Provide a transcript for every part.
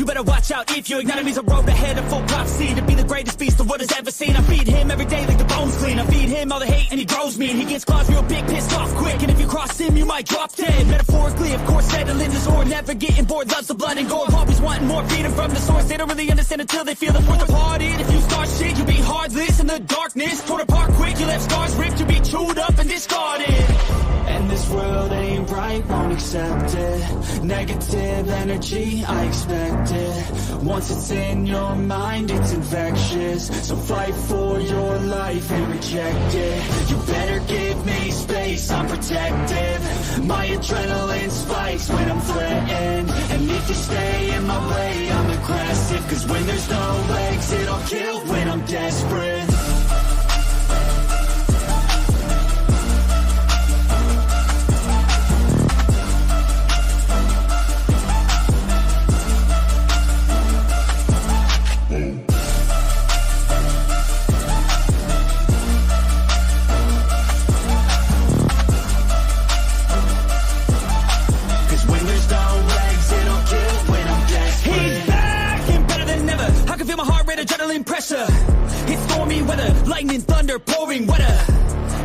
better watch out if you ignite him. He's a road ahead of full prophecy to be the greatest beast the world has ever seen. I feed him every day like the bones clean. I feed him all the hate and he grows me, and he gets claws real big, pissed off quick. And if you cross him, you might drop dead. Metaphorically, of course, settling the sword, never getting bored, loves the blood and gore, always wanting more, feeding from the source. They don't really understand until they feel the force apart. If you start shit, you'll be heartless in the darkness, torn apart quick. You left scars ripped, you'll be chewed up and discarded. And this world ain't right, won't accept it. Negative energy, I expect it. Once it's in your mind, it's infectious. So fight for your life and reject it. You better give me space, I'm protective. My adrenaline spikes when I'm threatened. And if you stay in my way, I'm aggressive. Cause when there's no exit, I'll kill when I'm desperate. Pressure, it's stormy weather, lightning, thunder, pouring weather.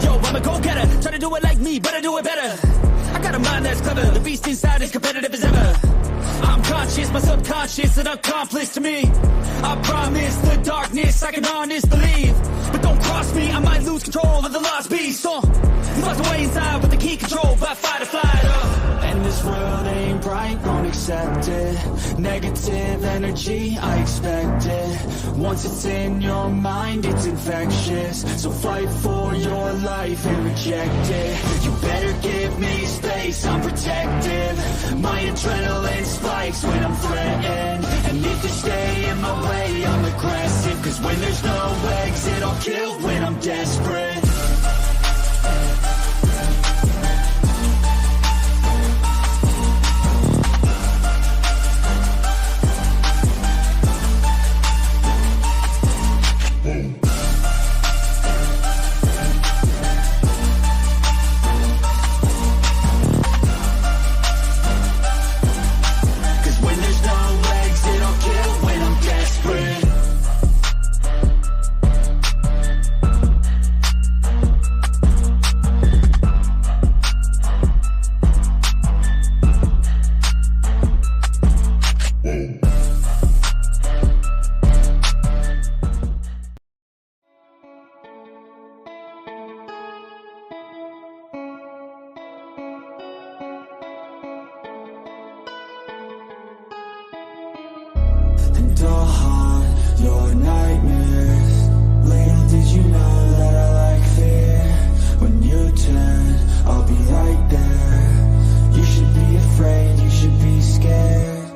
Yo, I'm a go-getter, try to do it like me, but I do it better. I got a mind that's clever, the beast inside is competitive as ever. I'm conscious, my subconscious, an accomplice to me. I promise the darkness, I can honest believe. But don't cross me, I might lose control of the lost beast. He's lost away inside with the key control by fight or flight. And this world ain't bright, won't accept it. Negative energy, I expect it. Once it's in your mind, it's infectious. So fight for your life and reject it. You better give me space, I'm protective. My adrenaline spikes when I'm threatened. And if you stay in my way, I'm aggressive. Cause when there's no exit, I'll kill when I'm desperate. And I'll haunt your nightmares. Little did you know that I like fear. When you turn, I'll be right there. You should be afraid, you should be scared.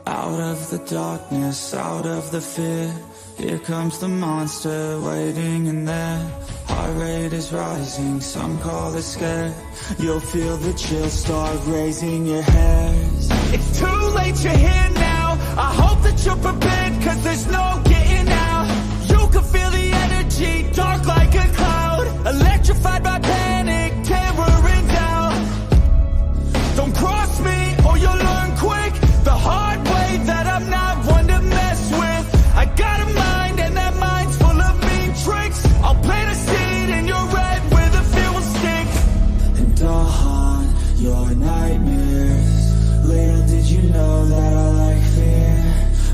Out of the darkness, out of the fear, here comes the monster waiting in there. Heart rate is rising, some call it scared. You'll feel the chill start raising your hairs. It's too late, you're here now. I hope that you're prepared, cause there's no getting out. You can feel the energy, dark like a cloud. Electrified by panic, terror and doubt. Don't cross me, or you'll learn quick the hard way that I'm not one to mess with. I got a mind, and that mind's full of mean tricks. I'll plant a seed in your red where the fear will stick. And I'll haunt your nightmares. Little did you know that I like fear.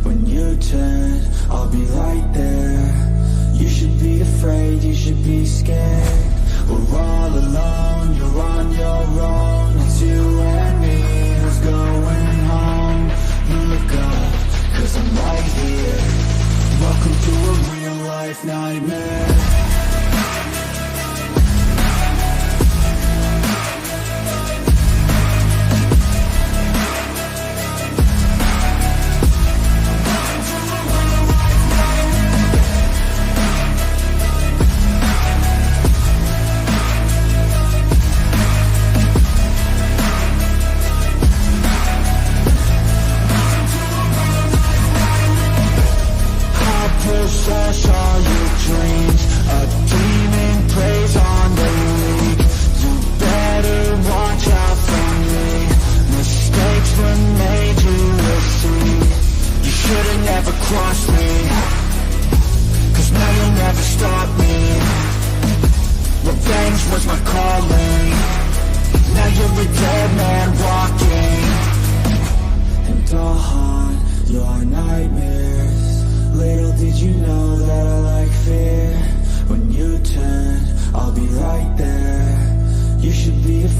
When you turn, I'll be right there. You should be afraid, you should be scared. We're all alone, you're on your own. It's you and me, who's going home? Look up, cause I'm right here. Welcome to a real life nightmare.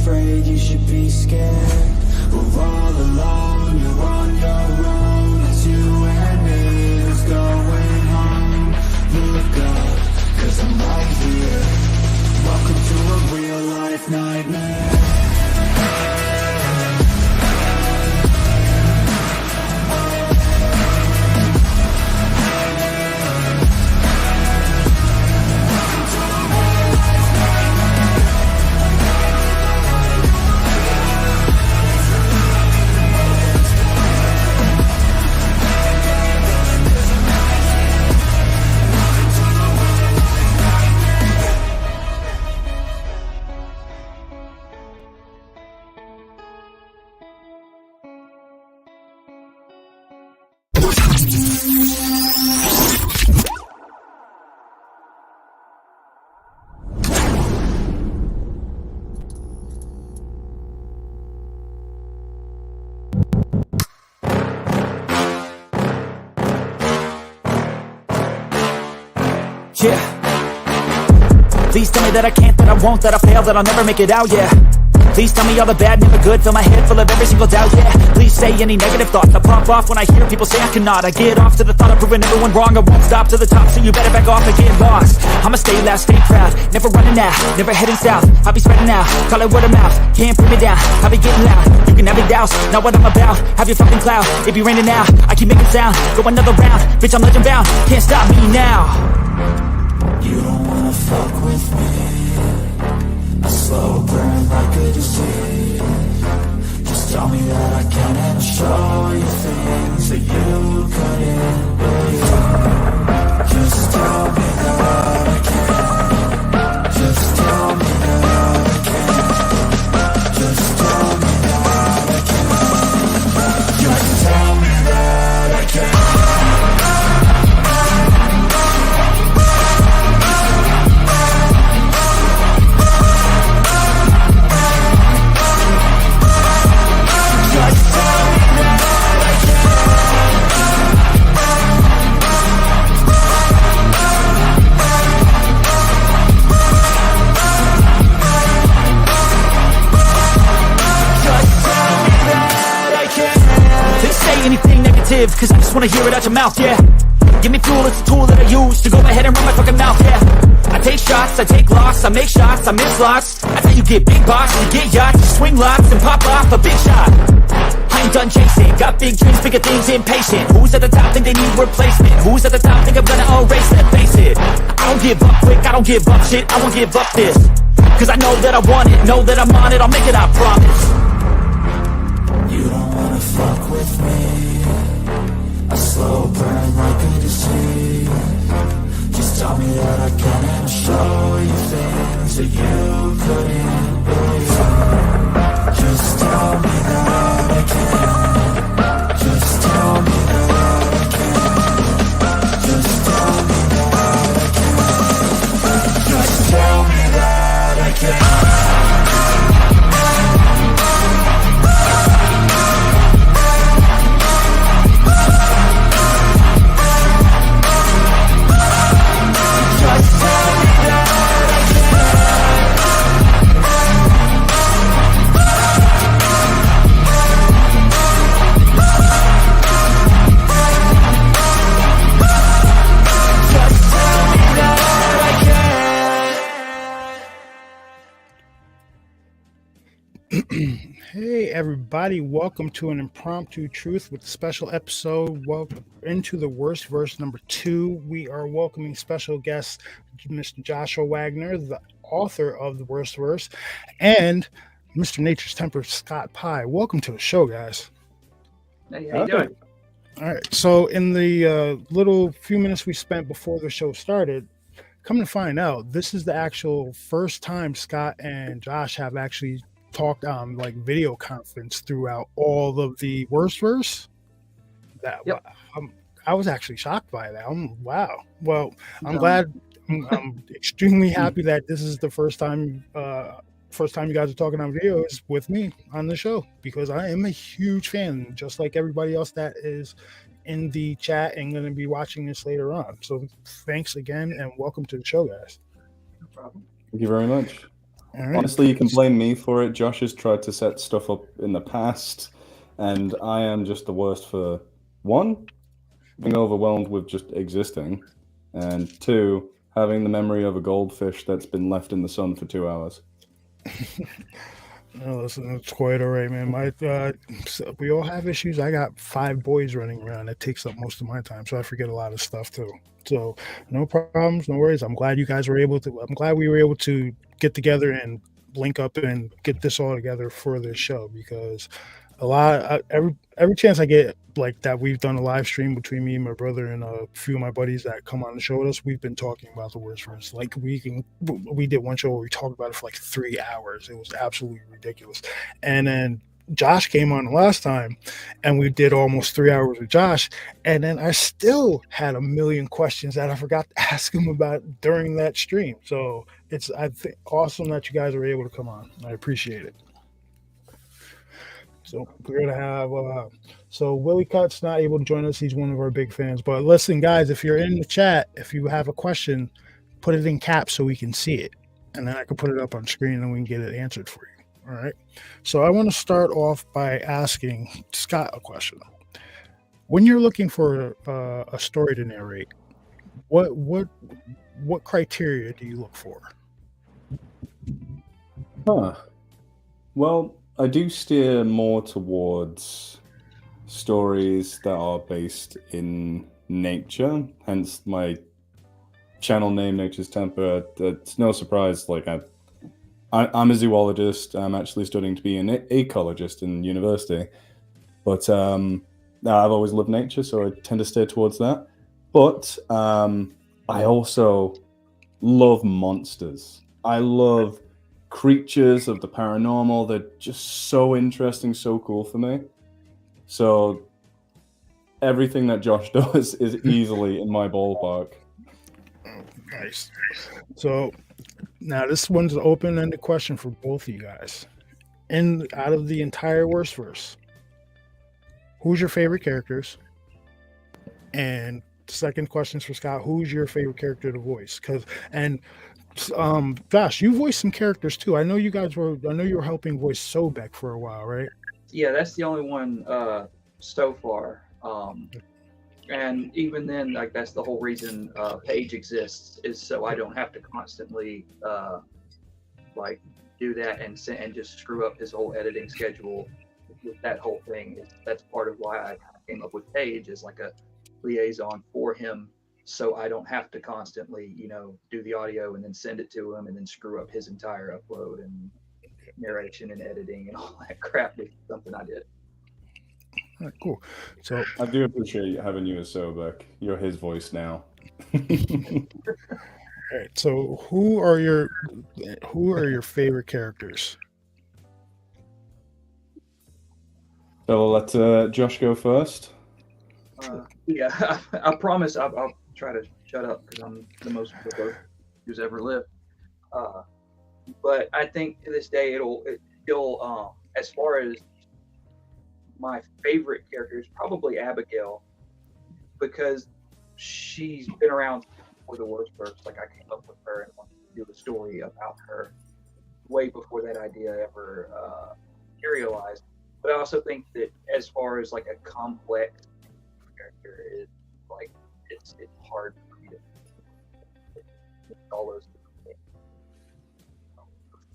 afraid, you should be scared. We're all alone, you're on your own. It's you and me who's going home. Look up, 'cause I'm right here. Welcome to a real life nightmare. Yeah. Please tell me that I can't, that I won't, that I fail, that I'll never make it out, yeah. Please tell me all the bad, never good, fill my head full of every single doubt, yeah. Please say any negative thoughts, I pop off when I hear people say I cannot. I get off to the thought of proving everyone wrong, I won't stop to the top, so you better back off and get lost. I'ma stay loud, stay proud, never running out, never heading south. I'll be spreading out, call it word of mouth, can't put me down, I'll be getting loud. You can have your doubts, not what I'm about, have your fucking cloud. It be raining now, I keep making sound, go another round, bitch I'm legend bound, can't stop me now. You don't wanna fuck with me. A slow burn like a disease. Just tell me that I can and I'll show you things that you couldn't believe. Just tell me that I can. Just tell me that I can. Just tell me that I can. Just tell me that I can. Anything negative, cause I just wanna hear it out your mouth, yeah. Give me fuel, it's a tool that I use to go ahead and run my fucking mouth, yeah. I take shots, I take loss, I make shots, I miss lots. That's how you get big box, you get yachts, you swing lots and pop off a big shot. I ain't done chasing, got big dreams, bigger things, impatient. Who's at the top think they need replacement? Who's at the top think I'm gonna erase that? Face it, I don't give up quick, I don't give up shit, I won't give up this. Cause I know that I want it, know that I'm on it, I'll make it, I promise. You don't wanna fuck with me. A slow burn like a disease. Just tell me that I can and I'll show you things that you couldn't believe. Just tell me that I can. Just tell me that I can. Just tell me that I can. Just tell me that I can. Hey everybody, welcome to an impromptu truth with a special episode. Welcome into the Worstverse number 2. We are welcoming special guest Mr. Joshua Waggoner, the author of the Worstverse, and Mr. NaturesTemper Scott Pye. Welcome to the show, guys. Hey, how you doing? All right, so in the little few minutes we spent before the show started, come to find out, this is the actual first time Scott and Josh have actually talked on like video conference throughout all of the Worstverse. That Yep. I was actually shocked by that. Wow. Well, I'm glad. I'm extremely happy that this is the first time you guys are talking on video is with me on the show, because I am a huge fan, just like everybody else that is in the chat and going to be watching this later on. So thanks again and welcome to the show, guys. No problem. Thank you very much. All right. Honestly, you can blame me for it. Josh has tried to set stuff up in the past, and I am just the worst for one, being overwhelmed with just existing, and two, having the memory of a goldfish that's been left in the sun for 2 hours. No, listen, it's quite all right, man. We all have issues. I got 5 boys running around. That takes up most of my time, so I forget a lot of stuff too. So no problems, no worries. I'm glad you guys were able to. I'm glad we were able to get together and link up and get this all together for this show because every chance I get like that, we've done a live stream between me and my brother and a few of my buddies that come on the show with us. We've been talking about the Worstverse. Like we did one show where we talked about it for like 3 hours. It was absolutely ridiculous. And then Josh came on the last time and we did almost 3 hours with Josh. And then I still had a million questions that I forgot to ask him about during that stream. So it's, I think, awesome that you guys were able to come on. I appreciate it. So we're gonna have so Willie Cut's not able to join us. He's one of our big fans. But listen, guys, if you're in the chat, if you have a question, put it in caps so we can see it, and then I can put it up on screen and we can get it answered for you. All right. So I want to start off by asking Scott a question. When you're looking for a story to narrate, what criteria do you look for? Well, I do steer more towards stories that are based in nature, hence my channel name, NaturesTemper. It's no surprise, like I'm a zoologist. I'm actually studying to be an ecologist in university. But I've always loved nature, so I tend to steer towards that. But I also love monsters. I love creatures of the paranormal. They're just so interesting, so cool for me. So everything that Josh does is easily in my ballpark. Nice. So now this one's an open-ended question for both of you guys. Out of the entire Worstverse, who's your favorite characters? And second question's for Scott. Who's your favorite character to voice? Josh, you voiced some characters too. I know you were helping voice Sobek for a while, right? Yeah, that's the only one so far. And even then, like that's the whole reason Paige exists, is so I don't have to constantly like do that and just screw up his whole editing schedule with that whole thing. That's part of why I came up with Paige as like a liaison for him, so I don't have to constantly, do the audio and then send it to him and then screw up his entire upload and narration and editing and all that crap. It's something I did. All right, cool. So I do appreciate having you as Sobek. You're his voice now. all right. So who are your favorite characters? So we'll let Josh go first. Yeah, I promise I'll try to shut up because I'm the most both who's ever lived. But I think to this day it'll still as far as my favorite character is probably Abigail, because she's been around for the Worstverse. Like I came up with her and wanted to do a story about her way before that idea ever materialized. But I also think that as far as like a complex character is, like it's hard for me to all those different things.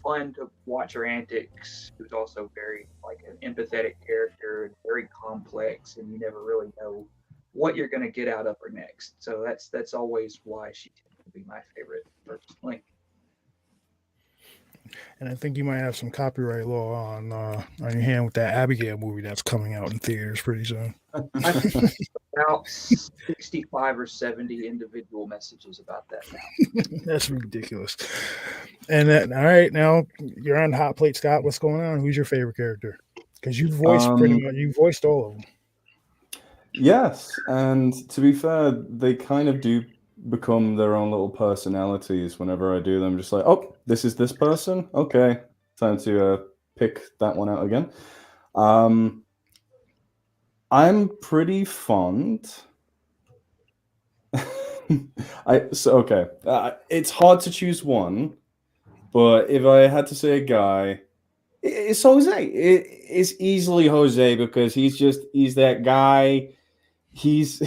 Fun to watch her antics. Who's also very like an empathetic character, very complex, and you never really know what you're going to get out of her next. So that's always why she tends to be my favorite personally. And I think you might have some copyright law on your hand with that Abigail movie that's coming out in theaters pretty soon. About 65 or 70 individual messages about that now. That's ridiculous. And then, all right, now you're on Hot Plate, Scott. What's going on? Who's your favorite character? Because you voiced you voiced all of them. Yes, and to be fair, they kind of do become their own little personalities whenever I do them. Just like, oh, this is this person. Okay, time to pick that one out again. I'm pretty fond. It's hard to choose one, But if I had to say a guy, it's Jose. It's easily Jose because he's that guy. He's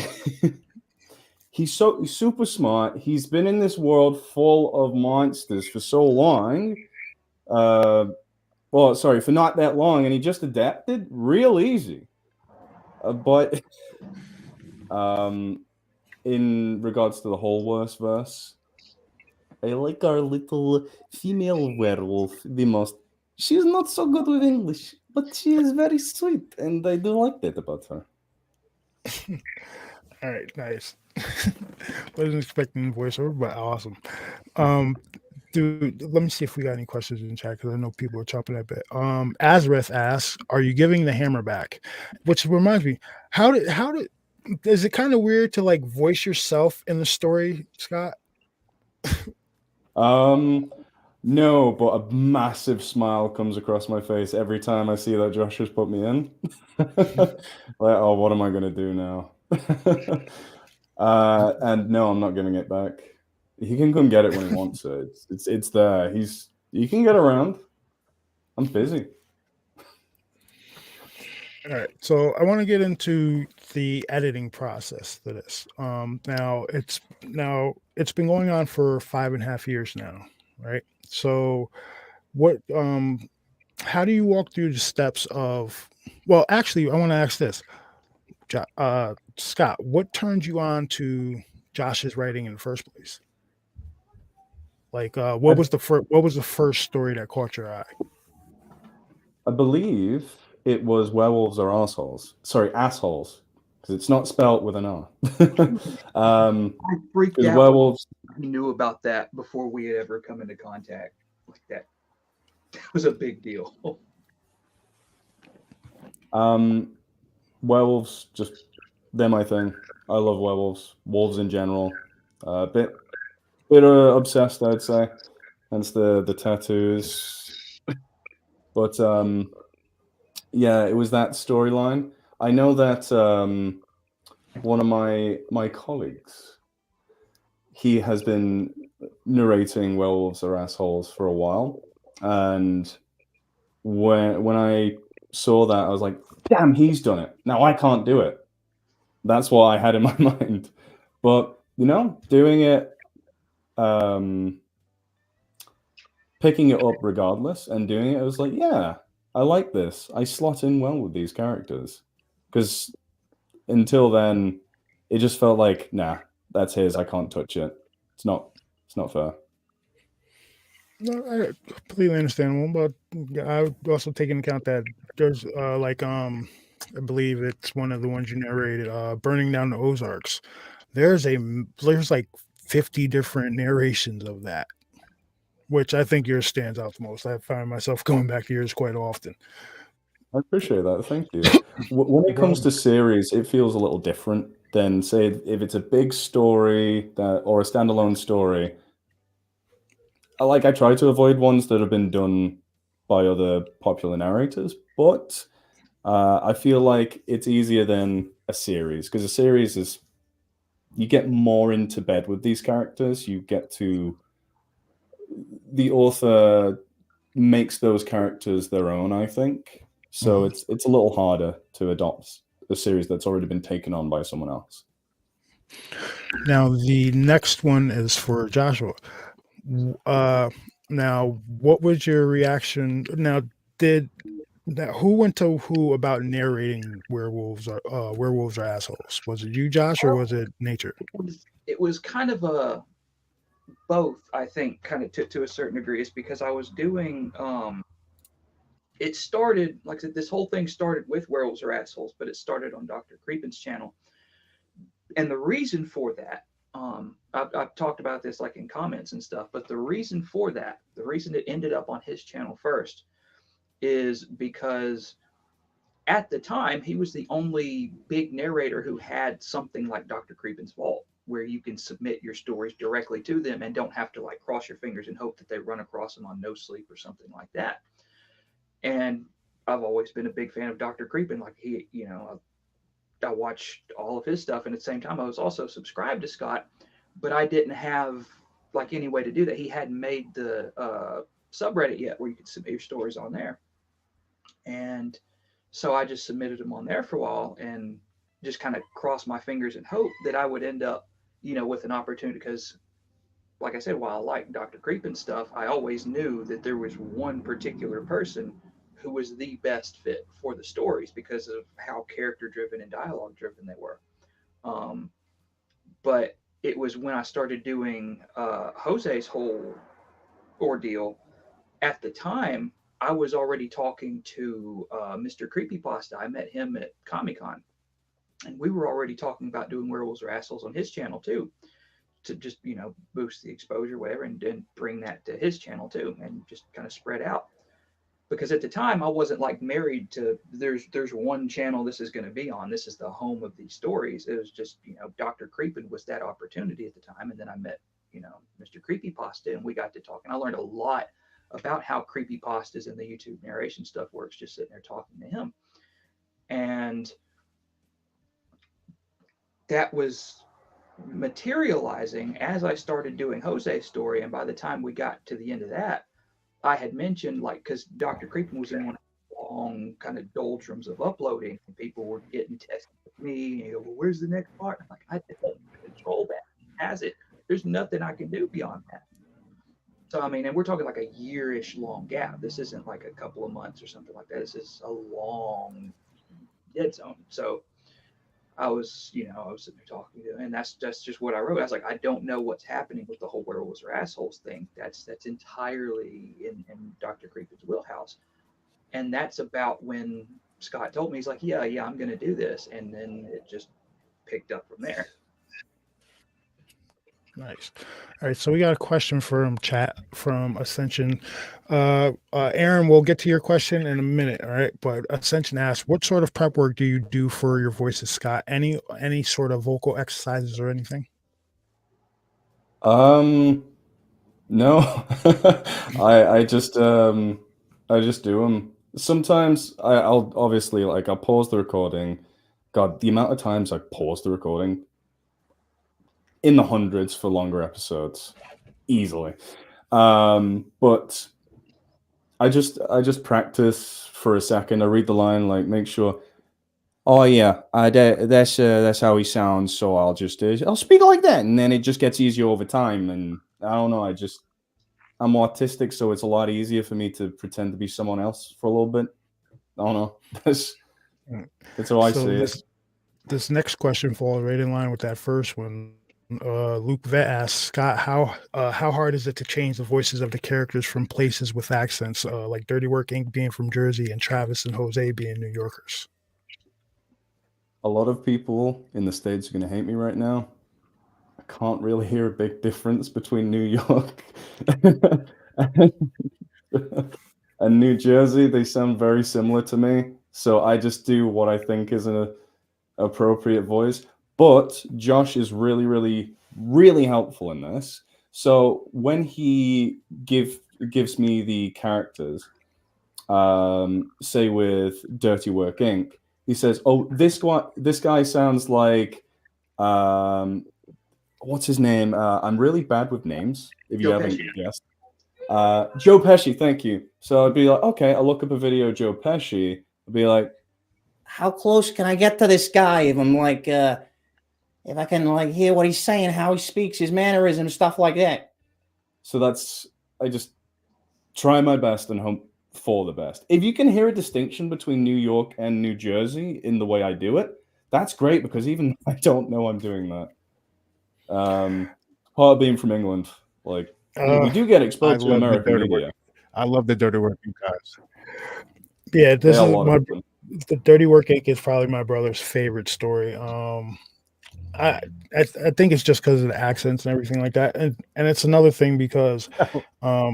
he's super smart. He's been in this world full of monsters for so long. Well, sorry, for not that long, and he just adapted real easy. But in regards to the whole Worstverse, I like our little female werewolf the most. She's not so good with English, but she is very sweet, and I do like that about her. All right, nice. Wasn't expecting voiceover, but awesome. Dude, let me see if we got any questions in chat because I know people are chopping that bit. Azrith asks, "Are you giving the hammer back?" Which reminds me, how did is it kind of weird to like voice yourself in the story, Scott? No, but a massive smile comes across my face every time I see that Josh has put me in. Like, oh, what am I gonna do now? And no, I'm not giving it back. He can come get it when he wants it. It's there. He can get around. I'm busy. All right, so I want to get into the editing process to this. Now it's been going on for 5.5 years now, right? So, what how do you walk through the steps of? Well, actually, I want to ask this, Scott. What turned you on to Josh's writing in the first place? Like, what was the first story that caught your eye? I believe it was werewolves are assholes. Sorry, assholes, because it's not spelt with an R. I freaked out werewolves. when I knew about that before we had ever come into contact like that. That was a big deal. Werewolves, just they're my thing. I love werewolves, wolves in general. Bit obsessed, I'd say. Hence the tattoos. But yeah, it was that storyline. I know that one of my colleagues, he has been narrating werewolves are assholes for a while, and when I saw that, I was like, damn, he's done it. Now I can't do it. That's what I had in my mind. But doing it, picking it up regardless and doing it, I was like, yeah, I like this. I slot in well with these characters. Because until then, it just felt like, nah, that's his. I can't touch it. It's not fair. No, I completely understandable, but I also take into account that there's I believe it's one of the ones you narrated, Burning Down the Ozarks. There's like 50 different narrations of that, which I think yours stands out the most. I find myself going back to yours quite often. I appreciate that. Thank you. When it comes to series, it feels a little different than, say, if it's a big story or a standalone story. I try to avoid ones that have been done by other popular narrators, but I feel like it's easier than a series, because a series is, you get more into bed with these characters. The author makes those characters their own, I think. So it's a little harder to adopt a series that's already been taken on by someone else. Now the next one is for Joshua. Now, what was your reaction? Now, who went to who about narrating werewolves are assholes? Was it you, Josh, or was it Nature? It was kind of a both, I think, kind of to a certain degree. It's because I was doing it started, like I said, this whole thing started with werewolves are assholes, but it started on Dr. Creepin's channel. And the reason for that, I've talked about this like in comments and stuff, but the reason for that, the reason it ended up on his channel first, is because at the time he was the only big narrator who had something like Dr. Creepin's Vault, where you can submit your stories directly to them and don't have to like cross your fingers and hope that they run across them on No Sleep or something like that. And I've always been a big fan of Dr. Creepin. Like I watched all of his stuff, and at the same time I was also subscribed to Scott, but I didn't have like any way to do that. He hadn't made the subreddit yet where you could submit your stories on there. And so I just submitted them on there for a while and just kind of crossed my fingers and hope that I would end up, with an opportunity. Because, like I said, while I like Dr. Creep and stuff, I always knew that there was one particular person who was the best fit for the stories because of how character driven and dialogue driven they were. But it was when I started doing Jose's whole ordeal. At the time, I was already talking to Mr. Creepypasta. I met him at Comic-Con, and we were already talking about doing Werewolves or Assholes on his channel too, to just boost the exposure, whatever, and bring that to his channel too, and just kind of spread out. Because at the time, I wasn't like married to there's one channel this is going to be on. This is the home of these stories. It was just Dr. Creepin was that opportunity at the time, and then I met Mr. Creepypasta, and we got to talk, and I learned a lot about how creepypastas and the YouTube narration stuff works, just sitting there talking to him. And that was materializing as I started doing Jose's story. And by the time we got to the end of that, I had mentioned, like, because Dr. Creepin was in one of the long kind of doldrums of uploading, and people were getting tested with me, and well, where's the next part? I'm like, I don't control that. He has it. There's nothing I can do beyond that. So, I mean, and we're talking like a year-ish long gap. This isn't like a couple of months or something like that. This is a long dead zone. So I was sitting there talking to him, and that's just what I wrote. I was like, I don't know what's happening with the whole werewolves or assholes thing. That's entirely in Dr. Creepin's wheelhouse. And that's about when Scott told me, he's like, yeah, I'm going to do this. And then it just picked up from there. Nice. All right, so we got a question from chat from Ascension. Aaron, we'll get to your question in a minute. All right, but Ascension asks, what sort of prep work do you do for your voices, Scott? Any sort of vocal exercises or anything? No. I just do them. Sometimes I'll obviously, like, I'll pause the recording. God, the amount of times I pause the recording, in the hundreds for longer episodes, easily. But I just practice for a second. I read the line, like, make sure. Oh yeah, that's how he sounds. So I'll speak like that, and then it just gets easier over time. And I don't know, I'm autistic, so it's a lot easier for me to pretend to be someone else for a little bit. I don't know. That's how I see it. This next question falls right in line with that first one. Luke Vet asks, Scott, how hard is it to change the voices of the characters from places with accents, like Dirty Work Inc. being from Jersey and Travis and Jose being New Yorkers? A lot of people in the States are going to hate me right now. I can't really hear a big difference between New York and New Jersey. They sound very similar to me. So I just do what I think is an appropriate voice. But Josh is really, really, really helpful in this. So when he gives me the characters, say with Dirty Work Inc., he says, "Oh, this guy sounds like what's his name? I'm really bad with names. If you haven't guessed, Joe Pesci. Thank you." So I'd be like, "Okay, I'll look up a video of Joe Pesci." I'd be like, "How close can I get to this guy? If I'm like, if I can like hear what he's saying, how he speaks, his mannerisms, stuff like that." So I just try my best and hope for the best. If you can hear a distinction between New York and New Jersey in the way I do it, that's great, because even I don't know I'm doing that. Part of being from England, like, we do get exposed to American media. I love the Dirty Work guys. Yeah, this is the Dirty Work Inc. is probably my brother's favorite story. I think it's just because of the accents and everything like that, and it's another thing because I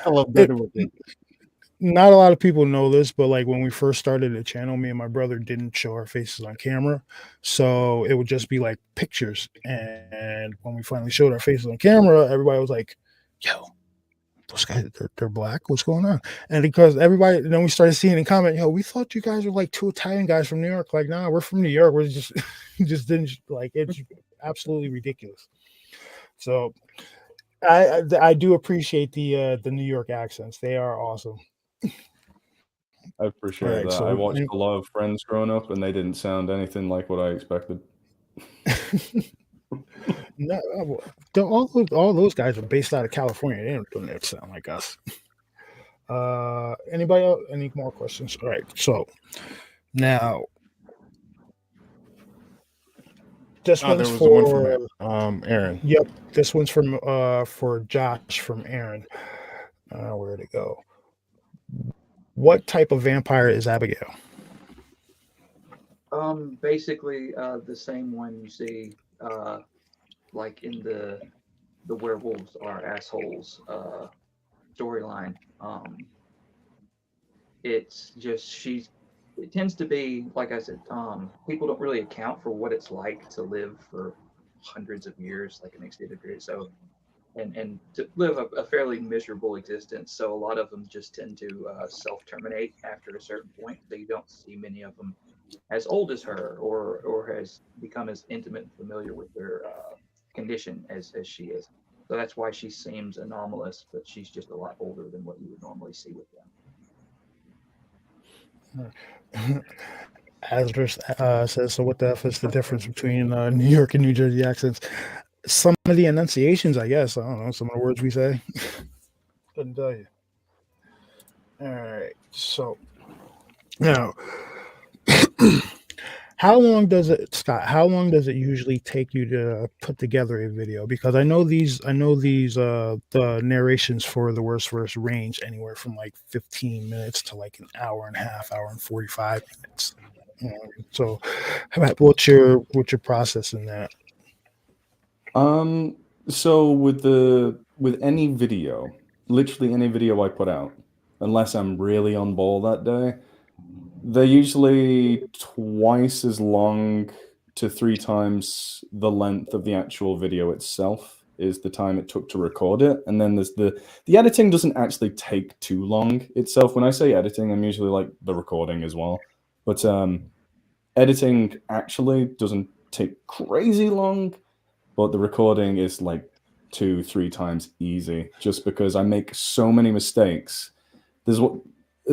love Dirty Work Inc. Not a lot of people know this, but like when we first started the channel, me and my brother didn't show our faces on camera, so it would just be like pictures. And when we finally showed our faces on camera, everybody was like, "Yo, those guys, they're black. What's going on?" And because everybody, then we started seeing in comment, "Yo, we thought you guys were like two Italian guys from New York." Like, nah, we're from New York. We're just just didn't like. It's absolutely ridiculous. So I do appreciate the New York accents. They are awesome. I All appreciate right, that. I so watched a lot of Friends growing up, and they didn't sound anything like what I expected. no, all those guys are based out of California. They don't sound like us. Anybody else? Any more questions? All right, so now this Oh, one's there was the one from for Aaron. yep. This one's from for Josh from Aaron. Where'd it go? What type of vampire is Abigail? Basically, the same one you see, like in the werewolves are assholes storyline. It's just she's. It tends to be like I said. People don't really account for what it's like to live for hundreds of years, like an extended period. So and to live a fairly miserable existence. So a lot of them just tend to self-terminate after a certain point. So you don't see many of them as old as her or has become as intimate and familiar with their condition as she is. So that's why she seems anomalous, but she's just a lot older than what you would normally see with Asdrus says, so what the F is the difference between New York and New Jersey accents? Some of the enunciations, I guess. I don't know. Some of the words we say. Couldn't tell you. All right. So now, how long does it, Scott? How long does it usually take you to put together a video? Because I know these the narrations for the worst verse range anywhere from like 15 minutes to like an hour and a half, hour and 45 minutes. So, what's your process in that? So with any video, literally any video I put out, unless I'm really on ball that day, they're usually twice as long to 3 times the length of the actual video itself is the time it took to record it. And then there's the editing doesn't actually take too long itself. When I say editing, I'm usually like the recording as well. But editing actually doesn't take crazy long, but the recording is like 2-3 times easy just because I make so many mistakes. There's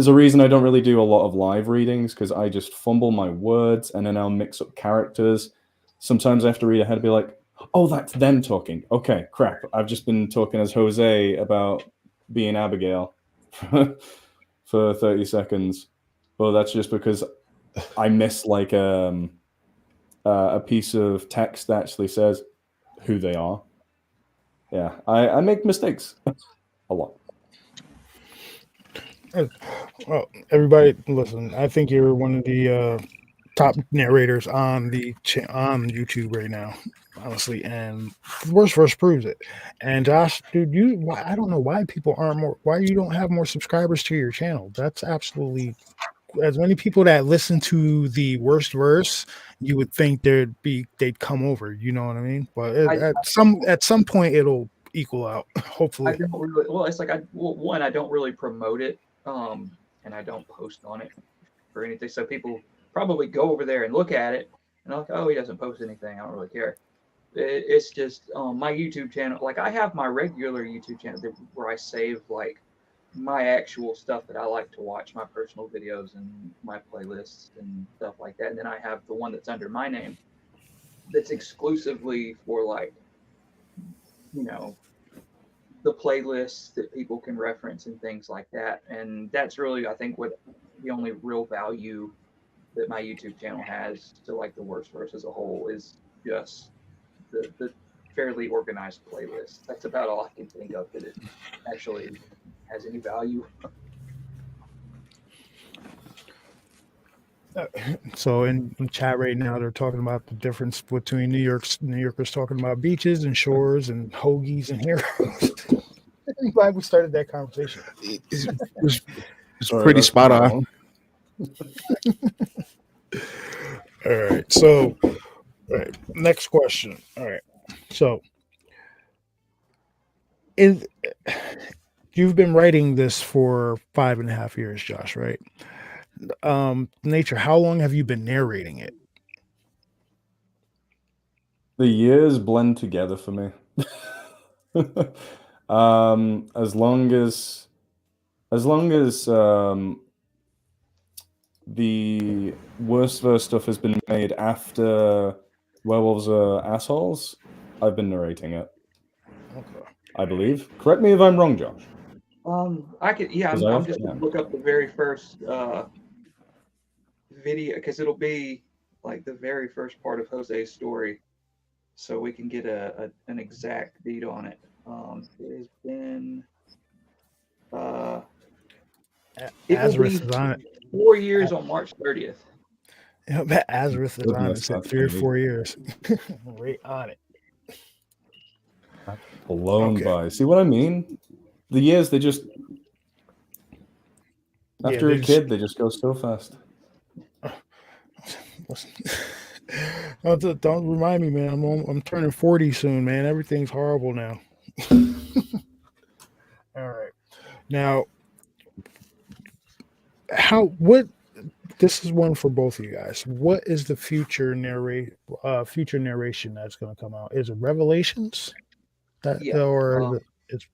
a reason I don't really do a lot of live readings because I just fumble my words and then I'll mix up characters. Sometimes I have to read ahead and be like, oh, that's them talking. Okay, crap. I've just been talking as Jose about being Abigail for 30 seconds. Well, that's just because I miss like a piece of text that actually says who they are. Yeah, I make mistakes a lot. Well, everybody, listen. I think you're one of the top narrators on on YouTube right now, honestly. And the worst verse proves it. And Josh, dude, I don't know why people aren't more. Why you don't have more subscribers to your channel? That's absolutely as many people that listen to the worst verse. You would think they'd come over. You know what I mean? But them. at some point it'll equal out. I Hopefully. don't really. Well, it's like one, I don't really promote it, and I don't post on it or anything. So people probably go over there and look at it, and I'm like, oh, he doesn't post anything. I don't really care. It's just my YouTube channel. Like I have my regular YouTube channel where I save like my actual stuff that I like to watch, my personal videos and my playlists and stuff like that. And then I have the one that's under my name that's exclusively for like, you know, the playlists that people can reference and things like that. And that's really, I think, what the only real value that my YouTube channel has to like the worst verse as a whole is just the fairly organized playlist. That's about all I can think of that it actually has any value. So in chat right now, they're talking about the difference between New Yorkers talking about beaches and shores and hoagies and heroes. I'm glad we started that conversation. It's Sorry, pretty that's spot pretty on. All right. So, all right. Next question. All right. So, is you've been writing this for 5.5 years, Josh, right? Nature, how long have you been narrating it? The years blend together for me. As long as the Worstverse stuff has been made after Werewolves Are Assholes, I've been narrating it. Okay. I believe. Correct me if I'm wrong, Josh. I could, yeah, 'Cause I I'm often just gonna am. look up the very first video because it'll be like the very first part of Jose's story, so we can get an exact beat on it. It has been it will Azareth be is on it. 4 years on March 30th. I bet Azareth is on it. Goodness, It's like that's 3 or gonna be 4 years. Right on it. blown Okay. by. See what I mean? The years, they just after they a kid, they just go so fast. Don't remind me, man. I'm turning 40 soon, man. Everything's horrible now. All right. Now, this is one for both of you guys. What is the future narration that's going to come out? Is it Revelations? Yeah. It's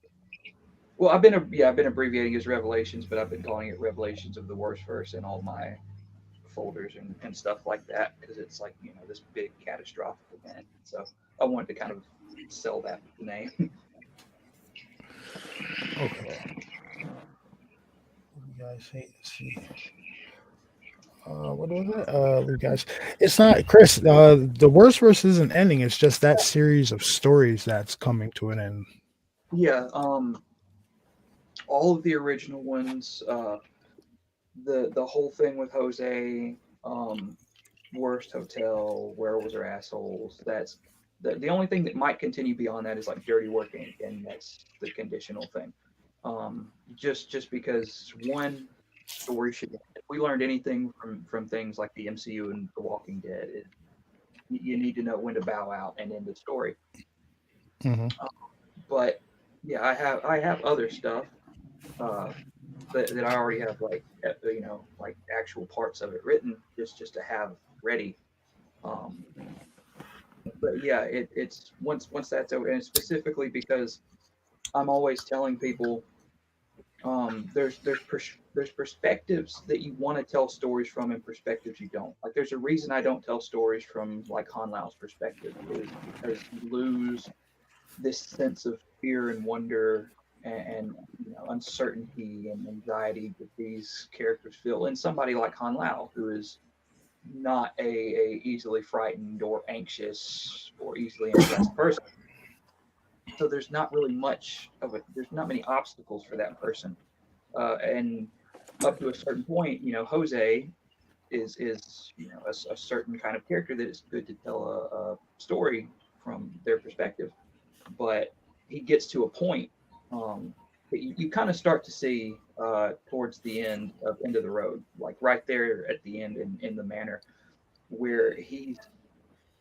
Well, I've been abbreviating as Revelations, but I've been calling it Revelations of the Worstverse in all my folders and stuff like that because it's like this big catastrophic event. So I wanted to kind of sell that name. okay. You guys see. What was it? You guys, it's not Chris. The Worstverse isn't ending. It's just that series of stories that's coming to an end. Yeah. All of the original ones. The whole thing with Jose. Worst Hotel, Werewolves Are Assholes. That's the only thing that might continue beyond that is like Dirty Work Inc., and that's the conditional thing. Just because one story should. If we learned anything from things like the MCU and The Walking Dead, you need to know when to bow out and end the story. Mm-hmm. But yeah, I have other stuff that I already have like like actual parts of it written just to have ready. But yeah, it's once that's over, and specifically because I'm always telling people there's perspectives that you want to tell stories from and perspectives you don't. Like there's a reason I don't tell stories from like Han Lao's perspective is because you lose this sense of fear and wonder and uncertainty and anxiety that these characters feel in somebody like Han Lao, who is not a easily frightened or anxious or easily impressed person. So there's not really there's not many obstacles for that person. And up to a certain point, Jose is a certain kind of character that is good to tell a story from their perspective. But he gets to a point that you kind of start to see towards the end of End of the Road, like right there at the end in the manor where he's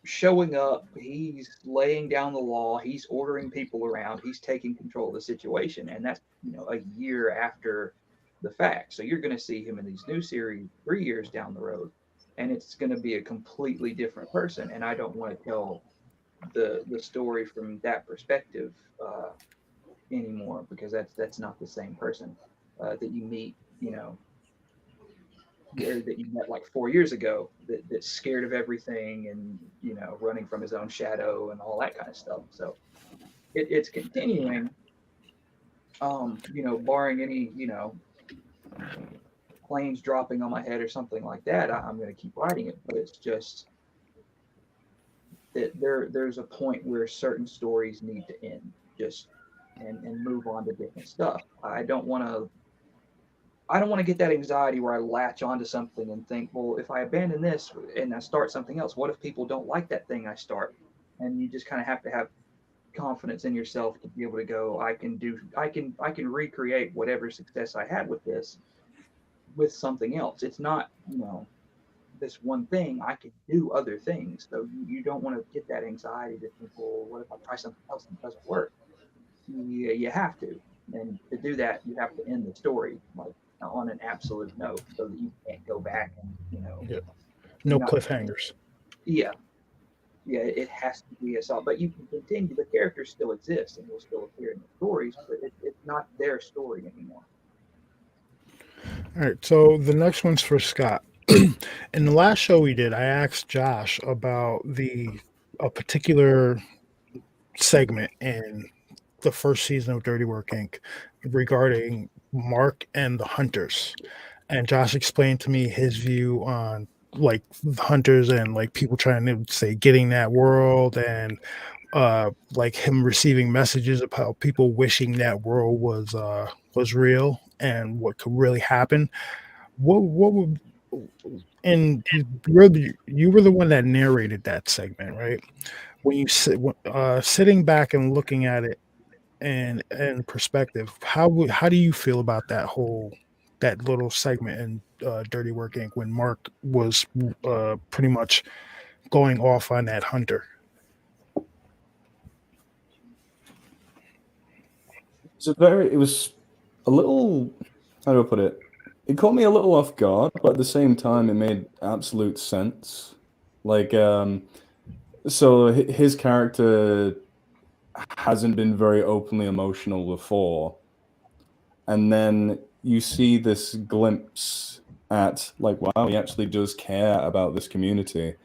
showing up, he's laying down the law, he's ordering people around, he's taking control of the situation, and that's a year after the fact. So you're going to see him in these new series 3 years down the road, and it's going to be a completely different person. And I don't want to tell the story from that perspective anymore because that's not the same person that you meet, that you met like 4 years ago that's scared of everything and running from his own shadow and all that kind of stuff. So it's continuing, barring any planes dropping on my head or something like that. I'm going to keep writing it, but it's just that there's a point where certain stories need to end just and move on to different stuff. I don't want to get that anxiety where I latch onto something and think, well, if I abandon this and I start something else, what if people don't like that thing I start? And you just kind of have to have confidence in yourself to be able to go, I can recreate whatever success I had with this with something else. It's not, this one thing. I can do other things. So you don't want to get that anxiety to think, well, what if I try something else and it doesn't work? You have to. And to do that, you have to end the story like on an absolute note so that you can't go back and No cliffhangers. Yeah. yeah, it has to be a solid. But you can continue. The characters still exist and will still appear in the stories, but it's not their story anymore. All right, so the next one's for Scott. In the last show we did, I asked Josh about a particular segment in the first season of Dirty Work Inc. regarding Mark and the Hunters. And Josh explained to me his view on like the hunters and like people trying to say getting that world and like him receiving messages about people wishing that world was real and what could really happen. What would and you were the one that narrated that segment, right? When you sitting back and looking at it and perspective, how do you feel about that little segment in Dirty Work Inc. when Mark was pretty much going off on that hunter? It was a little, how do I put it? It caught me a little off guard, but at the same time, it made absolute sense. Like, so his character hasn't been very openly emotional before, and then you see this glimpse at like, wow, he actually does care about this community,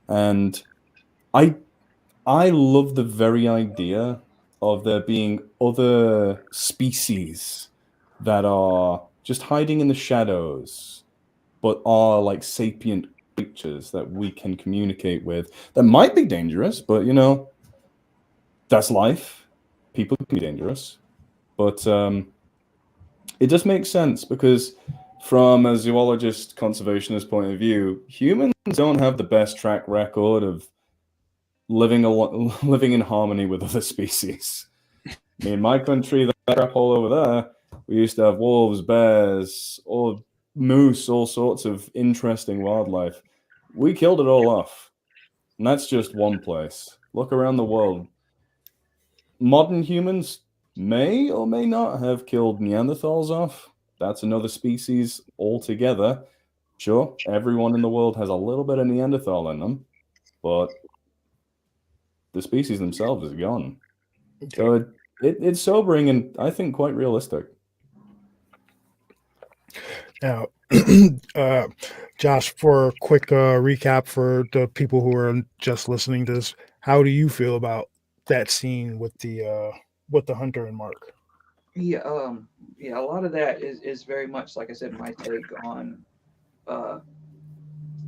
and I love the very idea of there being other species that are just hiding in the shadows, but are like sapient creatures that we can communicate with. That might be dangerous, but you know, that's life. People can be dangerous, but it just makes sense because, from a zoologist conservationist point of view, humans don't have the best track record of living in harmony with other species. I mean, in my country, that crap all over there, we used to have wolves, bears, or moose, all sorts of interesting wildlife. We killed it all off. And that's just one place. Look around the world. Modern humans may or may not have killed Neanderthals off. That's another species altogether. Sure, everyone in the world has a little bit of Neanderthal in them, but the species themselves is gone. So it's sobering and I think quite realistic. Now, Josh, for a quick recap for the people who are just listening to this, how do you feel about that scene with the hunter and Mark? Yeah, a lot of that is very much, like I said, my take on uh,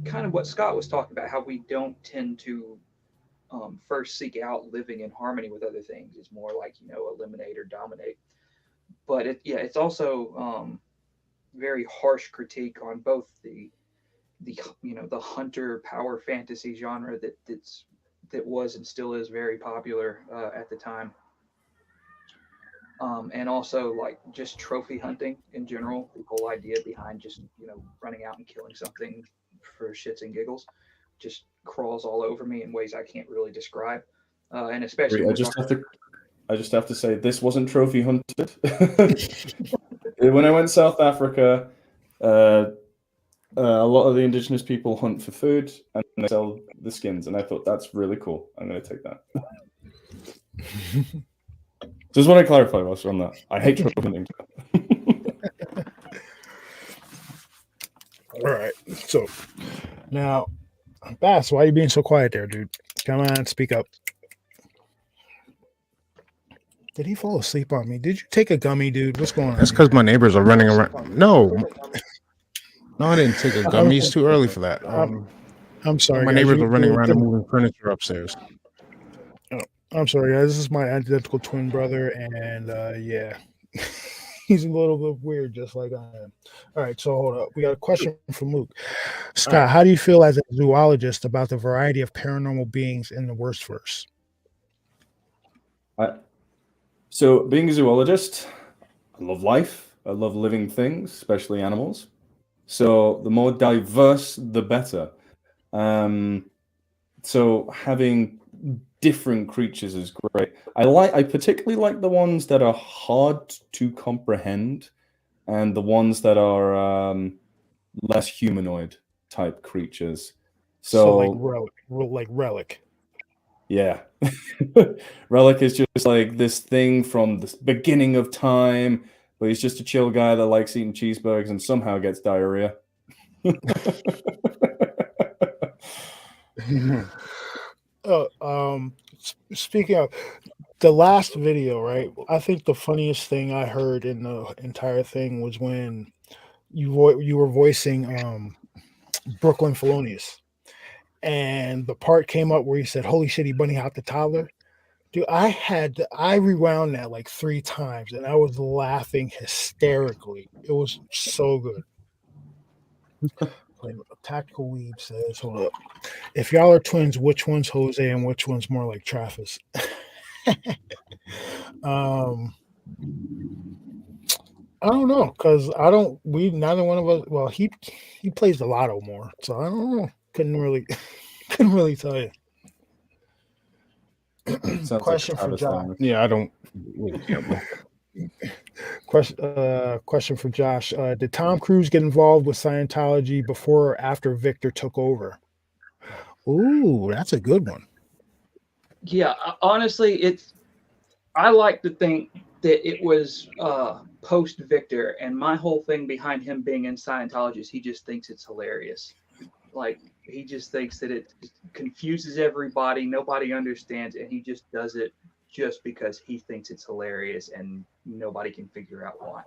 kind of what Scott was talking about, how we don't tend to first seek out living in harmony with other things. It's more like, eliminate or dominate. But it's also very harsh critique on both the hunter power fantasy genre that was and still is very popular at the time. And also like just trophy hunting in general, the whole idea behind just running out and killing something for shits and giggles just crawls all over me in ways I can't really describe. And especially I just have to say this wasn't trophy hunted. When I went to South Africa, a lot of the indigenous people hunt for food and they sell the skins, and I thought that's really cool. I'm going to take that. Just want to clarify whilst on that. I hate trophy hunting. All right. So now, Bass, why are you being so quiet there, dude? Come on, speak up. Did he fall asleep on me? Did you take a gummy, dude? What's going on? That's because my neighbors are running around. No, I didn't take a gummy. It's too early for that. I'm sorry. My neighbors are running around and moving furniture upstairs. I'm sorry, guys. This is my identical twin brother, and yeah, he's a little bit weird, just like I am. All right, so hold up. We got a question from Luke. Scott, how do you feel as a zoologist about the variety of paranormal beings in the Worstverse? So, being a zoologist, I love life. I love living things, especially animals. So, the more diverse, the better. So, having different creatures is great. I particularly like the ones that are hard to comprehend, and the ones that are less humanoid type creatures. So like relic. Yeah. Relic is just like this thing from the beginning of time, but he's just a chill guy that likes eating cheeseburgers and somehow gets diarrhea. Speaking of the last video, right? I think the funniest thing I heard in the entire thing was when you were voicing Brooklyn Felonious, and the part came up where you said, "Holy shit, he bunny hopped the toddler." Dude, I rewound that like 3 times, and I was laughing hysterically. It was so good. Like, Tactical Weeb says, "Hold up, if y'all are twins, which one's Jose and which one's more like Travis?" um, I don't know because I don't. We neither one of us. Well, he plays the lotto more, so I don't know. Couldn't really couldn't really tell you. Sounds like a Question for Travis Josh. thing. Yeah, I don't really care. Question for Josh. Did Tom Cruise get involved with Scientology before or after Victor took over? Ooh, that's a good one. Yeah, honestly, I like to think that it was post Victor, and my whole thing behind him being in Scientology is he just thinks it's hilarious. Like he just thinks that it confuses everybody, nobody understands, and he just does it just because he thinks it's hilarious, and nobody can figure out why.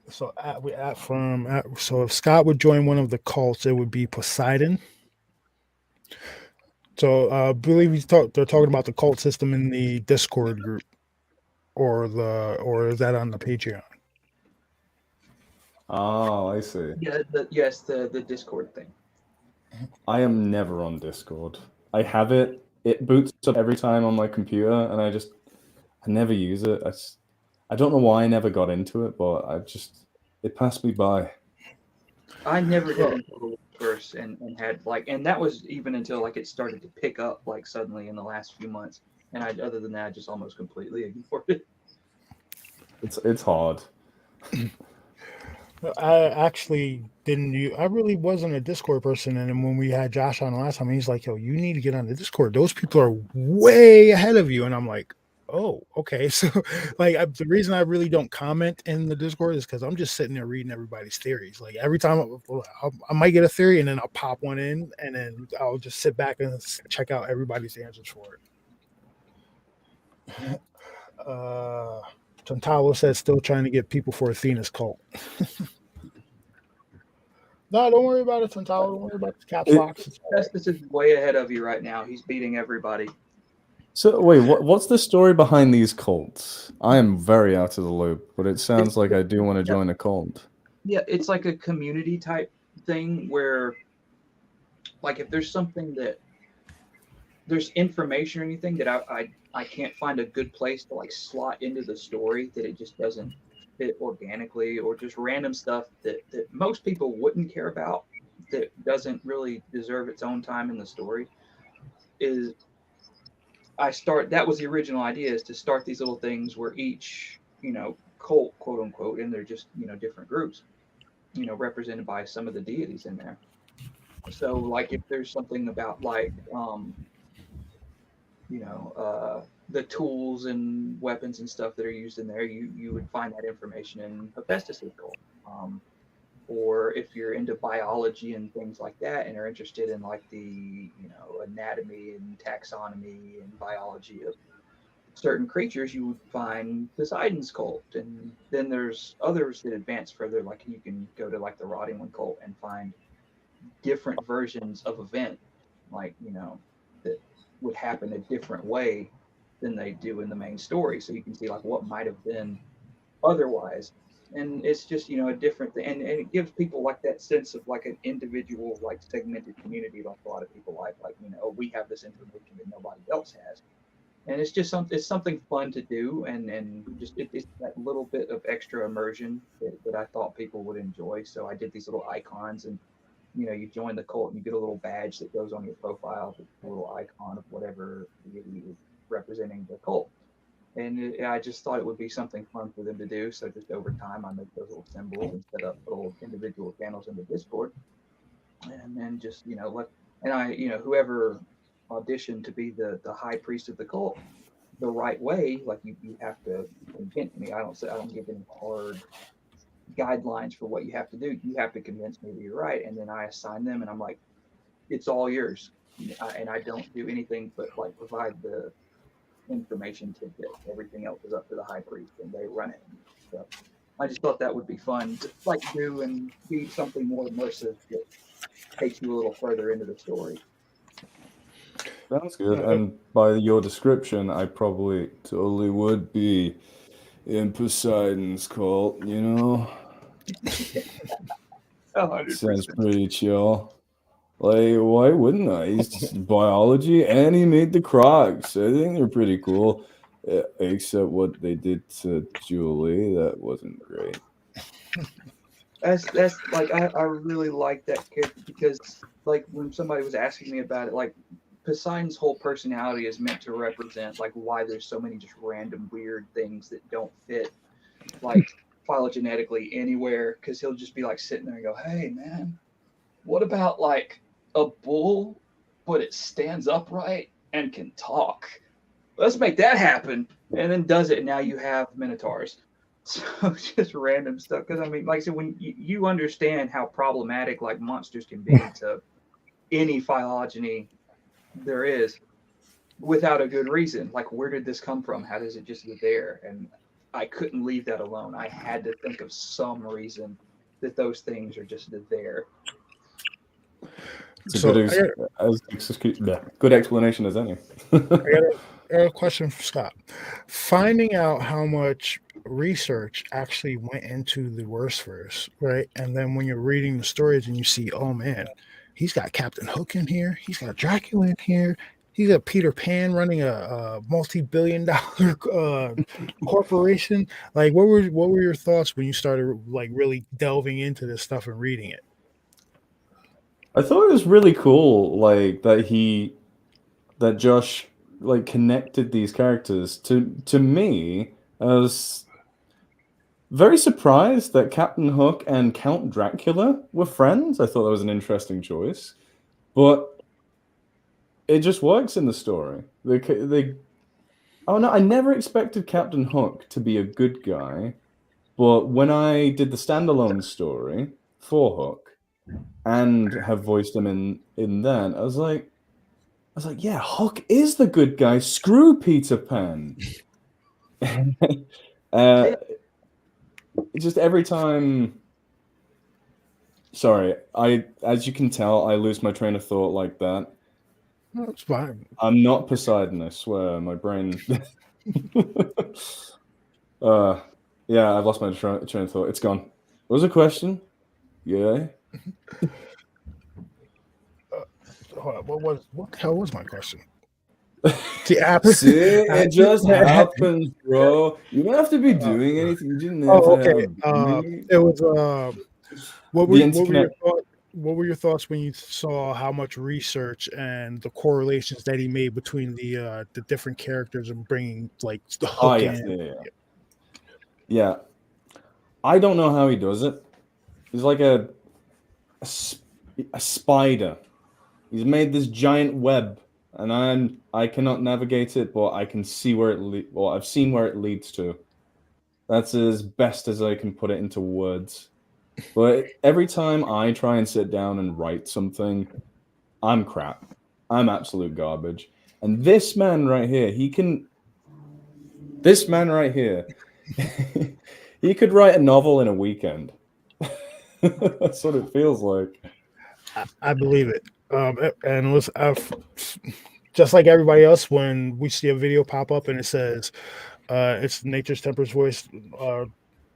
So if Scott would join one of the cults, it would be Poseidon. So I believe they're talking about the cult system in the Discord group, or is that on the Patreon? Oh, I see. Yeah, the Discord thing. I am never on Discord. I have it. It boots up every time on my computer, and I never use it. I don't know why I never got into it, but it passed me by. I never did Into the Worstverse and had like, and that was even until like it started to pick up like suddenly in the last few months. And other than that, I just almost completely ignored it. It's hard. I actually didn't. I really wasn't a Discord person, and then when we had Josh on last time, he's like, "Yo, you need to get on the Discord. Those people are way ahead of you." And I'm like, "Oh, okay." So, like, the reason I really don't comment in the Discord is because I'm just sitting there reading everybody's theories. Like every time I might get a theory, and then I'll pop one in, and then I'll just sit back and check out everybody's answers for it. Tantalo says still trying to get people for Athena's cult. No, don't worry about it, Tantalo. Don't worry about the caps locks. Festus is way ahead of you right now. He's beating everybody. So wait, what's the story behind these cults? I am very out of the loop, but it sounds like I do want to join a cult. Yeah, it's like a community type thing where, like, if there's something that there's information or anything that I can't find a good place to like slot into the story, that it just doesn't fit organically, or just random stuff that most people wouldn't care about, that doesn't really deserve its own time in the story, is that was the original idea, is to start these little things where each, cult, quote unquote, and they're just, different groups, represented by some of the deities in there. So like if there's something about like the tools and weapons and stuff that are used in there, you would find that information in Hephaestus' cult. Or if you're into biology and things like that, and are interested in like the anatomy and taxonomy and biology of certain creatures, you would find Poseidon's cult. And then there's others that advance further, like you can go to like the Rotting One cult and find different versions of event, like that would happen a different way than they do in the main story, so you can see like what might have been otherwise. And it's just a different thing, and it gives people like that sense of like an individual, like segmented community, like a lot of people like we have this information that nobody else has. And it's just something fun to do, and just it's that little bit of extra immersion that I thought people would enjoy. So I did these little icons, and you join the cult and you get a little badge that goes on your profile, a little icon of whatever deity is representing the cult. And I just thought it would be something fun for them to do. So just over time, I make those little symbols and set up little individual channels in the Discord, and then just And whoever auditioned to be the high priest of the cult the right way, like you have to convince me. I don't give any hard guidelines for what you have to do. You have to convince me that you're right, and then I assign them, and I'm like, it's all yours. And I don't do anything but like provide the information tidbit. Everything else is up to the high priest, and they run it. So I just thought that would be fun to like do and be something more immersive that takes you a little further into the story. Sounds good. And by your description, I probably totally would be in Poseidon's cult, you know? 100%. Sounds pretty chill. Like, why wouldn't I? He's just biology and he made the Crocs. I think they're pretty cool. Except what they did to Julie, that wasn't great. That's like I really like that character because like when somebody was asking me about it, like Poseidon's whole personality is meant to represent like why there's so many just random weird things that don't fit like phylogenetically anywhere, because he'll just be like sitting there and go, hey man, what about like a bull but it stands upright and can talk? Let's make that happen. And then does it, and now you have minotaurs. So just random stuff. Because I mean, like I said, when you understand how problematic like monsters can be to any phylogeny there is, without a good reason. Like, where did this come from? How does it just get there? And I couldn't leave that alone. I had to think of some reason that those things are just there. It's a good explanation as any. I got a question for Scott. Finding out how much research actually went into the Worstverse, right? And then when you're reading the stories and you see, oh man, he's got Captain Hook in here, he's got Dracula in here, he's got Peter Pan running a multi-billion-dollar corporation. Like, what were your thoughts when you started like really delving into this stuff and reading it? I thought it was really cool, like that Josh like connected these characters. To me, I was very surprised that Captain Hook and Count Dracula were friends. I thought that was an interesting choice, but it just works in the story. Oh no, I never expected Captain Hook to be a good guy, but when I did the standalone story for Hook and have voiced him in that, I was like, yeah, Hook is the good guy. Screw Peter Pan. Just every time. Sorry, as you can tell, I lose my train of thought like that. No, it's fine. I'm not Poseidon, I swear. My brain. Yeah, I've lost my train of thought. It's gone. What was the question? Yeah. What the hell was my question? See, it just happens, bro. You don't have to be doing anything. You didn't have to. It was. What were your thoughts when you saw how much research and the correlations that he made between the different characters and bringing like the Hook in? Yeah. I don't know how he does it. He's like a spider. He's made this giant web, and I cannot navigate it, but I can see where I've seen where it leads to. That's as best as I can put it into words. But every time I try and sit down and write something, I'm crap. I'm absolute garbage. And this man right here, he could write a novel in a weekend. That's what it feels like. I believe it. And it was just like everybody else, when we see a video pop up and it says it's NaturesTemper's voice,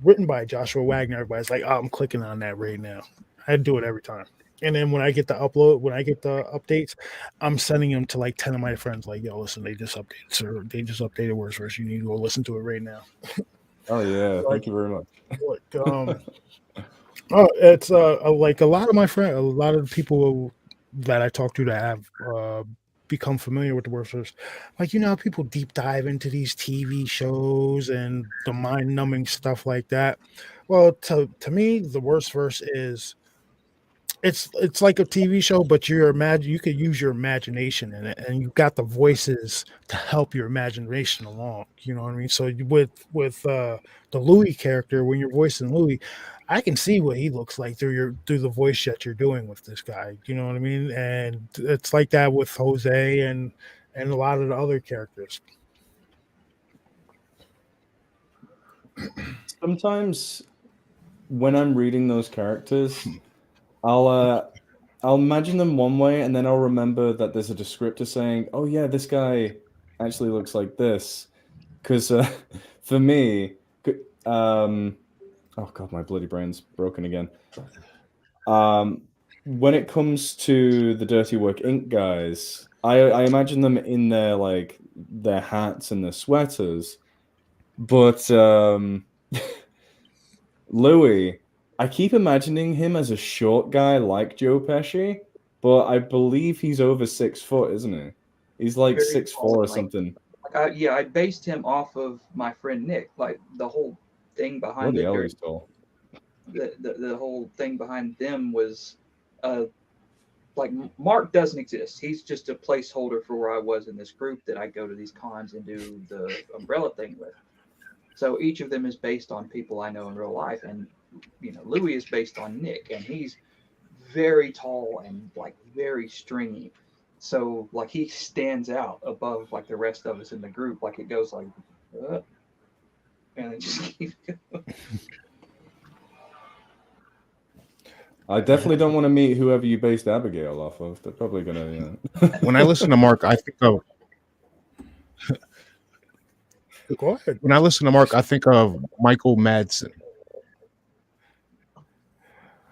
written by Joshua Waggoner, everybody's like, oh, I'm clicking on that right now. I do it every time. And then when I get the updates, I'm sending them to like 10 of my friends, like, yo, listen, they just updated Worstverse. You need to go listen to it right now. Oh yeah, thank you very much. It's like a lot of my friends, a lot of the people that I talk to that have become familiar with the Worstverse, like, you know, people deep dive into these TV shows and the mind-numbing stuff like that. Well, to me, the Worstverse is it's like a TV show, but you could use your imagination in it, and you've got the voices to help your imagination along. You know what I mean? So with the Louis character, when you're voicing Louis, I can see what he looks like through the voice that you're doing with this guy. You know what I mean? And it's like that with Jose and a lot of the other characters. Sometimes when I'm reading those characters, I'll imagine them one way, and then I'll remember that there's a descriptor saying, "Oh yeah, this guy actually looks like this." Because for me, oh god, my bloody brain's broken again. When it comes to the Dirty Work Inc. guys, I imagine them in their hats and their sweaters, but Louis, I keep imagining him as a short guy like Joe Pesci, but I believe he's over 6 foot, isn't he? He's like Very 6'4" tall, or like- something. I based him off of my friend Nick. Like the whole thing behind Bloody hell, he's tall. the whole thing behind them was like Mark doesn't exist. He's just a placeholder for where I was in this group that I go to these cons and do the umbrella thing with. So each of them is based on people I know in real life, and Louis is based on Nick, and he's very tall and like very stringy. So like he stands out above like the rest of us in the group. Like it goes like, and it just keeps going. I definitely don't want to meet whoever you based Abigail off of. They're probably gonna. When I listen to Mark, I think of. Go ahead. When I listen to Mark, I think of Michael Madsen.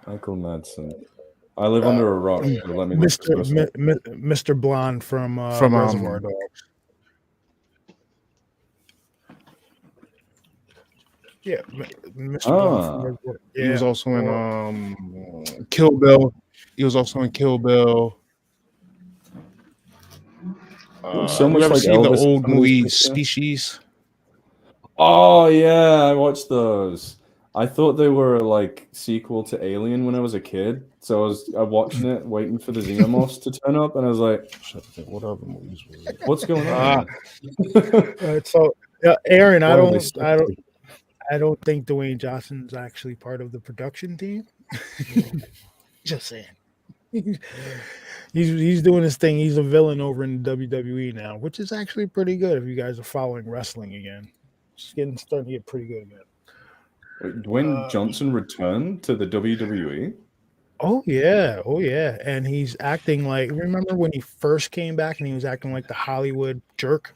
Michael Madsen. I live under a rock. So let me look Mr. Blonde from Reservoir Dogs. Yeah, Mr. Blonde from Reservoir. Yeah. He was also in Kill Bill. He was also in Kill Bill. So much you ever like see Elvis the old in movie this picture? Species? Oh yeah, I watched those. I thought they were like sequel to Alien when I was a kid. So I was watching it, waiting for the xenomorphs to turn up, and I was like, What other movies was it? "What's going on?" So, Aaron, I Why are they don't sexy? think Dwayne Johnson's actually part of the production team. Just saying. He's doing his thing. He's a villain over in WWE now, which is actually pretty good if you guys are following wrestling again. It's starting to get pretty good again. Wait, Dwayne Johnson returned to the WWE? Oh yeah. And he's acting like, remember when he first came back and he was acting like the Hollywood jerk?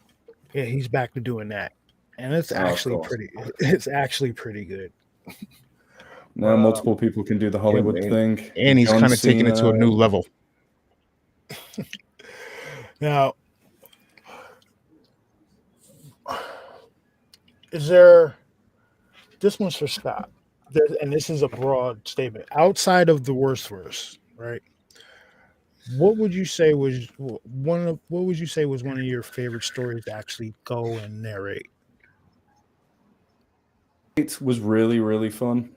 Yeah, he's back to doing that. And it's actually pretty good. Now multiple people can do the Hollywood thing. And he's John kind of taking it to a Cena. new level. Now, is there? This one's for Scott, and this is a broad statement. Outside of the Worstverse, right? What would you say was one of your favorite stories to actually go and narrate? It was really, really fun.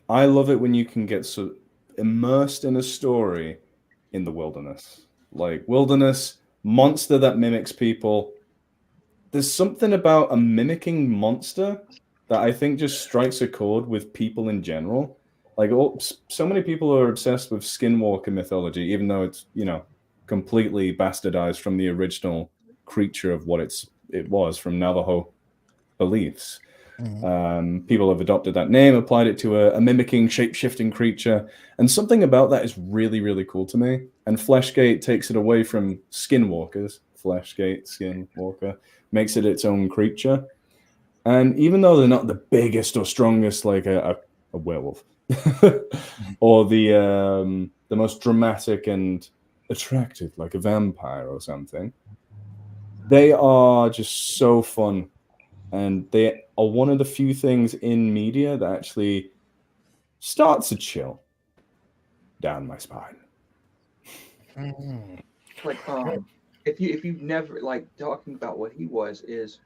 I love it when you can get so immersed in a story in the wilderness. Like wilderness, monster that mimics people. There's something about a mimicking monster that I think just strikes a chord with people in general. Like so many people are obsessed with skinwalker mythology, even though it's, completely bastardized from the original creature of what it was from Navajo beliefs. People have adopted that name, applied it to a mimicking, shape-shifting creature, and something about that is really, really cool to me. And Fleshgate takes it away from skinwalkers. Fleshgate, skinwalker, makes it its own creature. And even though they're not the biggest or strongest, like a werewolf, or the most dramatic and attractive, like a vampire or something, they are just so fun. And they are one of the few things in media that actually starts a chill down my spine. Like if you've never like talking about what he was is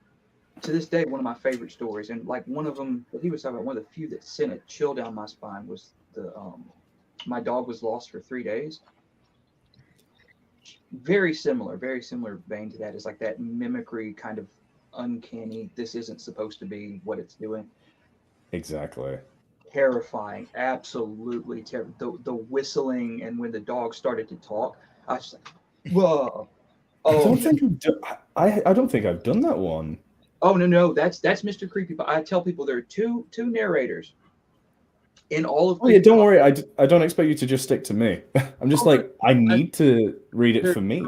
to this day one of my favorite stories, and like one of them that he was talking about, one of the few that sent a chill down my spine was the My dog was lost for 3 days. Very similar vein to that. Is like that mimicry kind of uncanny. This isn't supposed to be what it's doing. Exactly. Terrifying, absolutely terrible. The whistling, and when the dog started to talk, I was like, whoa. I Oh, don't think I don't think I've done that one. oh no, that's Mr. Creepy. But I tell people there are two narrators in all of. Oh yeah, don't worry. I don't expect you to just stick to me. I'm just like, I need to read it There for me.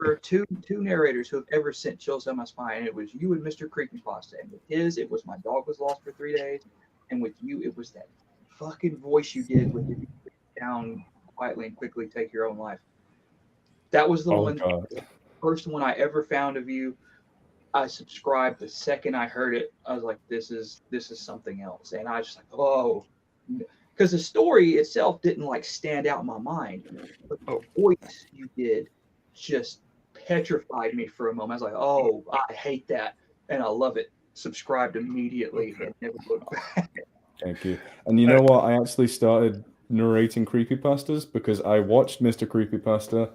are two narrators who have ever sent chills down my spine, and it was you and Mr. Creepypasta. And with his, it was my dog was lost for 3 days, and with you, it was that fucking voice you did when you down quietly and quickly take your own life. That was the one, God. the first one I ever found of you. I subscribed the second I heard it. I was like, this is something else, and I was just like, oh, because the story itself didn't like stand out in my mind, but the voice you did just petrified me for a moment. I was like, oh, I hate that, and I love it. Subscribed immediately and never looked back. Thank you. And you know what? I actually started narrating creepypastas because I watched Mr. Creepypasta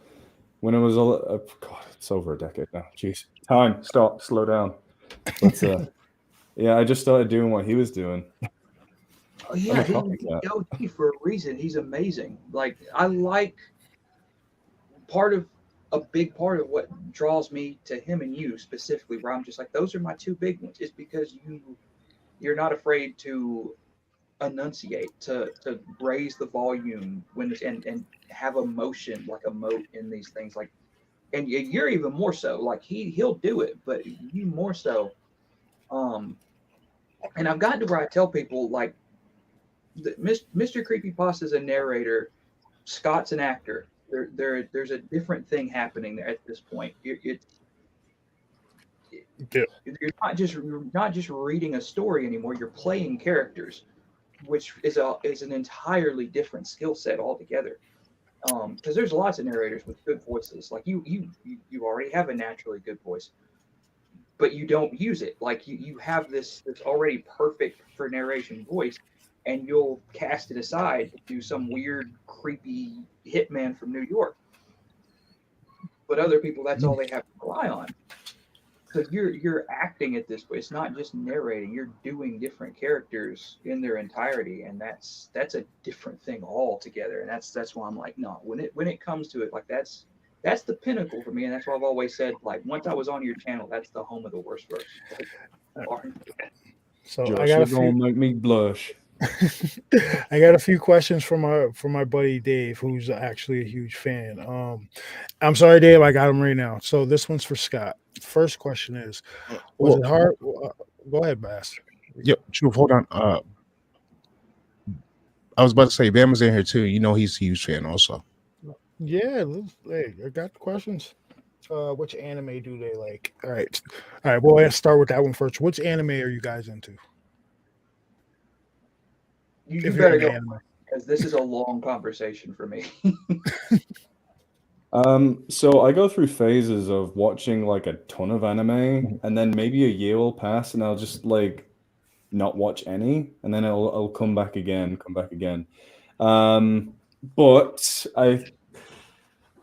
when I was God, it's over a decade now. Jeez. Time. Stop. Slow down. But yeah, I just started doing what he was doing. Oh yeah, he's OG for a reason. He's amazing. Like I like a big part of what draws me to him and you specifically, where I'm just like, those are my two big ones, is because you're not afraid to enunciate, to raise the volume when and have emotion, like emote in these things, like, and you're even more so. Like he'll do it, but you more so. And I've gotten to where I tell people like, Mr. Creepypasta is a narrator, Scott's an actor. There's a different thing happening there at this point. You're not just reading a story anymore. You're playing characters, which is an entirely different skill set altogether. Because there's lots of narrators with good voices. Like you already have a naturally good voice, but you don't use it. Like you have this already perfect for narration voice, and you'll cast it aside to do some weird, creepy hitman from New York. But other people, that's all they have to rely on. Because you're acting it this way. It's not just narrating. You're doing different characters in their entirety, and that's a different thing altogether. And that's why I'm like, no. When it comes to it, like that's the pinnacle for me, and that's why I've always said, like, once I was on your channel, that's the home of the Worstverse. So Josh, I got gonna make me blush. I got a few questions from my buddy Dave, who's actually a huge fan. I'm sorry, Dave, I got him right now. So this one's for Scott. First question is, was it hard? Go ahead, Bass. Yep, Truth. Hold on. I was about to say Bama's in here too. You know he's a huge fan also. Yeah, hey, I got the questions. Which anime do they like? All right. Well, let's start with that one first. Which anime are you guys into? You better go, because this is a long conversation for me. So I go through phases of watching like a ton of anime, and then maybe a year will pass, and I'll just like not watch any, and then I'll come back again. But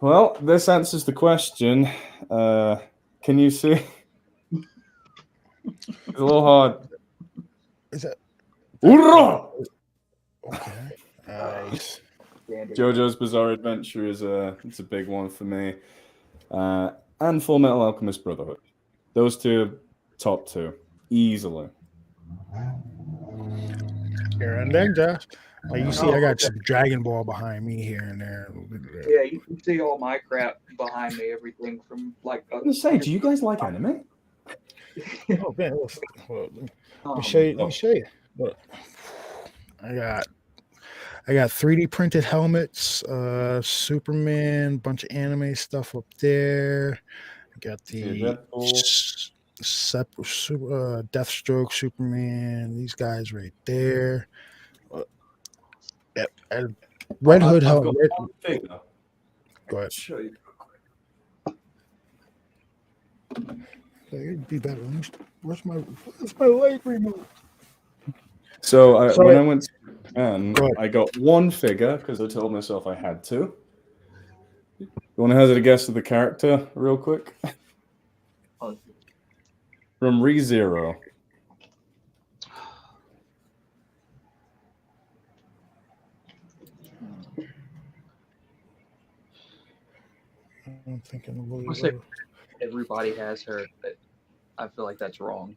well, this answers the question. Can you see? It's a little hard. Is that? Hoorah! Okay. Nice. JoJo's Bizarre Adventure is it's a big one for me, and Full Metal Alchemist Brotherhood. Those two, top two, easily. Here and then, Josh. Like you see, I got some Dragon Ball behind me here and there. Yeah, you can see all my crap behind me. Everything from like. I was gonna say, do you guys like anime? Oh man, let me show you. Let me show you. Look, I got 3D printed helmets, Superman, bunch of anime stuff up there. I got the Deathstroke, Superman, these guys right there. Red Hood helmet. Go ahead. Show you. It'd be better. Where's my light remote? So when I went And Go ahead. I got one figure because I told myself I had to. You want to hazard a guess of the character real quick? From ReZero. I'm thinking I'll say everybody has her, but I feel like that's wrong.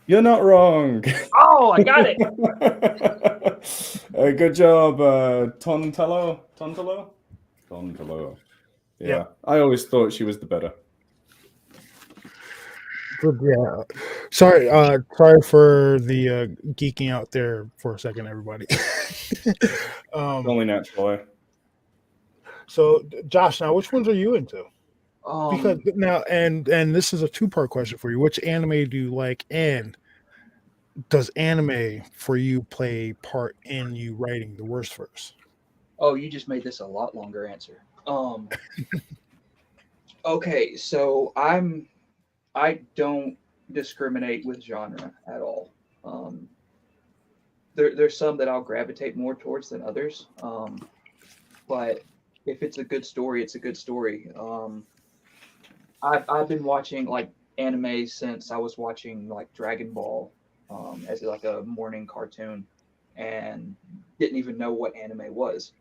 You're not wrong. Oh, I got it. Good job, Tontalo. Yeah, Yep. I always thought she was the better. Yeah. Sorry for the geeking out there for a second, everybody. Only natural. So, Josh, now which ones are you into? Because Um, now, and this is a two-part question for you. Which anime do you like, and does anime for you play part in you writing the worst verse? oh, you just made this a lot longer answer. Okay, so I don't discriminate with genre at all. There's some that I'll gravitate more towards than others. But if it's a good story, it's a good story. I've been watching like anime since I was watching like Dragon Ball as like a morning cartoon, and didn't even know what anime was.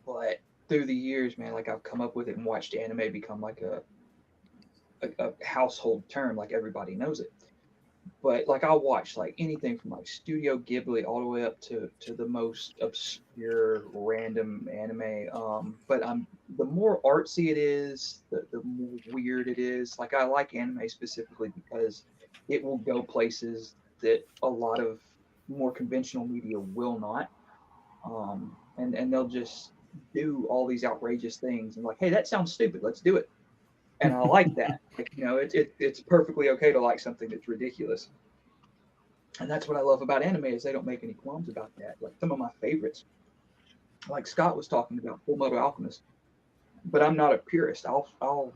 But through the years, man, like I've come up with it and watched anime become like a household term, like everybody knows it. But like I'll watch like anything from like Studio Ghibli all the way up to the most obscure random anime. But I'm the more artsy it is, the more weird it is. Like I like anime specifically because it will go places that a lot of more conventional media will not. And they'll just do all these outrageous things and like, hey, that sounds stupid. Let's do it. And I like that. Like, it's perfectly okay to like something that's ridiculous. And that's what I love about anime is they don't make any qualms about that. Like some of my favorites, like Scott was talking about Full Metal Alchemist, but I'm not a purist. I'll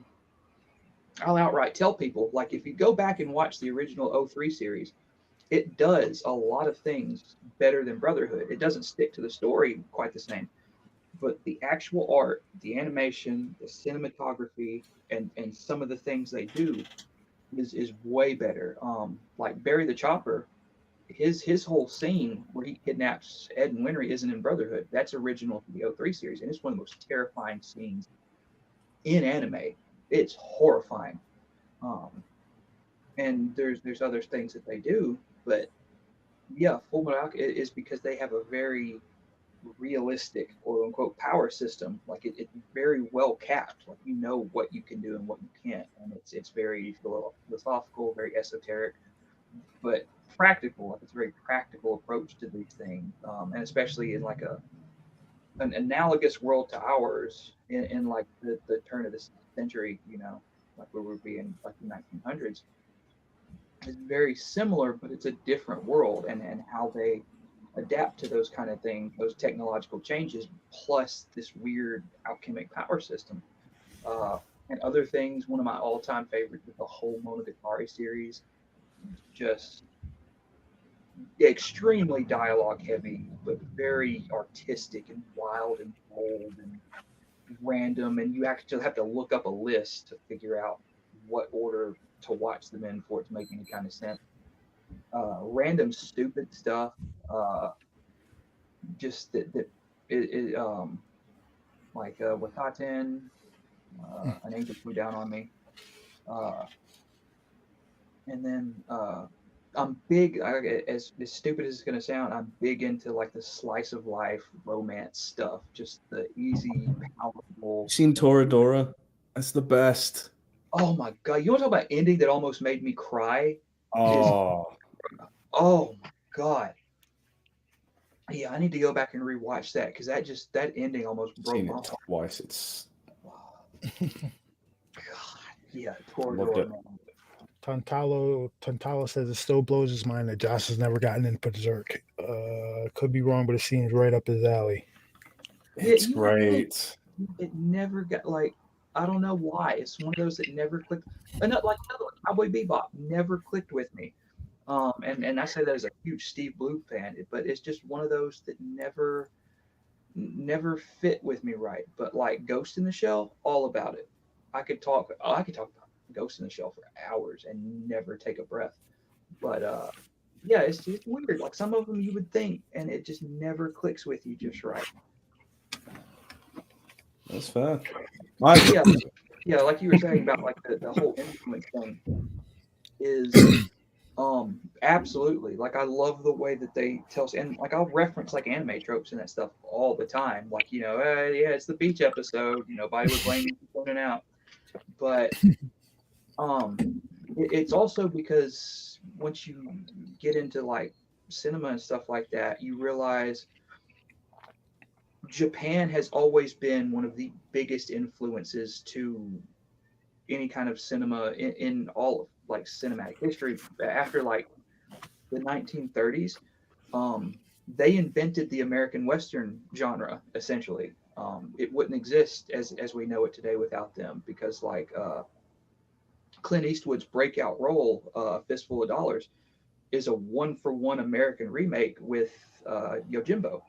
outright tell people like if you go back and watch the original '03 series, it does a lot of things better than Brotherhood. It doesn't stick to the story quite the same, but the actual art, the animation, the cinematography, and some of the things they do is way better. Like Barry the Chopper, his whole scene where he kidnaps Ed and Winry isn't in Brotherhood. That's original to the '03 series, and it's one of the most terrifying scenes in anime. It's horrifying. Um, and there's other things that they do, but yeah, Full Metal Alchemist is because they have a very realistic quote unquote power system. Like it's very well capped. Like you know what you can do and what you can't, and it's very philosophical, very esoteric, but practical. Like it's a very practical approach to these things, and especially in like an analogous world to ours in like the turn of this century. Like where we'd be in like the 1900s. It's very similar, but it's a different world, and how they adapt to those kind of things, those technological changes, plus this weird alchemic power system. And other things, one of my all-time favorites is the whole Monogatari series. Just extremely dialogue heavy, but very artistic and wild and bold and random. And you actually have to look up a list to figure out what order to watch them in for it to make any kind of sense. Random stupid stuff. Just that like Wataten, an angel flew down on me, and then I'm big. As stupid as it's gonna sound, I'm big into like the slice of life romance stuff. Just the easy, palatable. Seen Toradora? That's the best. Oh my god! You want to talk about ending that almost made me cry? Oh, Oh my god! Yeah, I need to go back and rewatch that because that ending almost broke seen my it heart. twice. It's God, yeah, Loved it. Tantalo says it still blows his mind that Josh has never gotten into Berserk. Could be wrong, but it seems right up his alley. It's you know, great. it never got like I don't know why. It's one of those that never clicked. Like another one, Cowboy Bebop never clicked with me. And I say that as a huge Steve Blue fan, but it's just one of those that never fit with me right. But like Ghost in the Shell, all about it. I could talk about Ghost in the Shell for hours and never take a breath. But yeah, it's just weird. Like some of them you would think, and it just never clicks with you just right. That's fair. Yeah, yeah, like you were saying about like the whole influence thing is absolutely, like I love the way that they tell, and like I'll reference like anime tropes and that stuff all the time, like yeah, it's the beach episode, nobody was blaming you out, but it's also because once you get into like cinema and stuff like that, you realize Japan has always been one of the biggest influences to any kind of cinema in all of like cinematic history. After like the 1930s, they invented the American Western genre essentially. It wouldn't exist as we know it today without them, because like Clint Eastwood's breakout role, Fistful of Dollars, is a one-for-one American remake with Yojimbo.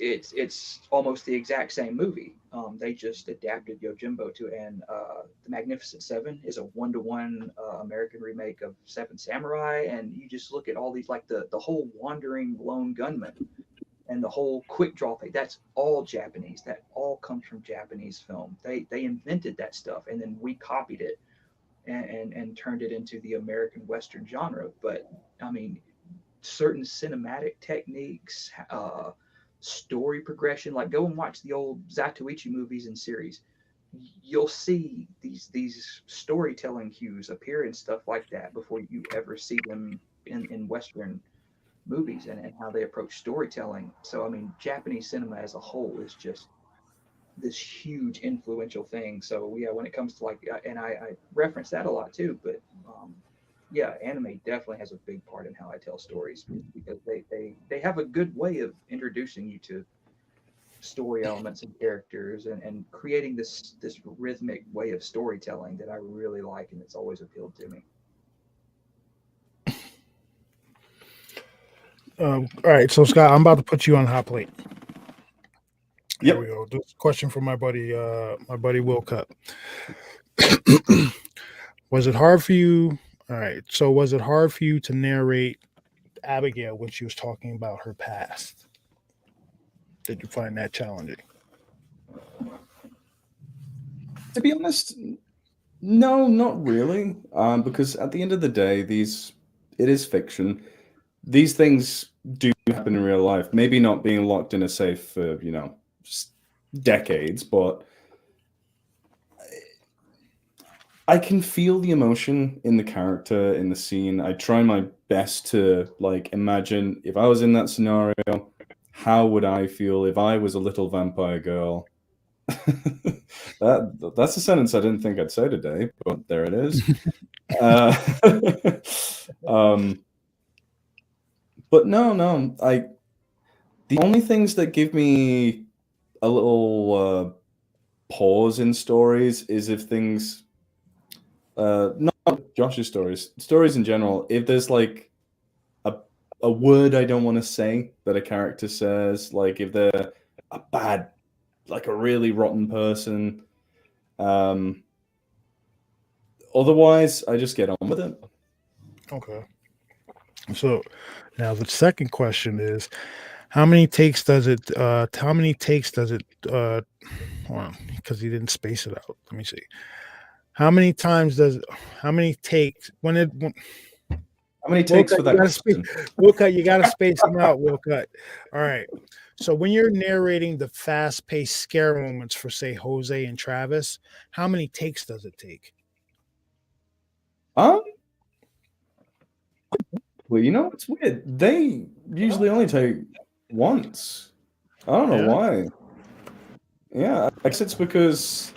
It's almost the exact same movie. They just adapted Yojimbo to, and The Magnificent Seven is a one-to-one American remake of Seven Samurai. And you just look at all these, like the whole Wandering Lone Gunman and the whole quick draw thing. That's all Japanese. That all comes from Japanese film. They invented that stuff, and then we copied it and turned it into the American Western genre. But I mean, certain cinematic techniques, story progression, like go and watch the old Zatoichi movies and series. You'll see these storytelling cues appear and stuff like that before you ever see them in Western movies, and how they approach storytelling. So I mean, Japanese cinema as a whole is just this huge influential thing. So yeah, when it comes to like, and I reference that a lot too, but yeah, anime definitely has a big part in how I tell stories, because they have a good way of introducing you to story elements and characters, and creating this rhythmic way of storytelling that I really like, and it's always appealed to me. All right, so Scott, I'm about to put you on hot plate. Here Yep. we go. This question from my buddy Will Cut. Was it hard for you? All right. So was it hard for you to narrate Abigail when she was talking about her past? Did you find that challenging? To be honest, no, not really. Because at the end of the day, it is fiction. These things do happen in real life. Maybe not being locked in a safe for, decades, but I can feel the emotion in the character, in the scene. I try my best to like imagine if I was in that scenario, how would I feel if I was a little vampire girl? That's a sentence I didn't think I'd say today, but there it is. But no, the only things that give me a little pause in stories is if things, not Josh's stories in general, if there's like a word I don't want to say that a character says, like if they're a bad, like a really rotten person. Otherwise, I just get on with it. Okay. So now the second question is, how many takes does it hold on, because he didn't space it out. Let me see. How many takes How many takes for that question? Will Cut, you gotta space them out, Will Cut. All right. So when you're narrating the fast-paced scare moments for, say, Jose and Travis, how many takes does it take? Well, it's weird. They usually only take once. I don't know why. Yeah, I guess it's because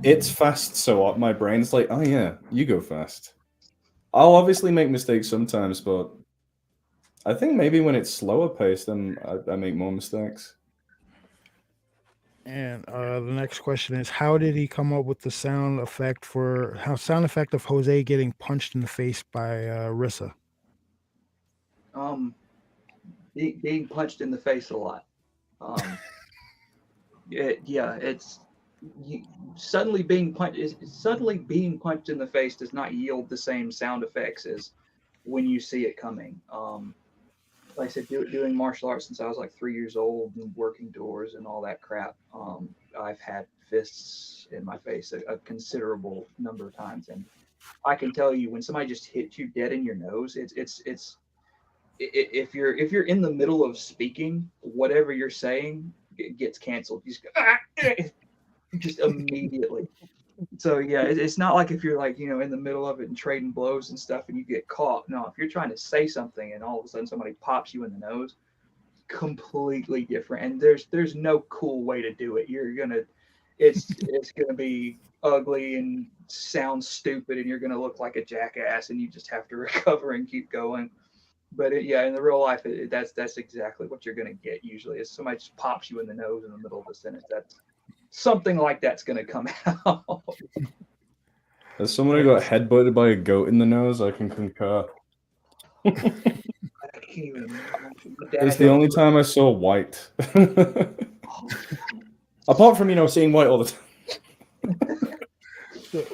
it's fast, so my brain's like, oh yeah, you go fast. I'll obviously make mistakes sometimes, but I think maybe when it's slower paced, then I make more mistakes. And the next question is, how did he come up with the sound effect of Jose getting punched in the face by Rissa? Um, being punched in the face a lot. Um, it's you, suddenly being punched in the face does not yield the same sound effects as when you see it coming. Like I said, doing martial arts since I was like 3 years old and working doors and all that crap. I've had fists in my face a considerable number of times, and I can tell you when somebody just hits you dead in your nose, if you're in the middle of speaking, whatever you're saying gets canceled. You just immediately. So yeah, it's not like if you're like in the middle of it and trading blows and stuff and you get caught. No, if you're trying to say something and all of a sudden somebody pops you in the nose, completely different. And there's no cool way to do it. It's gonna be ugly and sound stupid, and you're gonna look like a jackass, and you just have to recover and keep going. But in the real life, that's exactly what you're gonna get. Usually, is somebody just pops you in the nose in the middle of a sentence. That's something like that's gonna come out. As someone who got headbutted by a goat in the nose, I can concur. I can't even imagine. It's the only time I saw white. Apart from seeing white all the time. So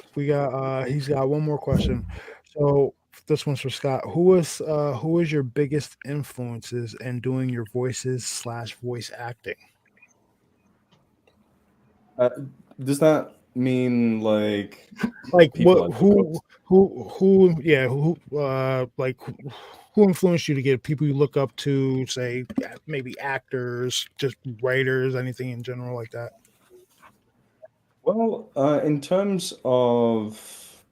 he's got one more question. So this one's for Scott. Who is your biggest influences in doing your voice acting? Does that mean like what? Who influenced you to get people you look up to? Say maybe actors, just writers, anything in general like that. Well, in terms of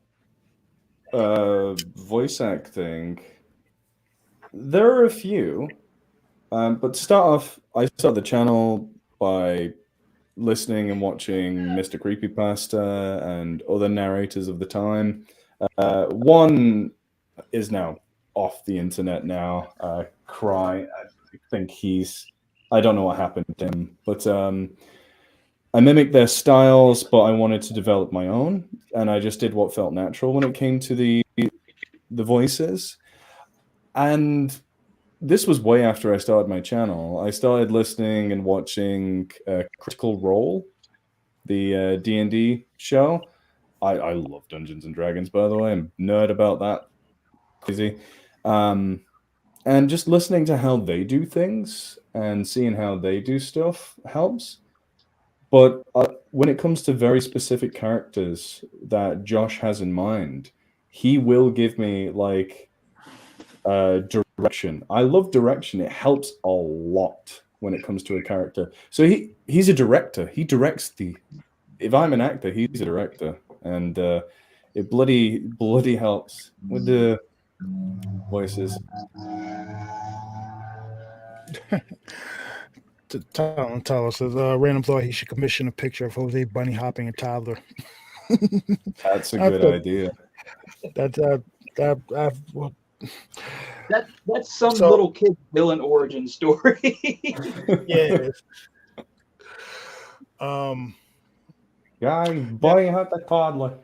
voice acting, there are a few. But to start off, I started the channel by listening and watching Mr. Creepypasta and other narrators of the time. One is now off the internet now. Cry. I think I don't know what happened to him, but I mimicked their styles, but I wanted to develop my own, and I just did what felt natural when it came to the voices. And this was way after I started my channel. I started listening and watching Critical Role, the D&D show. I love Dungeons and Dragons, by the way. I'm a nerd about that. Crazy. And just listening to how they do things and seeing how they do stuff helps. But when it comes to very specific characters that Josh has in mind, he will give me like direction. I love direction. It helps a lot when it comes to a character. So he's a director. He directs if I'm an actor, he's a director. And it bloody helps with the voices. Tyler says, random thought he should commission a picture of Jose bunny hopping a toddler. That's a good idea. That's some little kid villain origin story. Yeah. Guy bunny hop a toddler.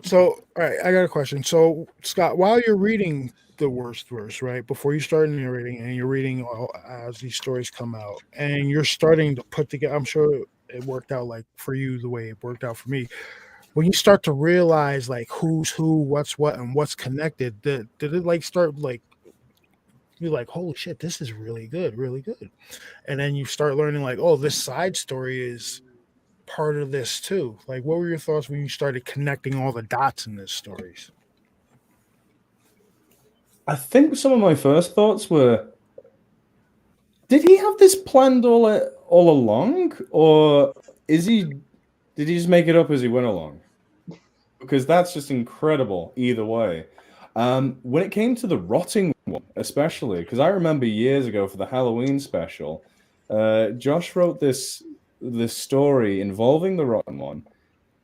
So, all right, I got a question. So, Scott, while you're reading the Worstverse, right, before you start narrating, and you're reading as these stories come out, and you're starting to put together, I'm sure it worked out like for you the way it worked out for me. When you start to realize like who's who, what's what, and what's connected, did it like start like you're like, holy shit, this is really good, and then you start learning like, oh, this side story is part of this too. Like, what were your thoughts when you started connecting all the dots in these stories? I think some of my first thoughts were, did he have this planned all along, or did he just make it up as he went along? Because that's just incredible either way. When it came to the rotting one, especially, because I remember years ago for the Halloween special, Josh wrote this story involving the rotten one,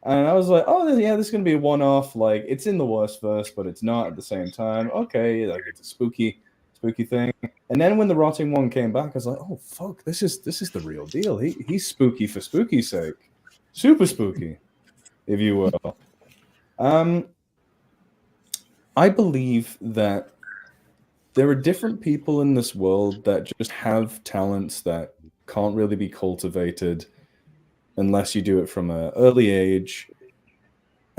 and I was like, oh yeah, this is gonna be a one-off. Like, it's in the Worstverse, but it's not at the same time. Okay, like it's a spooky spooky thing. And then when the rotting one came back, I was like, oh fuck, this is the real deal. He's spooky for spooky's sake, super spooky, if you will. I believe that there are different people in this world that just have talents that can't really be cultivated unless you do it from an early age.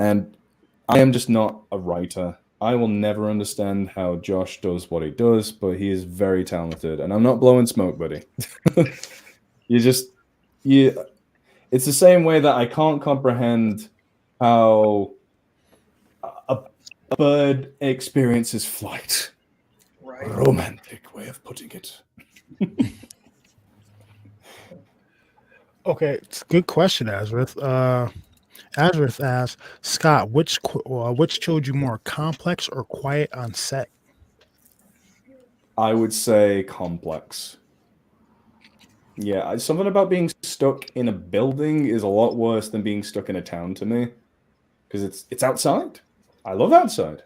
And I am just not a writer. I will never understand how Josh does what he does, but he is very talented. And I'm not blowing smoke, buddy. It's the same way that I can't comprehend how a bird experiences flight. Right. Romantic way of putting it. Okay, it's a good question, Azrith. Azrith asks, Scott, which chilled you more, complex or quiet on set? I would say complex. Yeah, something about being stuck in a building is a lot worse than being stuck in a town to me, because it's outside. I love outside.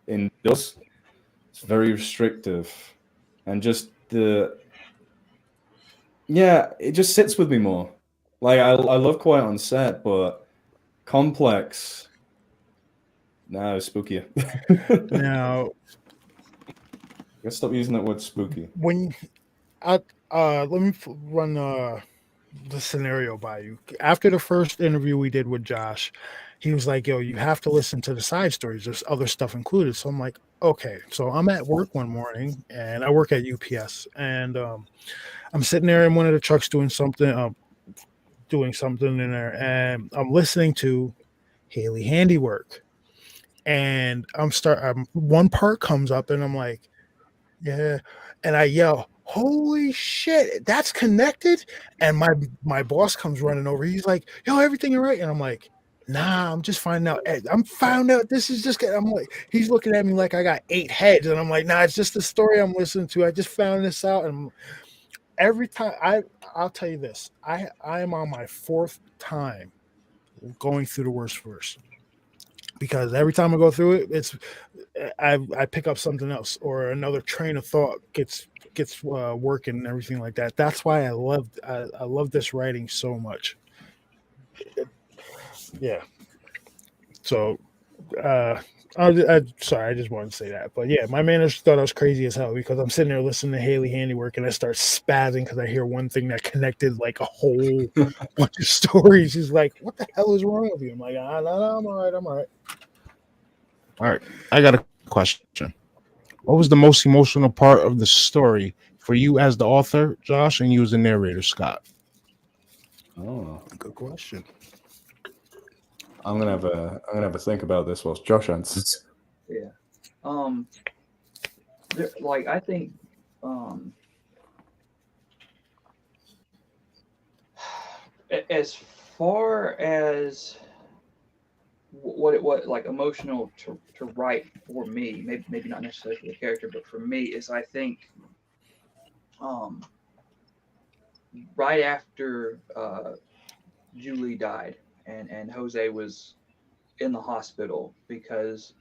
Indoors, it's very restrictive, and just it just sits with me more. Like I love quiet on set, but complex. No, spookier. Now, Let's stop using that word spooky. when let me run the scenario by you. After the first interview we did with Josh, he was like, yo, you have to listen to the side stories. There's other stuff included. So I'm like, okay. So I'm at work one morning, and I work at UPS, and I'm sitting there in one of the trucks doing something in there, and I'm listening to Haley Handiwork, and one part comes up, and I'm like, yeah, and I yell, holy shit, that's connected. And my boss comes running over. He's like, yo, everything all right? And I'm like, nah, I'm just finding out. I'm found out this is just, I'm like, he's looking at me like I got 8 heads, and I'm like, nah, it's just the story I'm listening to. I just found this out. And every time I'll tell you this, I am on my 4th time going through the Worstverse, because every time I go through it, I pick up something else, or another train of thought gets working and everything like that. That's why I love this writing so much. Yeah. So sorry, I just wanted to say that. But yeah, my manager thought I was crazy as hell, because I'm sitting there listening to Haley Handiwork, and I start spazzing because I hear one thing that connected like a whole bunch of stories. He's like, what the hell is wrong with you? I'm like, no, I'm all right. All right, I got a question. What was the most emotional part of the story for you as the author, Josh, and you as the narrator, Scott? Oh, Good question. I'm gonna have a think about this whilst Josh answers. Yeah. I think as far as what like emotional to write for me, maybe not necessarily for the character, but for me, is I think right after Julie died and Jose was in the hospital, because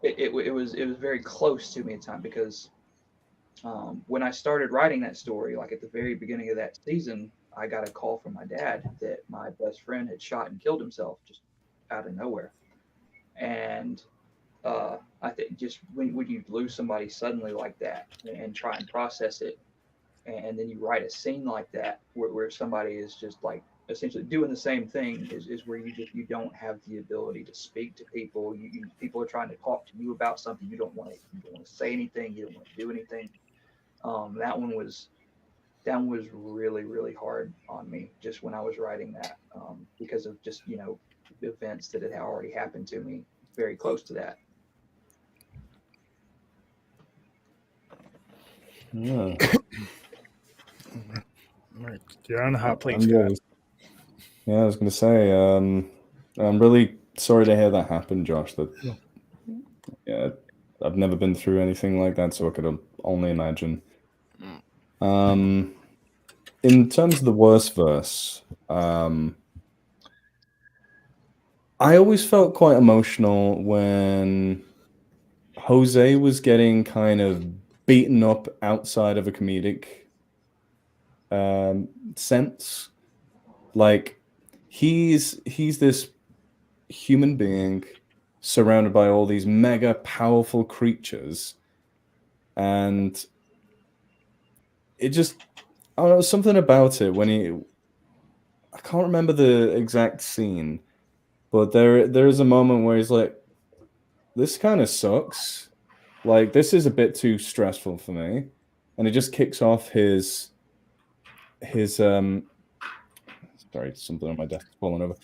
it was very close to me at the time, because when I started writing that story, like at the very beginning of that season, I got a call from my dad that my best friend had shot and killed himself just out of nowhere. And I think just when you lose somebody suddenly like that and try and process it, and then you write a scene like that where somebody is just like essentially doing the same thing, is where you don't have the ability to speak to people. People are trying to talk to you about something. You don't want to say anything. You don't want to do anything. That one was really, really hard on me just when I was writing that, because of just, events that had already happened to me very close to that. Yeah. Right. You're on the hot plate, Yeah, Scott. I was going to say, I'm really sorry to hear that happen, Josh. Yeah, I've never been through anything like that, so I could only imagine. In terms of the Worstverse, I always felt quite emotional when Jose was getting kind of beaten up outside of a comedic sense. Like he's this human being surrounded by all these mega powerful creatures, and it just, I don't know, something about it when I can't remember the exact scene, but there is a moment where he's like, this kind of sucks. Like, this is a bit too stressful for me. And it just kicks off his sorry, something on my desk is falling over.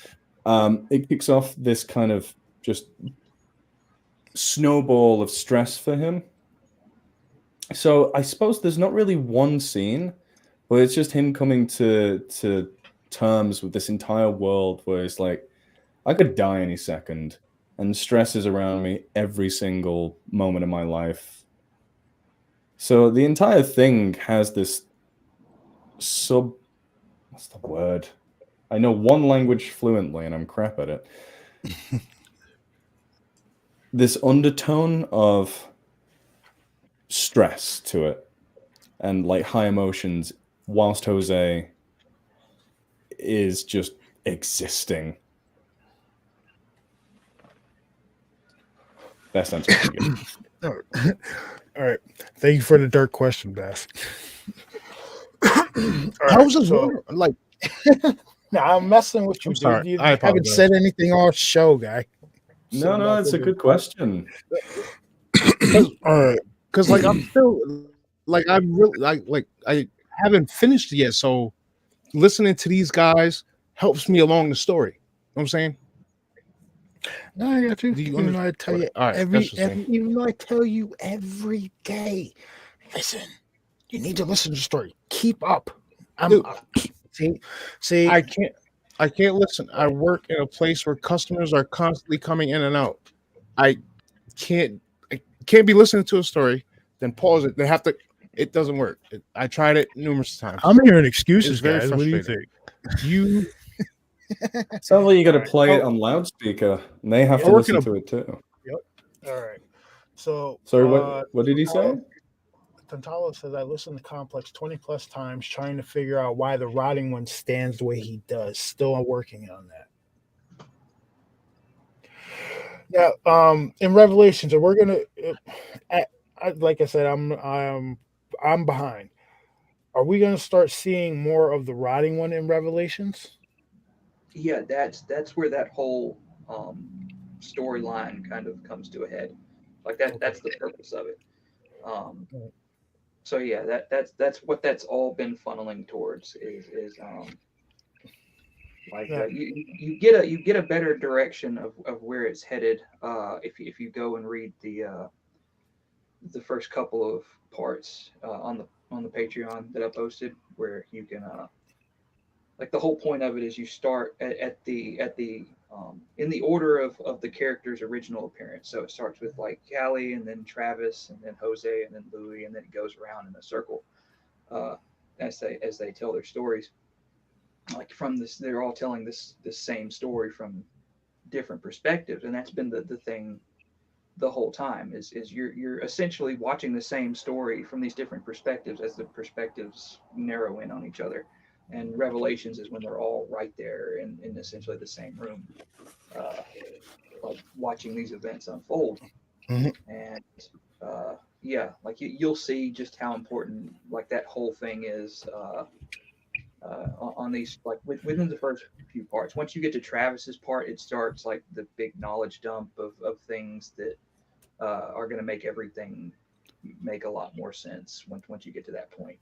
It kicks off this kind of just snowball of stress for him. So I suppose there's not really one scene, but it's just him coming to terms with this entire world where it's like, I could die any second, and stress is around me every single moment of my life. So the entire thing has this what's the word? I know one language fluently and I'm crap at it. This undertone of stress to it and like high emotions, whilst Jose is just existing. Best answer I can give. All right. Thank you for the dirt question, Beth. How's this like? Nah, I'm messing with you, I'm sorry. dude. You I haven't apologize. said anything all show, guy. No, it's a good question. All right, because like I'm still like I'm really like I haven't finished yet, so listening to these guys helps me along the story. You know what I'm saying? No, I got you. Do you Even though I tell you All right, even though I tell you every day, listen, you need to listen to the story. Keep up. Dude, See, I can't listen. I work in a place where customers are constantly coming in and out. I can't be listening to a story, then pause it. They have to. It doesn't work. I tried it numerous times. I'm hearing excuses, It's very guys. What do you frustrating. think? You Sounds like you got to play it on loudspeaker, and they have to listen to it too. All right. So, Sorry, what did he say? Tantalo says, I listened to Complex 20 plus times trying to figure out why the rotting one stands the way he does. Still working on that. Now, in Revelations, and we're gonna, like I said, I'm behind. Are we gonna start seeing more of the rotting one in Revelations? Yeah, that's where that whole storyline kind of comes to a head. Like that's the purpose of it. So yeah, that's what that's all been funneling towards is you get a better direction of where it's headed if you go and read the first couple of parts on the Patreon that I posted, where you can like the whole point of it is you start at the in the order of the character's original appearance. So it starts with like Callie, and then Travis, and then Jose, and then Louis, and then it goes around in a circle as they tell their stories. Like from this, they're all telling this same story from different perspectives, and that's been the thing the whole time is you're essentially watching the same story from these different perspectives as the perspectives narrow in on each other. And Revelations is when they're all right there in essentially the same room, like watching these events unfold. Mm-hmm. And yeah, like you'll see just how important like that whole thing is on these, like within the first few parts. Once you get to Travis's part, it starts like the big knowledge dump of things that are going to make everything make a lot more sense once you get to that point.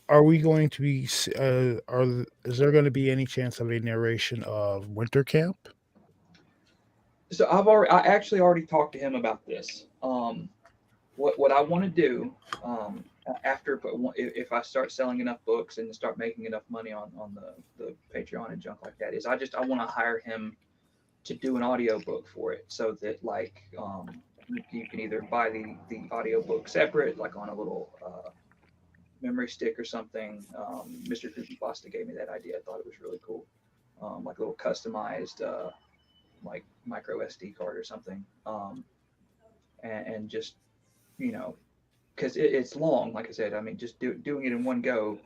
Are we going to be? Is there going to be any chance of a narration of Winter Camp? So I actually already talked to him about this. What I want to do after, if I start selling enough books and start making enough money on the Patreon and junk like that, is I want to hire him to do an audio book for it, so that like you can either buy the audio book separate, like on a little memory stick or something. Mr. Creepypasta gave me that idea. I thought it was really cool, like a little customized like micro SD card or something, and just because it's long. Like I said, I mean, just doing it in one go.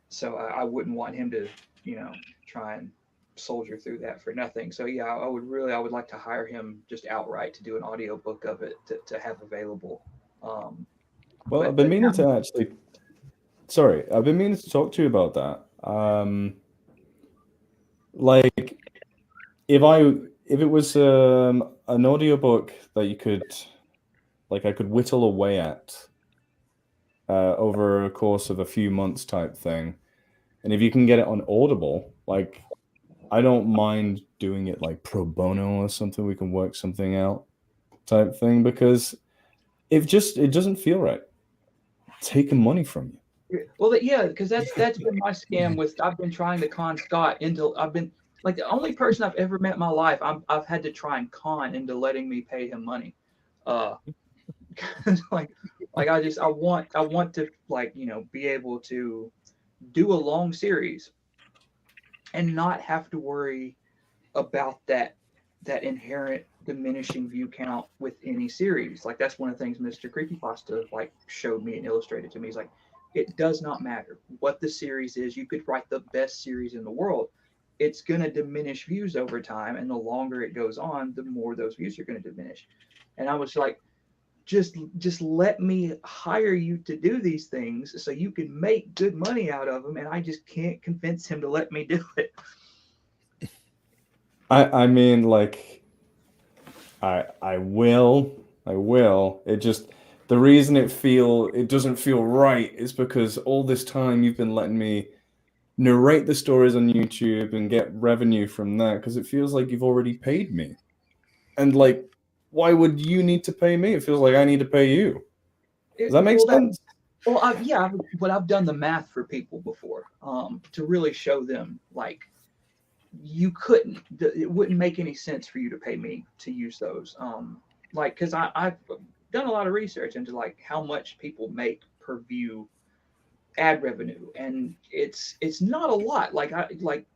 So I wouldn't want him to try and soldier through that for nothing. So yeah, I would like to hire him just outright to do an audiobook of it to have available. Well, I've been meaning to actually. Sorry, I've been meaning to talk to you about that. Like, if it was an audiobook that you could, like, I could whittle away at over a course of a few months type thing, and if you can get it on Audible, like, I don't mind doing it like pro bono or something. We can work something out type thing, because it doesn't feel right taking money from you. Well, yeah, because that's been my scam with. I've been trying to con Scott into. I've been like the only person I've ever met in my life. I've had to try and con into letting me pay him money. Like I want to be able to do a long series and not have to worry about that inherent diminishing view count with any series. Like that's one of the things Mr. Creepypasta showed me and illustrated to me. He's like, it does not matter what the series is. You could write the best series in the world. It's going to diminish views over time. And the longer it goes on, the more those views are going to diminish. And I was like, just let me hire you to do these things so you can make good money out of them. And I just can't convince him to let me do it. I mean, like, I will. It just, the reason it doesn't feel right is because all this time you've been letting me narrate the stories on YouTube and get revenue from that, because it feels like you've already paid me. And like, why would you need to pay me? It feels like I need to pay you. Does that make sense? Yeah, but I've done the math for people before to really show them like it wouldn't make any sense for you to pay me to use those. Because I've done a lot of research into like how much people make per view ad revenue, and it's not a lot. Like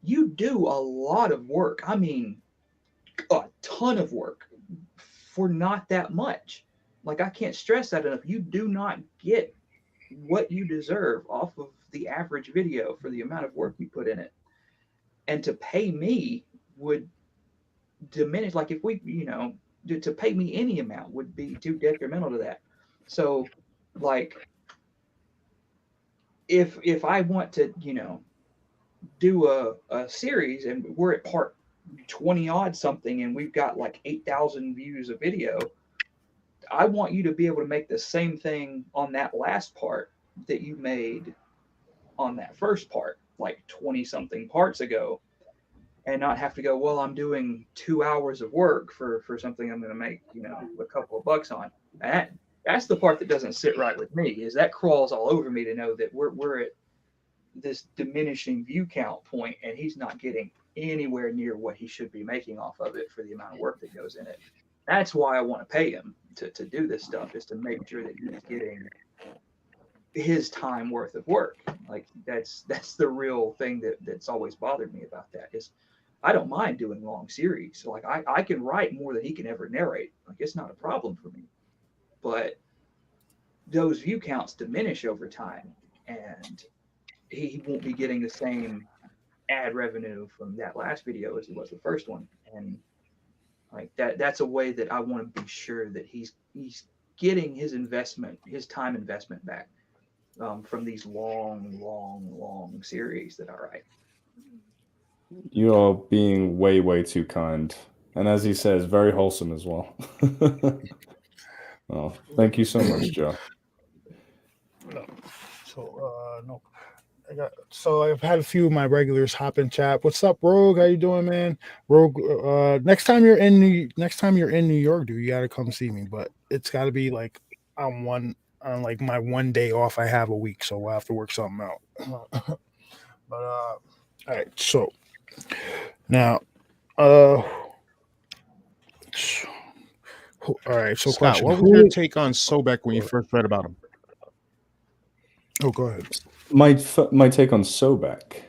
you do a lot of work. I mean, a ton of work for not that much. Like I can't stress that enough. You do not get what you deserve off of the average video for the amount of work you put in it. And to pay me would diminish. Like if we, to pay me any amount would be too detrimental to that. So like if I want to, do a series and we're at part 20 odd something and we've got like 8,000 views of video, I want you to be able to make the same thing on that last part that you made on that first part, like 20 something parts ago, and not have to go, well, I'm doing 2 hours of work for something I'm going to make, a couple of bucks on. And that's the part that doesn't sit right with me, is that crawls all over me to know that we're at this diminishing view count point and he's not getting anywhere near what he should be making off of it for the amount of work that goes in it. That's why I want to pay him to do this stuff, is to make sure that he's getting his time worth of work. Like that's the real thing that's always bothered me about that, is I don't mind doing long series. Like I can write more than he can ever narrate. Like it's not a problem for me. But those view counts diminish over time, and he won't be getting the same ad revenue from that last video as he was the first one. And like that's a way that I want to be sure that he's getting his time investment back from these long series that I write. You are being way, way too kind. And as he says, very wholesome as well. Oh, thank you so much, Joe. No. I've had a few of my regulars hop in chat. What's up, Rogue? How you doing, man? Rogue, next time you're in New York, dude, you gotta come see me. But it's gotta be like on my one day off I have a week, so we'll have to work something out. But all right, so now all right, so Scott, question. what was your take on Sobek when you first read about him? Oh, go ahead. My take on Sobek.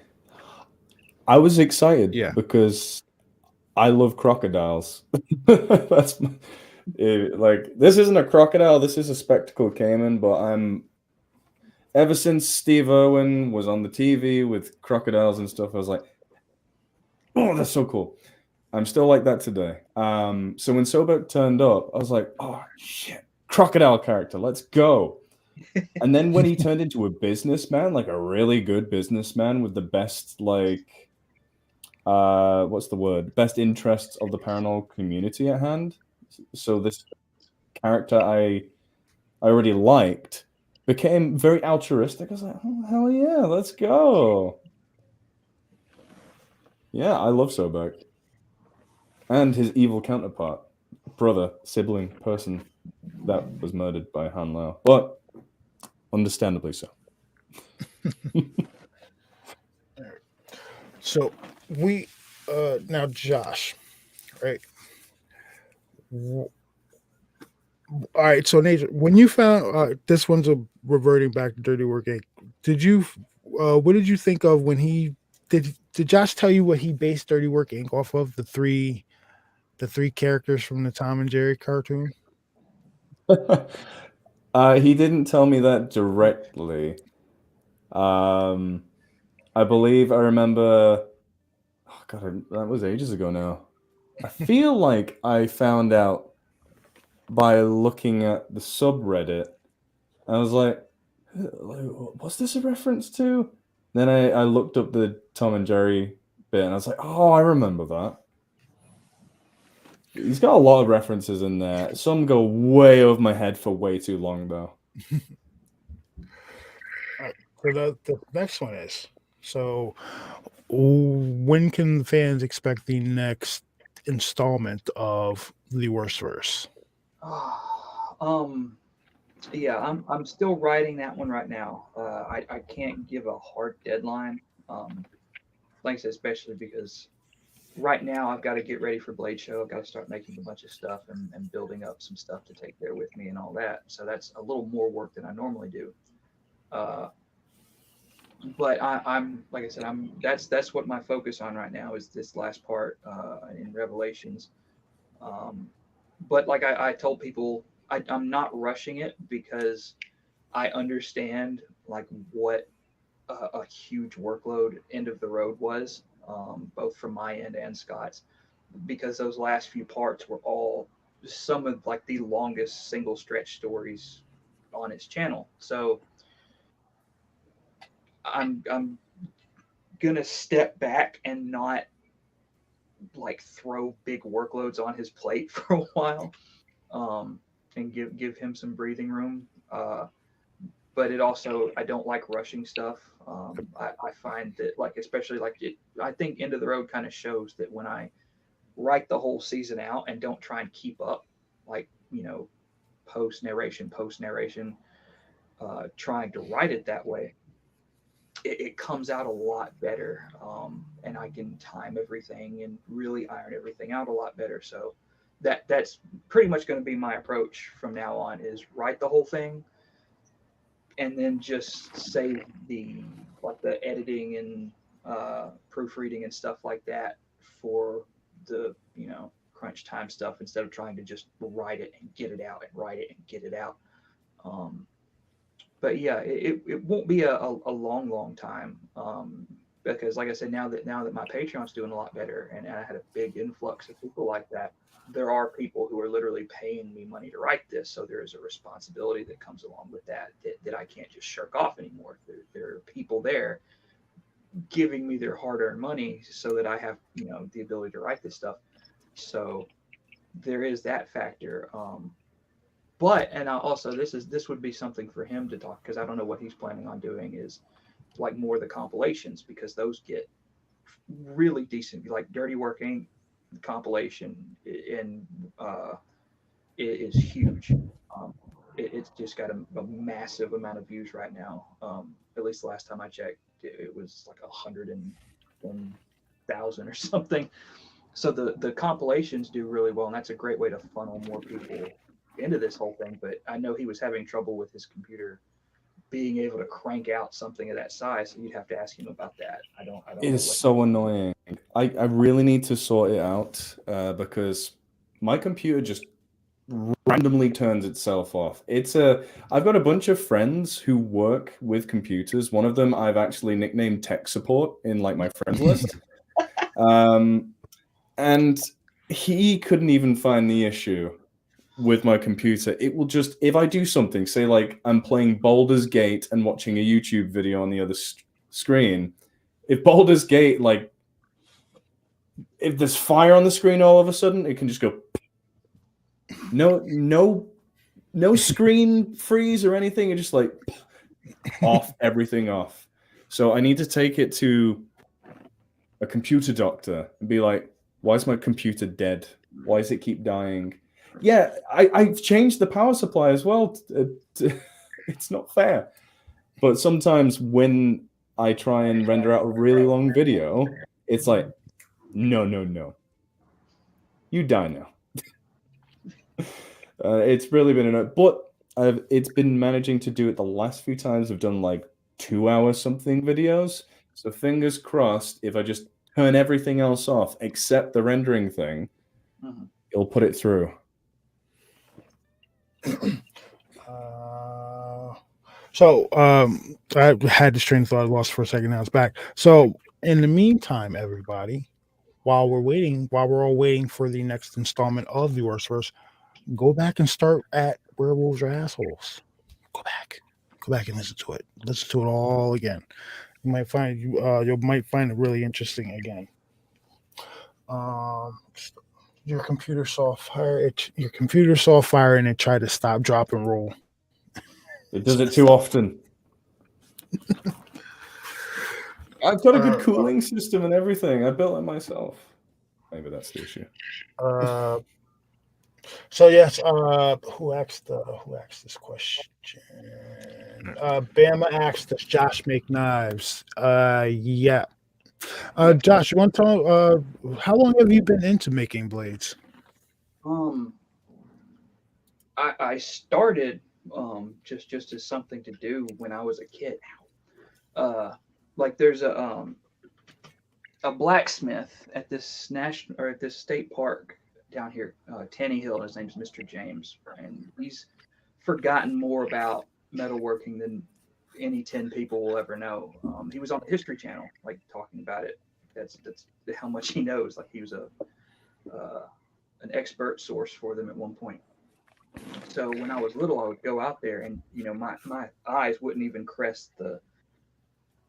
I was excited Yeah. because I love crocodiles. That's like, this isn't a crocodile. This is a spectacled caiman. But ever since Steve Irwin was on the TV with crocodiles and stuff, I was like, oh, that's so cool. I'm still like that today. So when Sobek turned up, I was like, oh shit, crocodile character, let's go. And then when he turned into a businessman, like a really good businessman with the best, like, what's the word? Best interests of the paranormal community at hand. So this character I already liked became very altruistic. I was like, oh, hell yeah, let's go. Yeah, I love Sobek. And his evil counterpart, brother, sibling, person that was murdered by Han Lao. But understandably so. So we now Josh, right? All right, so Nature, when you found this one's a reverting back to Dirty Work Inc. Did you what did you think of when he did Josh tell you what he based Dirty Work Inc. off of, the three characters from the Tom and Jerry cartoon? He didn't tell me that directly. I believe I remember. Oh God, that was ages ago now. I feel like I found out by looking at the subreddit. I was like, what's this a reference to? Then I looked up the Tom and Jerry bit, and I was like, oh, I remember that. He's got a lot of references in there. Some go way over my head for way too long, though. So the next one is, so when can fans expect the next installment of the Worstverse? Yeah, I'm still writing that one right now. I can't give a hard deadline. Like I said, especially because right now I've got to get ready for Blade Show. I've got to start making a bunch of stuff and building up some stuff to take there with me and all that. So that's a little more work than I normally do. But I'm like I said, that's what my focus on right now is this last part in Revelations. But like I told people, I'm not rushing it because I understand like what a huge workload end of the road was, both from my end and Scott's, because those last few parts were all some of like the longest single stretch stories on his channel. So I'm gonna step back and not like throw big workloads on his plate for a while, and give him some breathing room. But it also, I don't like rushing stuff. I find that like especially like I think End of the Road kind of shows that when I write the whole season out and don't try and keep up, like post narration, trying to write it that way, it comes out a lot better, and I can time everything and really iron everything out a lot better. So that's pretty much going to be my approach from now on: is write the whole thing, and then just save the editing and proofreading and stuff like that for the crunch time stuff, instead of trying to just write it and get it out and write it and get it out. But yeah, it won't be a long time, because like I said, now that my Patreon's doing a lot better, and I had a big influx of people like that, there are people who are literally paying me money to write this, so there is a responsibility that comes along with that I can't just shirk off anymore. There are people there giving me their hard-earned money so that I have the ability to write this stuff. So there is that factor. But and also this would be something for him to talk, because I don't know what he's planning on doing, is like more of the compilations, because those get really decent, like Dirty Work Inc. compilation, and it is huge. It's just got a massive amount of views right now. At least the last time I checked, it was like 101,000 or something. So the compilations do really well, and that's a great way to funnel more people into this whole thing. But I know he was having trouble with his computer being able to crank out something of that size, so you'd have to ask him about that. I don't It is so annoying. I really need to sort it out because my computer just randomly turns itself off. I've got a bunch of friends who work with computers. One of them I've actually nicknamed tech support in like my friends list. And he couldn't even find the issue with my computer. It will just, if I do something, say like I'm playing Baldur's Gate and watching a YouTube video on the other screen, if Baldur's Gate, like, if there's fire on the screen all of a sudden, it can just go no screen freeze or anything. It just like off, everything off. So I need to take it to a computer doctor and be like, why is my computer dead? Why does it keep dying? Yeah, I've changed the power supply as well. It's not fair. But sometimes when I try and render out a really long video, it's like, no. You die now. It's really been enough. But it's been managing to do it the last few times. I've done like 2-hour something videos. So fingers crossed, if I just turn everything else off except the rendering thing, it'll put it through. So I had this train of thought, lost for a second, now it's back. So in the meantime, everybody, while we're all waiting for the next installment of the Worstverse, go back and start at Werewolves Are Assholes. Go back and listen to it. Listen to it all again. You might find you might find it really interesting again. Your computer saw fire. Your computer saw fire and it tried to stop, drop, and roll. It does it too often. I've got a good cooling system and everything. I built it myself. Maybe that's the issue. So yes, who asked this question? Bama asked, does Josh make knives? Yeah. Josh, you want to tell how long have you been into making blades? I started just as something to do when I was a kid. Like there's a blacksmith at this state park down here, Tanny Hill. His name's Mr. James, and he's forgotten more about metalworking than any 10 people will ever know. He was on the History Channel, like talking about it. That's how much he knows. Like he was an expert source for them at one point. So when I was little, I would go out there, and my eyes wouldn't even crest the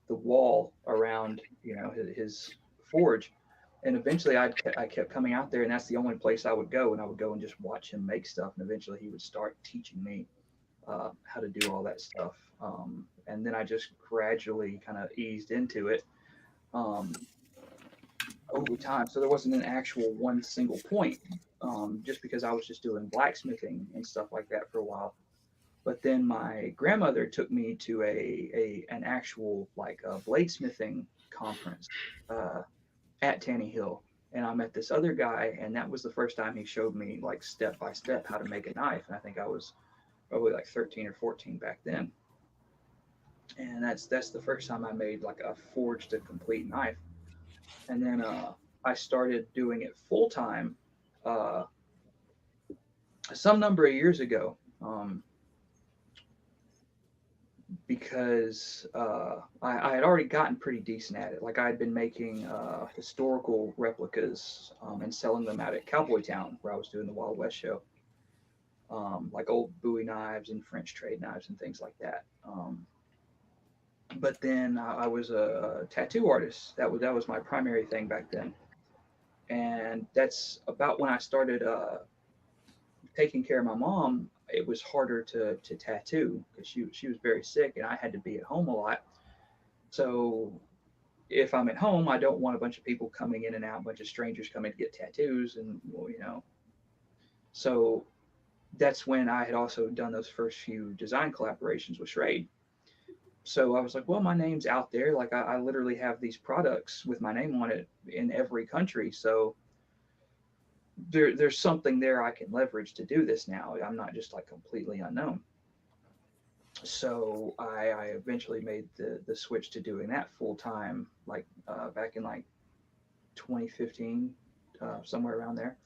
wall around his forge. And eventually I kept coming out there, and that's the only place I would go. And I would go and just watch him make stuff. And eventually he would start teaching me how to do all that stuff. And then I just gradually kind of eased into it over time. So there wasn't an actual one single point, just because I was just doing blacksmithing and stuff like that for a while. But then my grandmother took me to an actual bladesmithing conference at Tanny Hill, and I met this other guy, and that was the first time he showed me like step by step how to make a knife. And I think I was probably like 13 or 14 back then, and that's the first time I made like a forged a complete knife. And then I started doing it full time some number of years ago. Because I had already gotten pretty decent at it. Like I had been making historical replicas and selling them out at Cowboy Town, where I was doing the Wild West show, like old Bowie knives and French trade knives and things like that. But then I was a tattoo artist. That was my primary thing back then, and that's about when I started taking care of my mom. It was harder to tattoo because she was very sick, and I had to be at home a lot. So if I'm at home, I don't want a bunch of people coming in and out, a bunch of strangers coming to get tattoos, and So that's when I had also done those first few design collaborations with Schrade. So I was like, well, my name's out there. Like I literally have these products with my name on it in every country. So there's something there I can leverage to do this now. I'm not just like completely unknown. So I eventually made the switch to doing that full time, like back in like 2015, somewhere around there.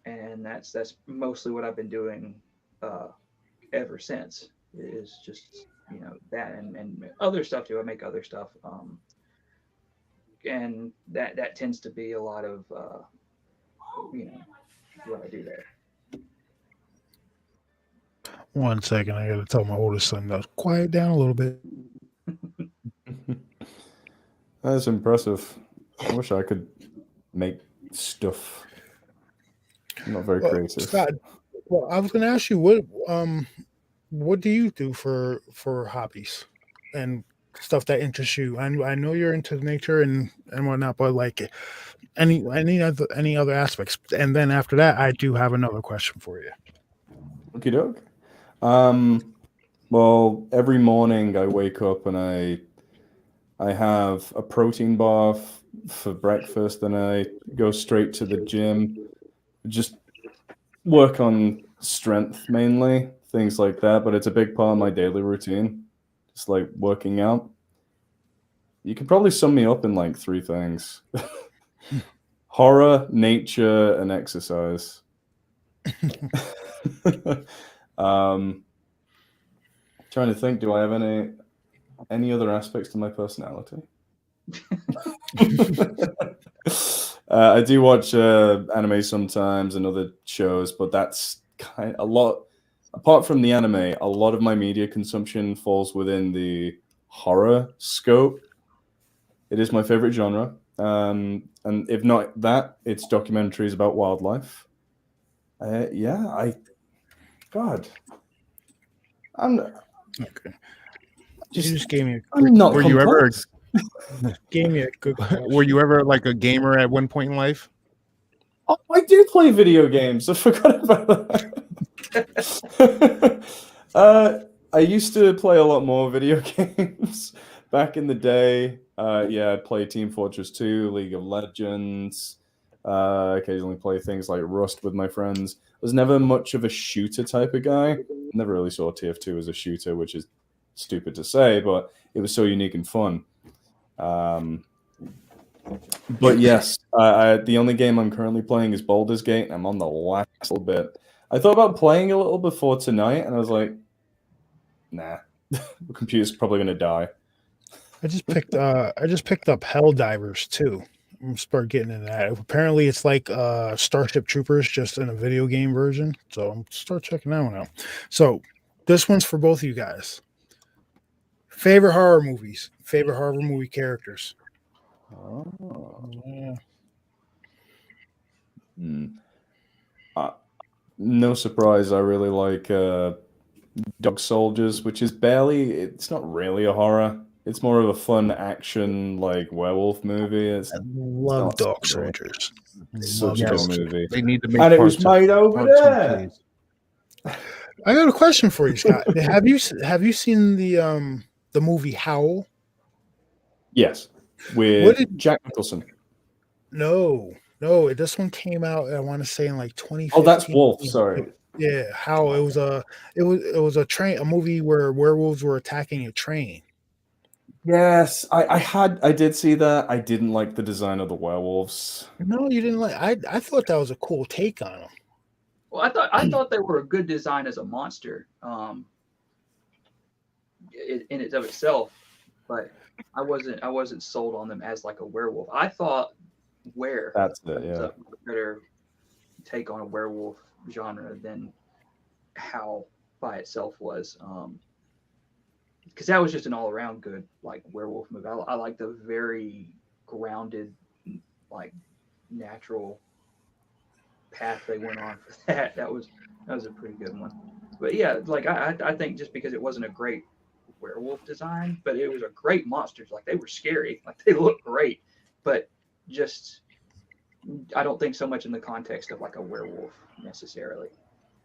And that's mostly what I've been doing ever since. Is just that and other stuff too. I make other stuff, and that tends to be a lot of what I do there. One second, I gotta tell my oldest son to quiet down a little bit. That's impressive. I wish I could make stuff. I'm not very creative. Scott, well, I was gonna ask you what do you do for hobbies and stuff that interests you? I know you're into nature and whatnot, but like any other aspects. And then after that, I do have another question for you. Okie doke. Well, every morning I wake up and I have a protein bar for breakfast, and I go straight to the gym, just work on strength mainly, things like that. But it's a big part of my daily routine, just like working out. You can probably sum me up in like 3 things: horror, nature, and exercise. Trying to think, do I have any other aspects to my personality? I do watch anime sometimes and other shows, but that's kind of a lot. Apart from the anime, a lot of my media consumption falls within the horror scope. It is my favorite genre, and if not that, it's documentaries about wildlife. I'm Okay. You just gave me a I'm not Were you ever complex. gave me a good question. were you ever like a gamer at one point in life? Oh, I do play video games. I forgot about that. I used to play a lot more video games back in the day. I'd play Team Fortress 2, League of Legends. Occasionally play things like Rust with my friends. I was never much of a shooter type of guy. Never really saw TF2 as a shooter, which is stupid to say, but it was so unique and fun. But yes, the only game I'm currently playing is Baldur's Gate, and I'm on the last little bit. I thought about playing a little before tonight, and I was like, nah, the computer's probably going to die. I just picked up Helldivers too. I'm gonna start getting into that. Apparently it's like Starship Troopers just in a video game version. So I'm start checking that one out. So this one's for both of you guys. Favorite horror movies, favorite horror movie characters. Oh. Yeah. No surprise, I really like Dog Soldiers, which is it's not really a horror. It's more of a fun action, like werewolf movie. I love not Dog scary. Soldiers. Such a Yes. good movie. They need to make And it part was two. made over Part two, there. please. I got a question for you, Scott. Have you seen the movie Howl? Yes, What with did- Jack Nicholson. No. This one came out. I want to say in like 2015. Oh, that's Wolf. Sorry. Yeah, Howl. It was a movie where werewolves were attacking a train. Yes, I did see that. I didn't like the design of the werewolves. No, you didn't like. I thought that was a cool take on them. Well, I thought they were a good design as a monster, in and of itself, but I wasn't sold on them as like a werewolf. I thought That's it. was Yeah. a better take on a werewolf genre than Howl by itself was, because that was just an all around good like werewolf movie. I like the very grounded, like natural path they went on for that. That was a pretty good one. But yeah, like I think just because it wasn't a great werewolf design, but it was a great monsters. Like they were scary, like they looked great, but just I don't think so much in the context of like a werewolf necessarily.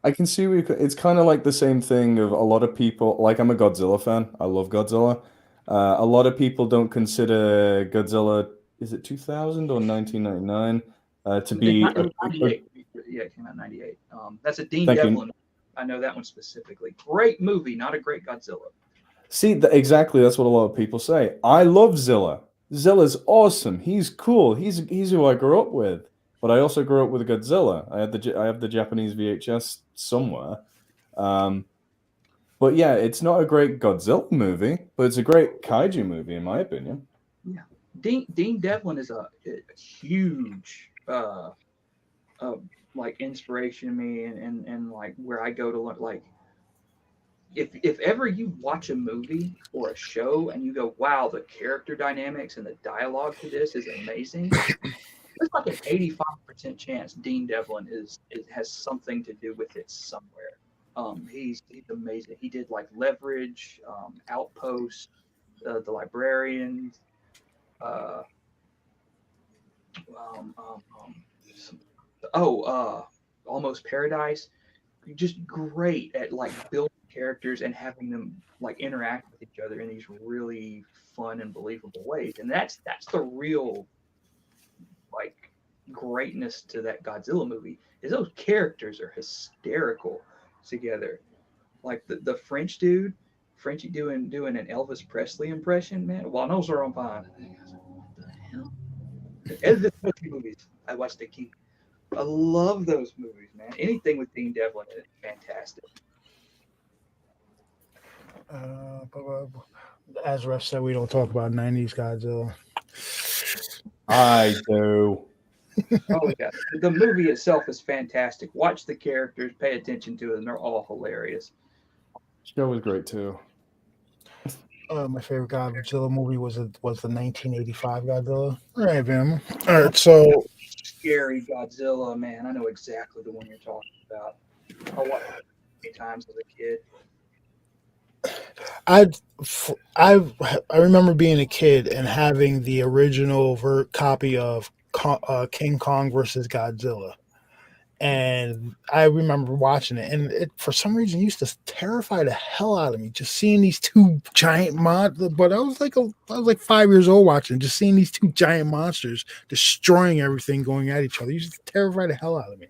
I can see it's kind of like the same thing of a lot of people. Like I'm a Godzilla fan. I love Godzilla. A lot of people don't consider Godzilla. Is it 2000 or 1999 to be? It was 98. Yeah, it came out in 98. That's a Dean Thank you. Devlin. I know that one specifically. Great movie, not a great Godzilla. See, exactly. That's what a lot of people say. I love Zilla. Zilla's awesome. He's cool. He's who I grew up with. But I also grew up with Godzilla. I have the Japanese VHS somewhere. But yeah, it's not a great Godzilla movie, but it's a great kaiju movie in my opinion. Yeah, Dean Devlin is a huge like inspiration to me, and like where I go to look like if ever you watch a movie or a show and you go, wow, the character dynamics and the dialogue to this is amazing. There's like an 85% chance Dean Devlin has something to do with it somewhere. He's amazing. He did like Leverage, Outpost, the Librarian, uh, um, um, Almost Paradise. Just great at like building characters and having them like interact with each other in these really fun and believable ways. And that's the real like greatness to that Godzilla movie is those characters are hysterical together. Like the French dude, Frenchie doing an Elvis Presley impression, man. While those are on fine. What the hell? Elvis Presley movies. I watched the key. I love those movies, man. Anything with Dean Devlin is fantastic. As Ref said, we don't talk about 90s Godzilla. I do. Oh yeah, the movie itself is fantastic. Watch the characters, pay attention to them; they're all hilarious. Show was great too. My favorite Godzilla movie was the 1985 Godzilla. All right, man. All right, so Scary Godzilla, man. I know exactly the one you're talking about. I watched it many times as a kid. I remember being a kid and having the original copy of King Kong versus Godzilla, and I remember watching it, and it for some reason used to terrify the hell out of me just seeing these two giant monsters. But I was like 5 years old watching, just seeing these two giant monsters destroying everything, going at each other. Used to terrify the hell out of me.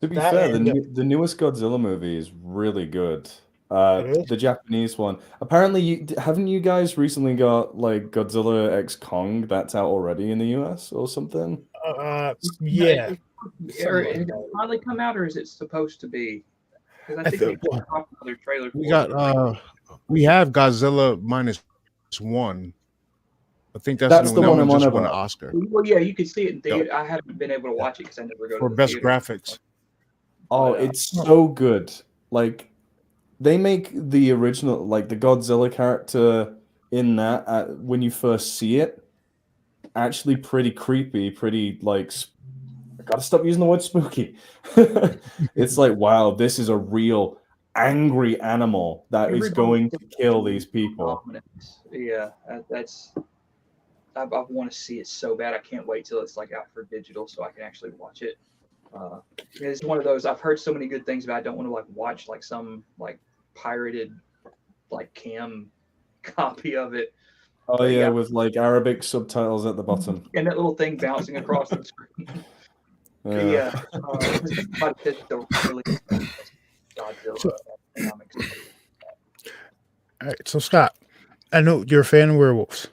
To be fair, the newest Godzilla movie is really good. The Japanese one. Apparently, haven't you guys recently got like Godzilla X Kong that's out already in the US or something? Yeah. Is it finally come out, or is it supposed to be? Because I think we talked another trailer. We have Godzilla -1. I think that's the one I'm on just about. won an Oscar. Well, yeah, you could see it in theater. I haven't been able to watch it because I never go for to the best theater. graphics. Oh, it's so good. Like they make the original, like the Godzilla character in that when you first see it, actually pretty creepy, pretty like. I gotta stop using the word spooky. It's like, wow, this is a real angry animal that is going to kill these people. Yeah, that's. I want to see it so bad. I can't wait till it's like out for digital so I can actually watch it. It's one of those I've heard so many good things about. I don't want to like watch like some like pirated like cam copy of it. Oh but, yeah, with like Arabic subtitles at the bottom and that little thing bouncing across the screen. Yeah. All right, so Scott, I know you're a fan of werewolves.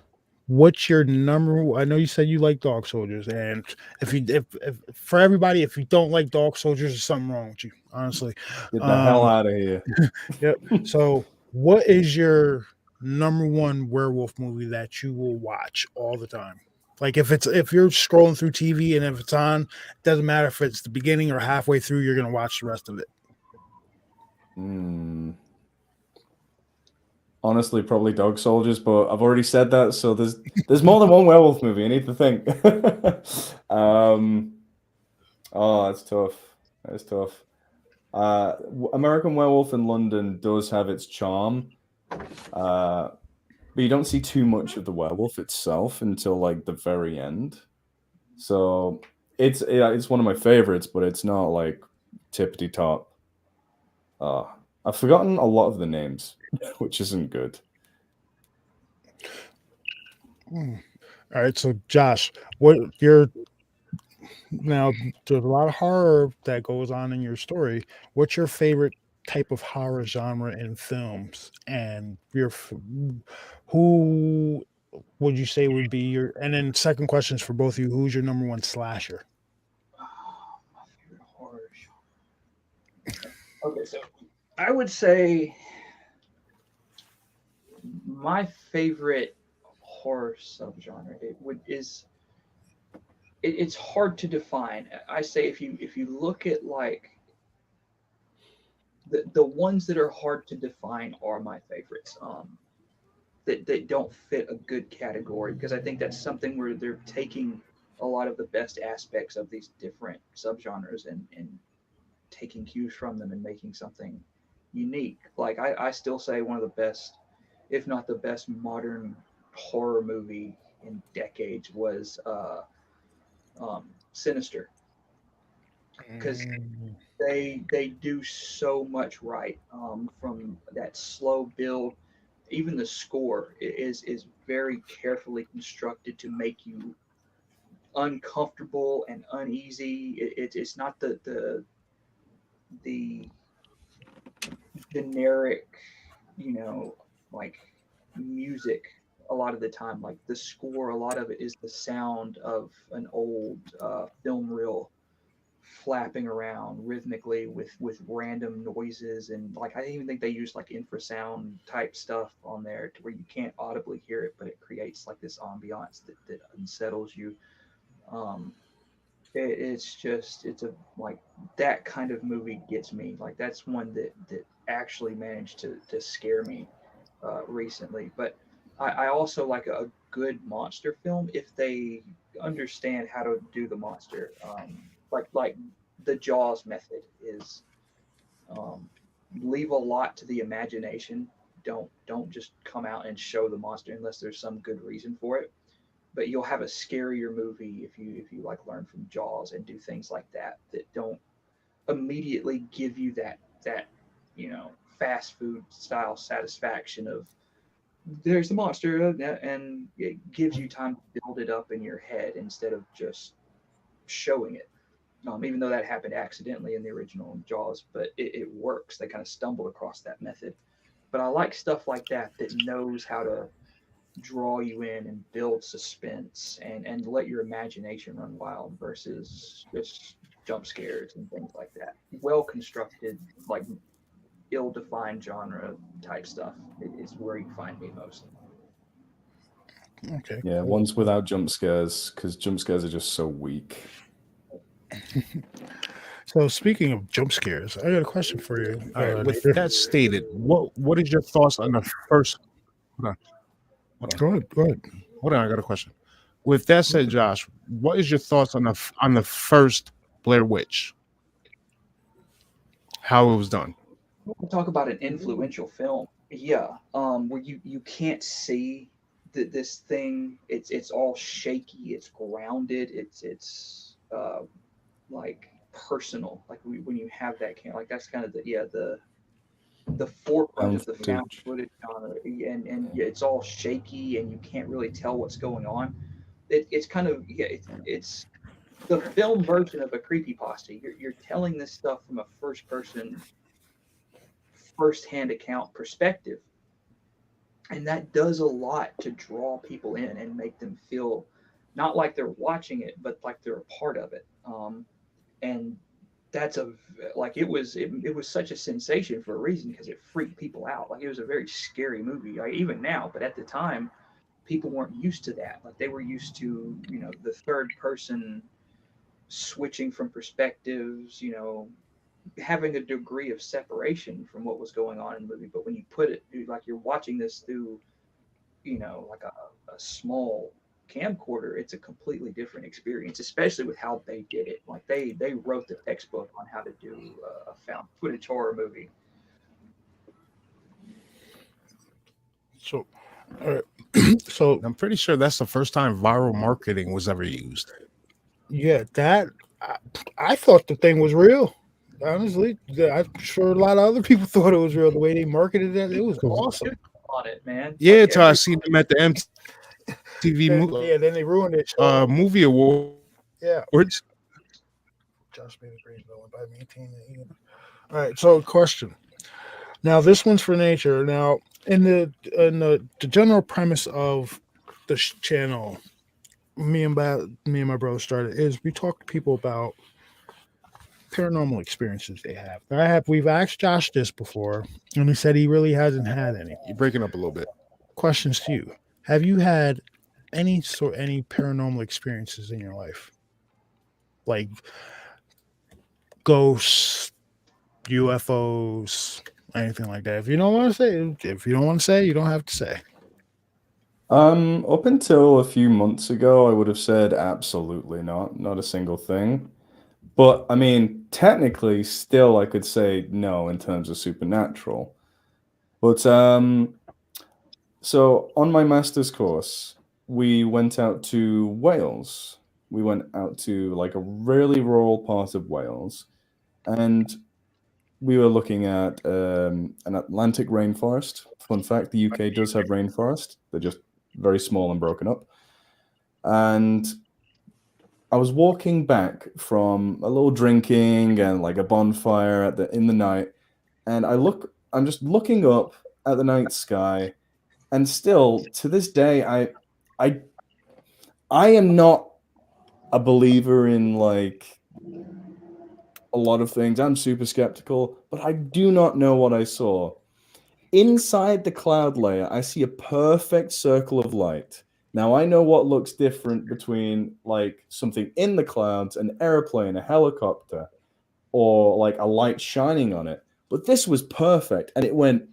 What's your number? I know you said you like dog soldiers, and if for everybody, if you don't like dog soldiers, there's something wrong with you. Honestly, get the hell out of here. Yep. So, what is your number one werewolf movie that you will watch all the time? Like if you're scrolling through TV and if it's on, it doesn't matter if it's the beginning or halfway through, you're gonna watch the rest of it. Honestly, probably Dog Soldiers, but I've already said that, so there's more than one werewolf movie. I need to think. That's tough. That's tough. American Werewolf in London does have its charm, but you don't see too much of the werewolf itself until like the very end. So it's one of my favorites, but it's not like tippity top. I've forgotten a lot of the names, which isn't good. All right, so Josh, now there's a lot of horror that goes on in your story. What's your favorite type of horror genre in films? And who would you say would be your? And then second question is for both of you. Who's your number one slasher? My favorite horror genre. Okay, so I would say my favorite horror subgenre it's hard to define. I say if you look at like the ones that are hard to define are my favorites. That don't fit a good category because I think that's something where they're taking a lot of the best aspects of these different subgenres and taking cues from them and making something unique. Like I still say one of the best, if not the best, modern horror movie in decades was Sinister, because they do so much right, from that slow build. Even the score is very carefully constructed to make you uncomfortable and uneasy. It's not the generic, you know, like music. A lot of the time, like the score, a lot of it is the sound of an old film reel flapping around rhythmically with random noises, and like I even think they use like infrasound type stuff on there to where you can't audibly hear it, but it creates like this ambiance that unsettles you. um it's just it's a like that kind of movie gets me. Like that's one that actually managed to scare me recently. But I also like a good monster film if they understand how to do the monster. Like the Jaws method is, um, leave a lot to the imagination. Don't just come out and show the monster unless there's some good reason for it. But you'll have a scarier movie if you like learn from Jaws and do things like that don't immediately give you that fast food style satisfaction of there's the monster, and it gives you time to build it up in your head instead of just showing it. Even though that happened accidentally in the original Jaws, but it works. They kind of stumbled across that method. But I like stuff like that knows how to draw you in and build suspense and let your imagination run wild versus just jump scares and things like that. Well constructed, like ill-defined genre type stuff is where you find me most. Okay. Yeah, cool. ones without jump scares, because jump scares are just so weak. So speaking of jump scares, I got a question for you. All right. With Nader. that stated, what is your thoughts on the first? Hold on. Go ahead. Go ahead. Hold on. I got a question. With that said, Josh, what is your thoughts on the first Blair Witch? How it was done? We'll talk about an influential film. Yeah, where you can't see this thing. It's all shaky. It's grounded. It's like personal. Like when you have that like that's kind of the forefront of the found footage genre, and yeah, it's all shaky and you can't really tell what's going on. It's kind of it's the film version of a creepypasta. You're telling this stuff from a first-hand account perspective, and that does a lot to draw people in and make them feel not like they're watching it, but like they're a part of it. And that's it was such a sensation for a reason because it freaked people out. Like it was a very scary movie, like even now, but at the time, people weren't used to that. Like they were used to the third person switching from perspectives, having a degree of separation from what was going on in the movie. But when you put it, like you're watching this through, like a small camcorder, it's a completely different experience, especially with how they did it. Like they wrote the textbook on how to do a found footage horror movie. So, all right. So I'm pretty sure that's the first time viral marketing was ever used. yeah, I thought the thing was real. Honestly, I'm sure a lot of other people thought it was real. The way they marketed it was awesome. On it, man. Yeah, Like, until I seen them at the MTV Then they ruined it. movie award. Yeah. Josh made a great villain by maintaining it. All right. So, question. Now, this one's for nature. Now, in the general premise of this channel, me and my brother started, is we talk to people about paranormal experiences they have. We've asked Josh this before, and he said he really hasn't had any. You're breaking up a little bit. Questions to you: have you had any paranormal experiences in your life, like ghosts, UFOs, anything like that? If you don't want to say, you don't have to say. Up until a few months ago, I would have said absolutely not a single thing. But I mean, technically, still, I could say no in terms of supernatural. But so on my master's course, we went out to Wales. We went out to like a really rural part of Wales, and we were looking at an Atlantic rainforest. Fun fact: the UK does have rainforest. They're just very small and broken up. And I was walking back from a little drinking and like a bonfire in the night, and I'm just looking up at the night sky, and still to this day, I am not a believer in like a lot of things. I'm super skeptical, but I do not know what I saw. Inside the cloud layer, I see a perfect circle of light. Now, I know what looks different between like something in the clouds, an airplane, a helicopter, or like a light shining on it. But this was perfect, and it went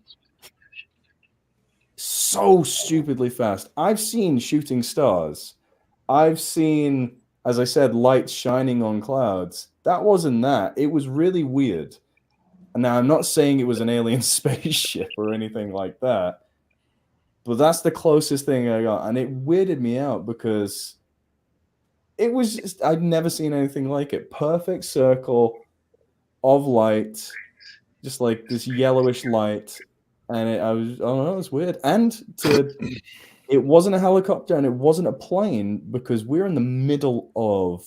so stupidly fast. I've seen shooting stars. I've seen, as I said, lights shining on clouds. That wasn't that. It was really weird. And now, I'm not saying it was an alien spaceship or anything like that, but that's the closest thing I got. And it weirded me out because it was just, I'd never seen anything like it. Perfect circle of light, just like this yellowish light. And I don't know, it was weird. And it wasn't a helicopter and it wasn't a plane because we're in the middle of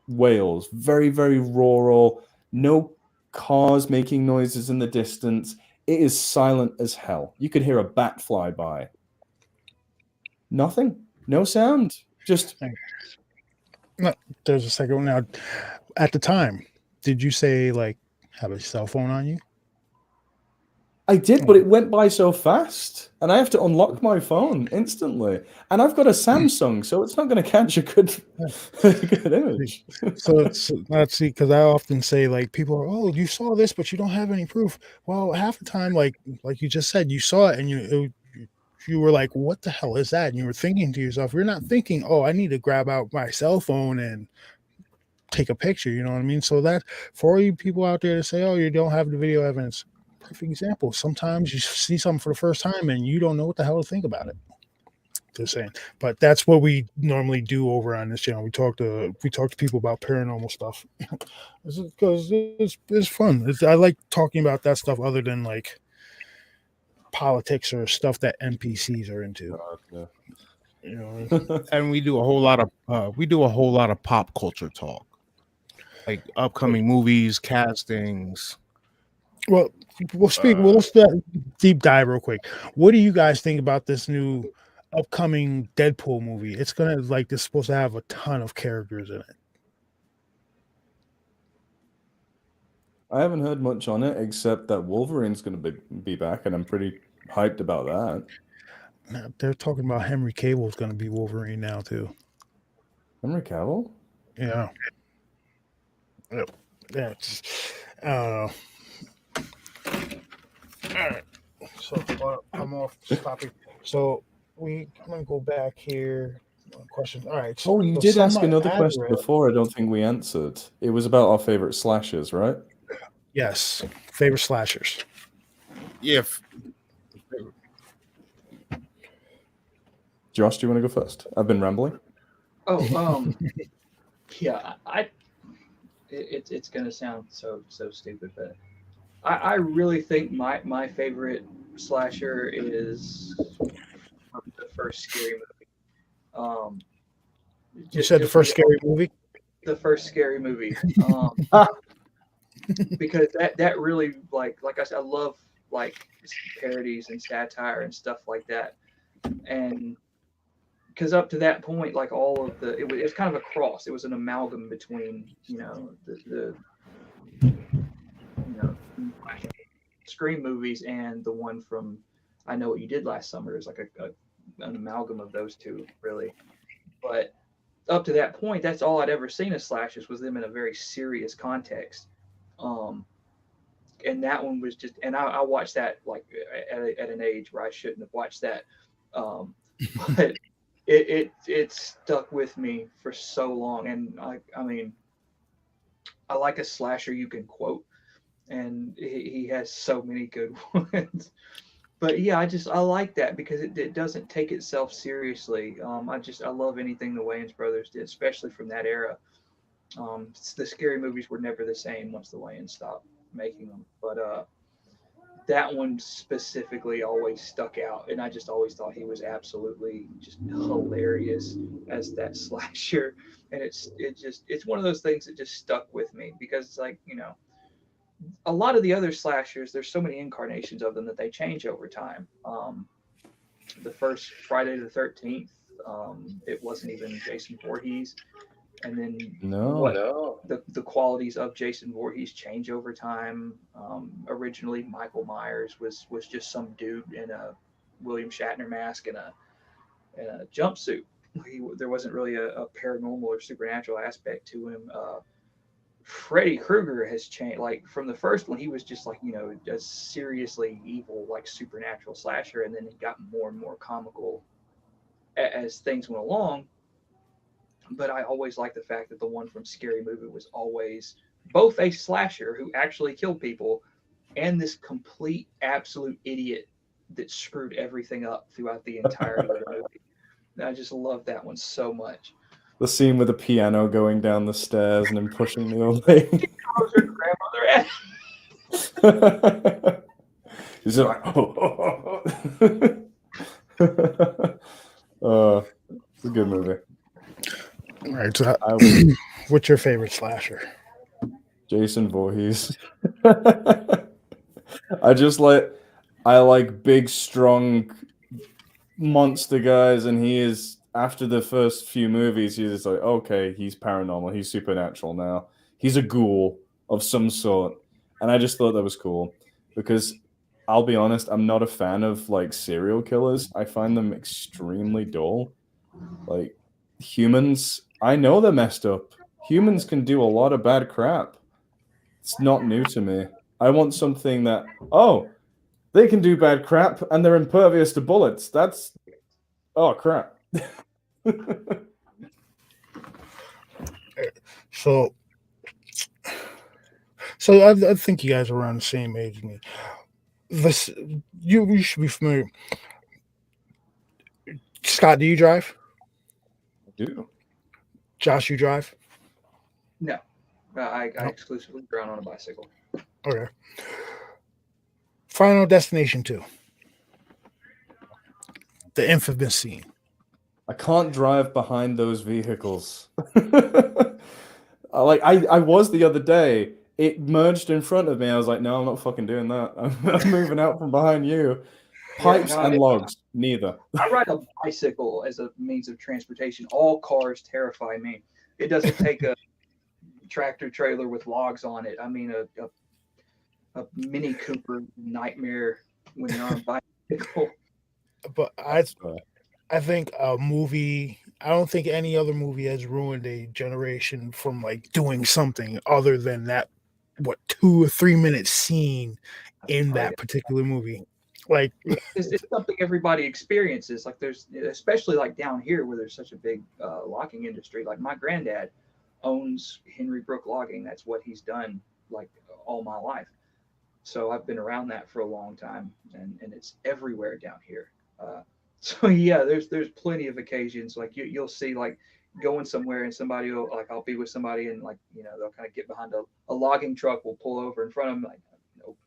Wales, very, very rural, no cars making noises in the distance. It is silent as hell. You could hear a bat fly by. Nothing. No sound. Just. No, there's a second one now. At the time, did you say like have a cell phone on you? I did, but it went by so fast, and I have to unlock my phone instantly. And I've got a Samsung, so it's not going to catch a good image. So let's see, because I often say like people are, oh, you saw this, but you don't have any proof. Well, half the time, like you just said, you saw it, and you were like, what the hell is that? And you were thinking to yourself, you're not thinking, oh, I need to grab out my cell phone and take a picture. You know what I mean? So that for all you people out there to say, oh, you don't have the video evidence. Perfect example. Sometimes you see something for the first time and you don't know what the hell to think about it. Just saying. But that's what we normally do over on this channel. We talk to people about paranormal stuff because it's fun. I like talking about that stuff other than like politics or stuff that NPCs are into. Okay. You know, And we do a whole lot of pop culture talk, like upcoming movies, castings. Well, let's deep dive real quick. What do you guys think about this new upcoming Deadpool movie? It's supposed to have a ton of characters in it. I haven't heard much on it except that Wolverine's going to be back, and I'm pretty hyped about that. Now, they're talking about Henry Cavill's going to be Wolverine now too. Henry Cavill? Yeah. That's I don't know. All right. So I'm off this topic. So I'm gonna go back here. Question. All right. So, you did ask another question before. I don't think we answered. It was about our favorite slashers, right? Yes, favorite slashers. Yeah. Josh, do you want to go first? I've been rambling. Oh, yeah. It's gonna sound so stupid, but I really think my favorite slasher is the first scary movie. You said the first scary movie? The first scary movie. Because that really like I said, I love like parodies and satire and stuff like that. And because up to that point, like all of the, it was kind of a cross. It was an amalgam between, the Scream movies and the one from I Know What You Did Last Summer. Is like an amalgam of those two, really. But up to that point, that's all I'd ever seen of slashers was them in a very serious context. And that one was just, and I watched that like at an age where I shouldn't have watched that. But it stuck with me for so long. And I mean, I like a slasher you can quote, and he has so many good ones. But yeah, I like that because it doesn't take itself seriously. I love anything the Wayans brothers did, especially from that era. The scary movies were never the same once the Wayans stopped making them. But that one specifically always stuck out, and I just always thought he was absolutely just hilarious as that slasher. And it's one of those things that just stuck with me because it's like, a lot of the other slashers, there's so many incarnations of them that they change over time. The first Friday the 13th, it wasn't even Jason Voorhees. And then the qualities of Jason Voorhees change over time. Originally, Michael Myers was just some dude in a William Shatner mask and a jumpsuit. There wasn't really a paranormal or supernatural aspect to him. Freddy Krueger has changed. Like from the first one, he was just like, a seriously evil, like supernatural slasher, and then it got more and more comical as things went along. But I always liked the fact that the one from Scary Movie was always both a slasher who actually killed people and this complete, absolute idiot that screwed everything up throughout the entirety of the movie. And I just love that one so much. The scene with the piano going down the stairs and him pushing the old lady. He's just like, it's a good movie. All right, so what's your favorite slasher? Jason Voorhees. I like big, strong monster guys, and he is, after the first few movies, he's just like, okay, he's paranormal, he's supernatural now. He's a ghoul of some sort. And I just thought that was cool because I'll be honest, I'm not a fan of like serial killers. I find them extremely dull. Like humans, I know they're messed up. Humans can do a lot of bad crap. It's not new to me. I want something that, they can do bad crap and they're impervious to bullets. That's, crap. So I think you guys are around the same age as me. You should be familiar. Scott, do you drive? I do. Josh, you drive? No, I exclusively run on a bicycle. Okay. Final Destination 2. The infamous scene. I can't drive behind those vehicles. I was the other day. It merged in front of me. I was like, no, I'm not fucking doing that. I'm moving out from behind you. Pipes and logs, neither. I ride a bicycle as a means of transportation. All cars terrify me. It doesn't take a tractor trailer with logs on it. I mean, a Mini Cooper nightmare when you're on a bicycle. But I think a movie, I don't think any other movie has ruined a generation from like doing something other than that, 2 or 3 minute scene in that particular movie. Like it's something everybody experiences. Like there's, especially like down here where there's such a big logging industry. Like my granddad owns Henry Brook Logging. That's what he's done like all my life. So I've been around that for a long time, and it's everywhere down here. So yeah, there's plenty of occasions like you'll see like going somewhere and somebody will, like I'll be with somebody and like they'll kind of get behind a logging truck, will pull over in front of them, like nope.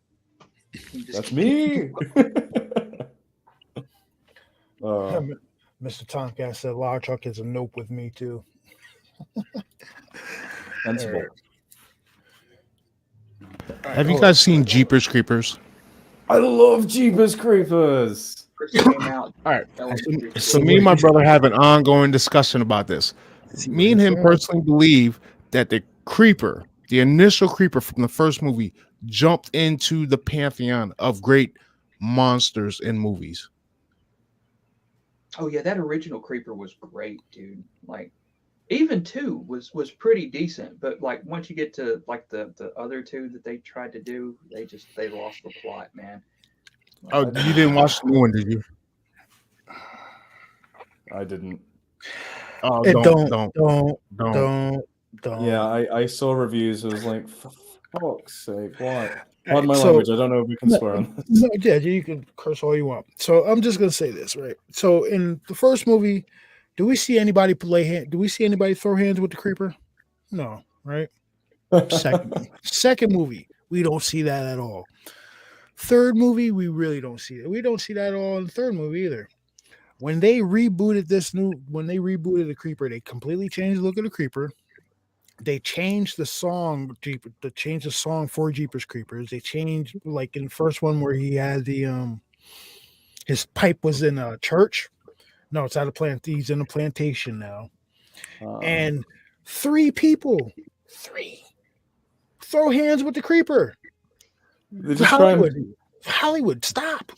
That's me. Mr. Tomcat said log truck is a nope with me too. Sensible. Have you guys seen Jeepers Creepers? I love Jeepers Creepers. first came out. All right. elementary So school. me and my brother have an ongoing discussion about this. Me and him personally believe that the creeper, the initial creeper from the first movie, jumped into the pantheon of great monsters in movies. Oh yeah, that original creeper was great, dude. Like even two was pretty decent, but like once you get to like the other two that they tried to do, they lost the plot, man. Oh, you didn't watch the new one, did you? I didn't. Oh, It don't. Yeah, I saw reviews. It was like, for fuck's sake, what? Pardon Right, my so- language. I don't know if we can swear on this. No, yeah, you can curse all you want. So I'm just gonna say this, right? So in the first movie, do we see anybody Do we see anybody throw hands with the creeper? No, right? Second movie, we don't see that at all. Third movie, we really don't see it. We don't see that at all in the third movie either. When they rebooted the creeper, they completely changed the look of the creeper. They changed the song, changed the song for Jeepers Creepers. They changed, like in the first one where he had his pipe was in a church. No, it's out of plant. He's in a plantation now. And three throw hands with the creeper. They just try and Hollywood, stop.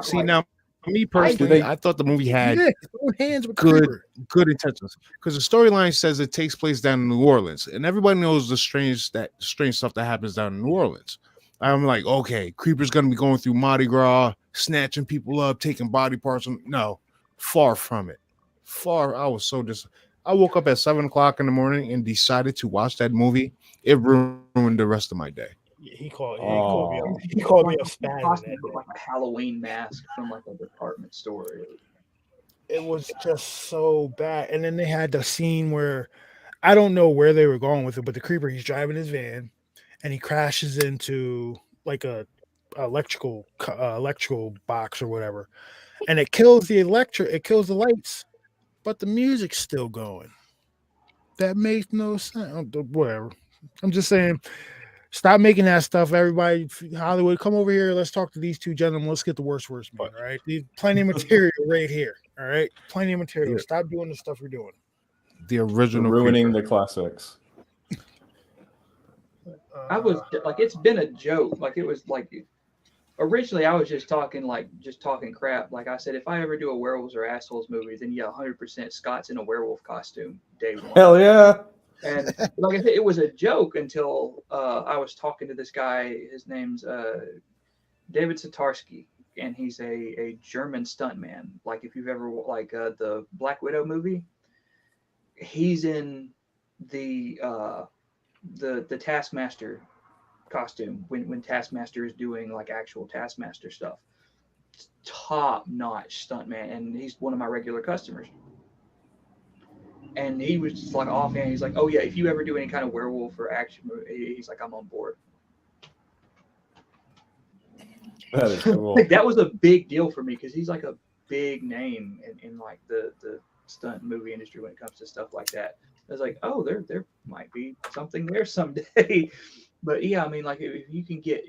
See, now, me personally, I thought the movie had throw hands with the creeper. good intentions, because the storyline says it takes place down in New Orleans, and everybody knows the strange stuff that happens down in New Orleans. I'm like, okay, creeper's gonna be going through Mardi Gras, snatching people up, taking body parts. No, far from it. I was so I woke up at 7:00 in the morning and decided to watch that movie. It ruined the rest of my day. He called me a spaz. Costume looked like a Halloween mask from like a department store. It was just so bad. And then they had the scene where I don't know where they were going with it, but the creeper, he's driving his van and he crashes into like a electrical box or whatever, and it kills the lights, but the music's still going. That makes no sense. Whatever. I'm just saying, stop making that stuff. Everybody, Hollywood, come over here. Let's talk to these two gentlemen. Let's get the worst, man. All right, plenty of material right here. All right, plenty of material. Yeah. Stop doing the stuff you're doing. The original ruining creeper. the classics. I was like, it's been a joke. Like it was like originally I was just talking crap. Like I said, if I ever do a werewolves or assholes movie, then yeah, 100% Scott's in a werewolf costume day one. Hell yeah! And like I said, it was a joke until I was talking to this guy. His name's David Satarski, and he's a German stuntman. Like if you've ever the Black Widow movie, he's in the Taskmaster costume when Taskmaster is doing like actual Taskmaster stuff. Top notch stuntman, and he's one of my regular customers. And he was just like offhand, he's like, "Oh yeah, if you ever do any kind of werewolf or action movie," he's like, "I'm on board." That is cool. Like, that was a big deal for me because he's like a big name in like the stunt movie industry when it comes to stuff like that. I was like, oh, there might be something there someday. But yeah, I mean, like if you can get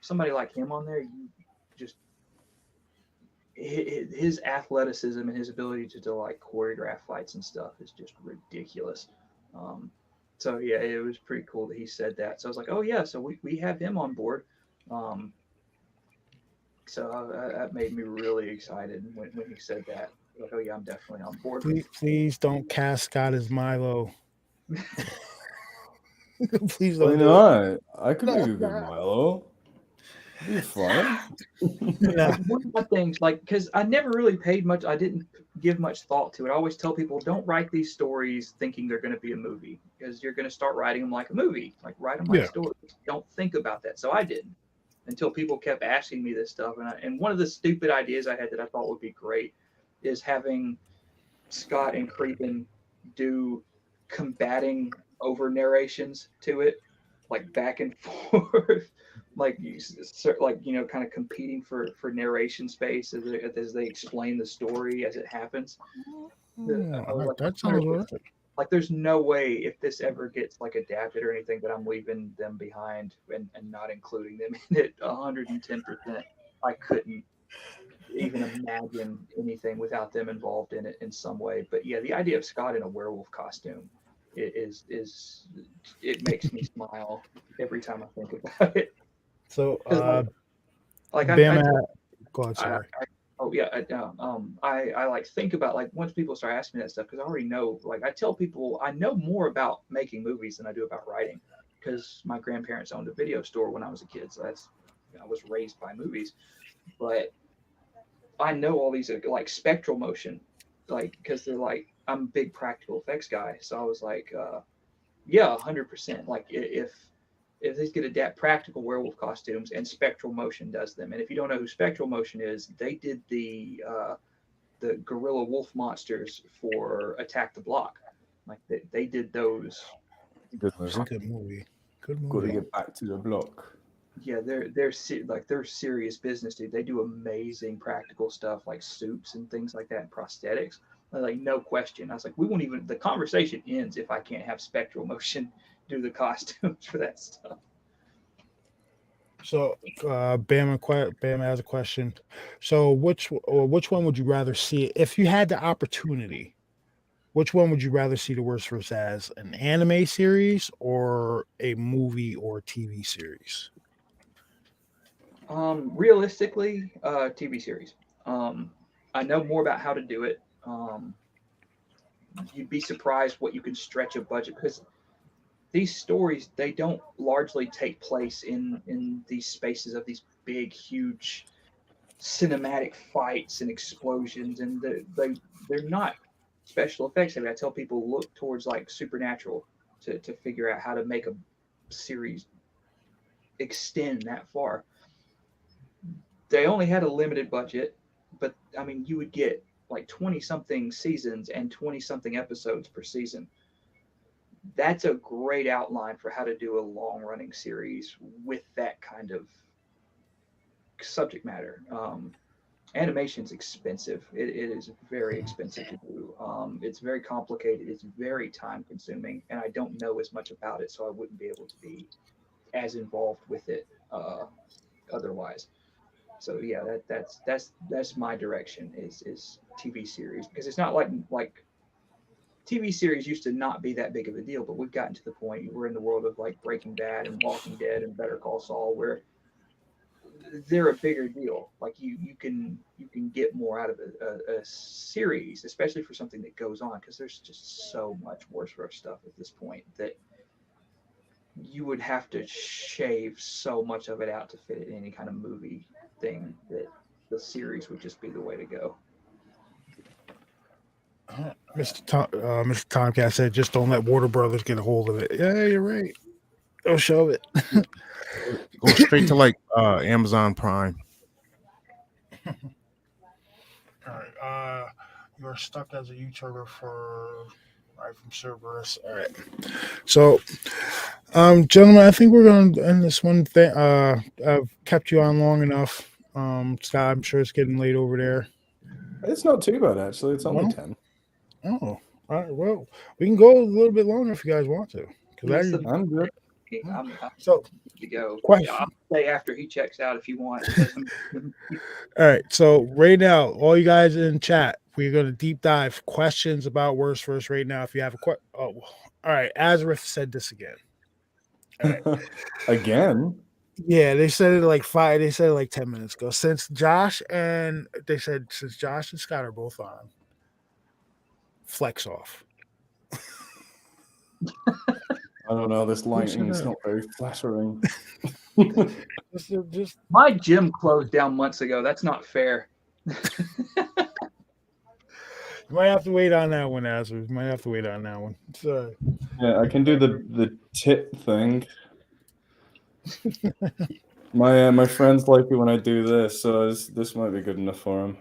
somebody like him on there, you just his athleticism and his ability to like choreograph fights and stuff is just ridiculous. So yeah, it was pretty cool that he said that. So I was like, oh yeah, so we have him on board. So that made me really excited when he said that. Like, oh yeah, I'm definitely on board. Please don't cast Scott as Milo. Please Why don't. not? I could be a good Milo. It'd be fun. Yeah. One of my things, like, because I never really I didn't give much thought to it. I always tell people, don't write these stories thinking they're going to be a movie, because you're going to start writing them like a movie. Like, write them like stories. Don't think about that. So I didn't, until people kept asking me this stuff. And one of the stupid ideas I had that I thought would be great is having Scott and Creepin do combating over narrations to it, like back and forth. Like kind of competing for narration space as they explain the story as it happens. That sounds right. Like there's no way if this ever gets like adapted or anything that I'm leaving them behind and not including them in it 110%. I couldn't even imagine anything without them involved in it in some way. But yeah, the idea of Scott in a werewolf costume is it makes me smile every time I think about it. So, 'Cause like Bam, I tell go ahead, I, sorry. oh yeah, I like think about like once people start asking me that stuff because I already know. Like I tell people I know more about making movies than I do about writing because my grandparents owned a video store when I was a kid, so that's I was raised by movies. But I know all these like spectral motion, like because they're like I'm a big practical effects guy, so I was like, yeah, 100%. Like if they could adapt practical werewolf costumes and spectral motion does them, and if you don't know who spectral motion is, they did the gorilla wolf monsters for Attack the Block. Like they did those. Good It's a movie. good movie. Good Got to movie. get back to the block. Yeah, they're serious business, dude. They do amazing practical stuff like suits and things like that and prosthetics. Like no question. I was like, we won't even. The conversation ends if I can't have spectral motion do the costumes for that stuff. So, Bam has a question. So, which one would you rather see if you had the opportunity? Which one would you rather see the Worstverse as, an anime series or a movie or TV series? Realistically, TV series. I know more about how to do it. You'd be surprised what you can stretch a budget because these stories they don't largely take place in these spaces of these big, huge cinematic fights and explosions, and they're not special effects heavy. I tell people look towards like Supernatural to figure out how to make a series extend that far. They only had a limited budget, but I mean, you would get like 20 something seasons and 20 something episodes per season. That's a great outline for how to do a long running series with that kind of subject matter. Animation's expensive. It is very expensive to do. It's very complicated. It's very time consuming, and I don't know as much about it, so I wouldn't be able to be as involved with it otherwise. So yeah, that's my direction is TV series because it's not like TV series used to not be that big of a deal, but we've gotten to the point we're in the world of like Breaking Bad and Walking Dead and Better Call Saul where they're a bigger deal. Like you can get more out of a series, especially for something that goes on because there's just so much worse for stuff at this point that you would have to shave so much of it out to fit it in any kind of movie thing that the series would just be the way to go. Mr. Tomcat said, "Just don't let Warner Brothers get a hold of it." Yeah, you're right. Don't shove it. Go straight to like Amazon Prime. All right. You're stuck as a YouTuber for right from Cerberus. All right. So, gentlemen, I think we're going to end this one thing. I've kept you on long enough. Scott, I'm sure it's getting late over there. It's not too bad actually. It's only 10. Oh, all right. Well, we can go a little bit longer if you guys want to. I'm good. I'm So, to go. question. Yeah, I'll stay after he checks out if you want. All right. So right now, all you guys in chat, we're going to deep dive questions about Worstverse right now. If you have a question, all right. Azareth said this again. All right. Again. Yeah, they said it like 5. They said it like 10 minutes ago. Since Josh and Scott are both on, flex off. I don't know. This lighting is not very flattering. Just My gym closed down months ago. That's not fair. You might have to wait on that one, Azareth. You might have to wait on that one. Sorry. Yeah, I can do the tip thing. My friends like it when I do this, so this might be good enough for him.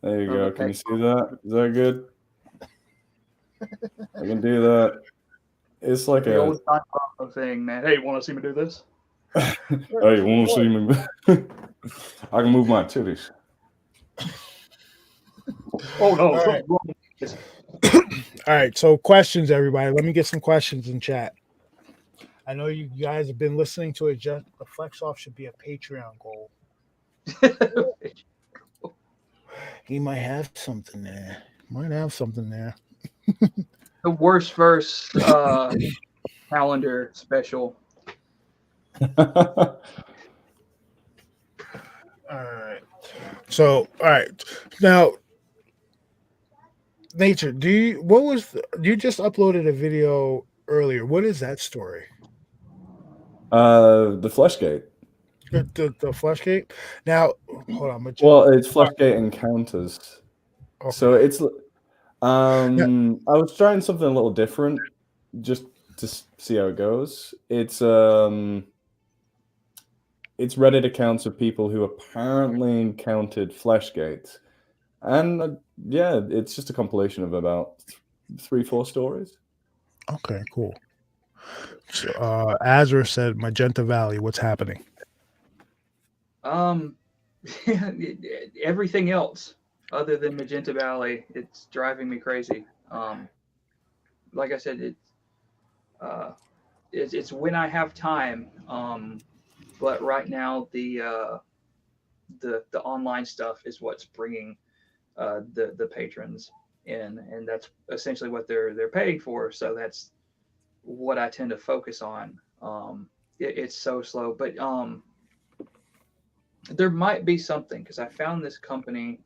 There you go. Can you see that? Is that good? I can do that. It's like the old time thing, man. Hey, want to see me do this? Hey, you want to see me? I can move my titties. Oh no! All right. All right. So questions, everybody. Let me get some questions in chat. I know you guys have been listening to it. Just the flex off should be a Patreon goal. He might have something there. Might have something there. The worst verse calendar special. All right. So, all right. Now, Nature, you just uploaded a video earlier. What is that story? The Fleshgate. The Fleshgate? Now, hold on. Well, it's Fleshgate Encounters. So Okay. it's I was trying something a little different just to see how it goes. It's Reddit accounts of people who apparently encountered Fleshgate. And yeah, it's just a compilation of about 3-4 stories. Okay, cool. So, Azra said Magenta Valley, what's happening? Everything else other than Magenta Valley, it's driving me crazy. Like I said, it's when I have time. But right now, the online stuff is what's bringing the patrons in, and that's essentially what they're paying for. So that's what I tend to focus on. It's so slow, but there might be something because I found this company,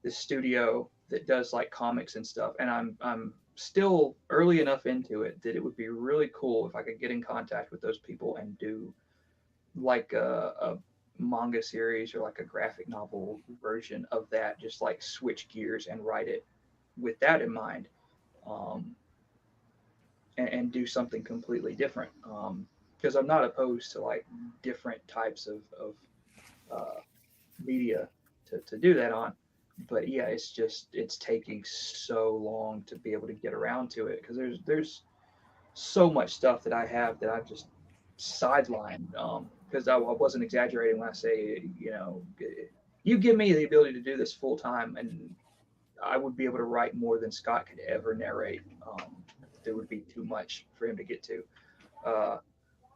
this studio that does like comics and stuff, and I'm still early enough into it that it would be really cool if I could get in contact with those people and do like a manga series or like a graphic novel version of that, just like switch gears and write it with that in mind, um, and do something completely different. Because I'm not opposed to like different types of media to do that on. But yeah, it's taking so long to be able to get around to it because there's so much stuff that I have that I've just sidelined. Because I wasn't exaggerating when I say, you give me the ability to do this full time, and I would be able to write more than Scott could ever narrate. There would be too much for him to get to.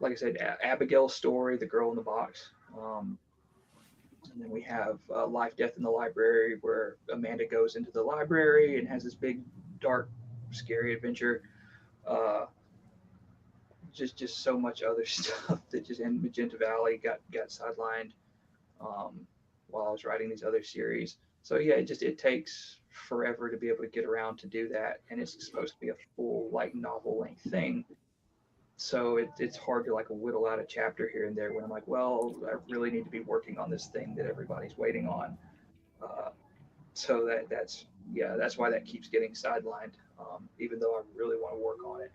Like I said, Abigail's story, The Girl in the Box. And then we have Life, Death in the Library, where Amanda goes into the library and has this big, dark, scary adventure. Uh, just so much other stuff that just in Magenta Valley got sidelined while I was writing these other series. So yeah, it takes forever to be able to get around to do that, and it's supposed to be a full like novel length thing. So it's hard to like whittle out a chapter here and there when I'm like, well, I really need to be working on this thing that everybody's waiting on. Uh, so that's why that keeps getting sidelined, even though I really want to work on it.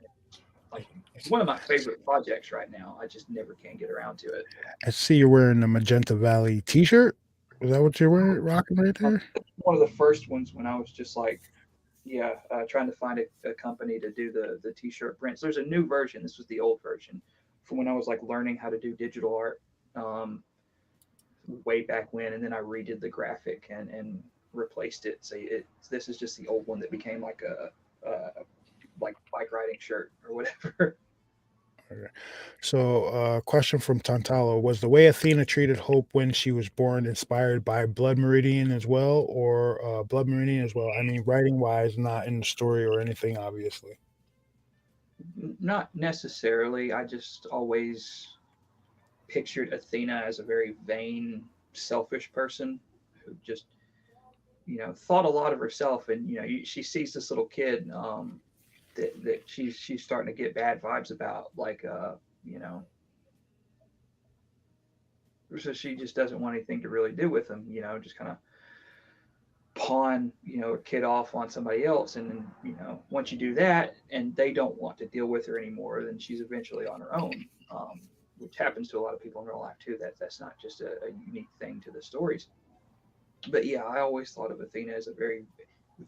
Like one of my favorite projects right now. I just never can get around to it. I see you're wearing the Magenta Valley t-shirt. Is that what you're wearing, rocking right there? One of the first ones when I was just like, trying to find a company to do the t-shirt prints. There's a new version. This was the old version from when I was like learning how to do digital art way back when, and then I redid the graphic and replaced it. So this is just the old one that became like a like bike riding shirt or whatever. Okay. So, question from Tantalo: was the way Athena treated Hope when she was born inspired by Blood Meridian as well, or Blood Meridian as well? I mean, writing wise, not in the story or anything, obviously. Not necessarily. I just always pictured Athena as a very vain, selfish person who just, thought a lot of herself. And, she sees this little kid that she's starting to get bad vibes about. Like, so she just doesn't want anything to really do with him, just kind of pawn, a kid off on somebody else. And then, once you do that and they don't want to deal with her anymore, then she's eventually on her own. Which happens to a lot of people in real life too. That's not just a unique thing to the stories. But yeah, I always thought of Athena as a very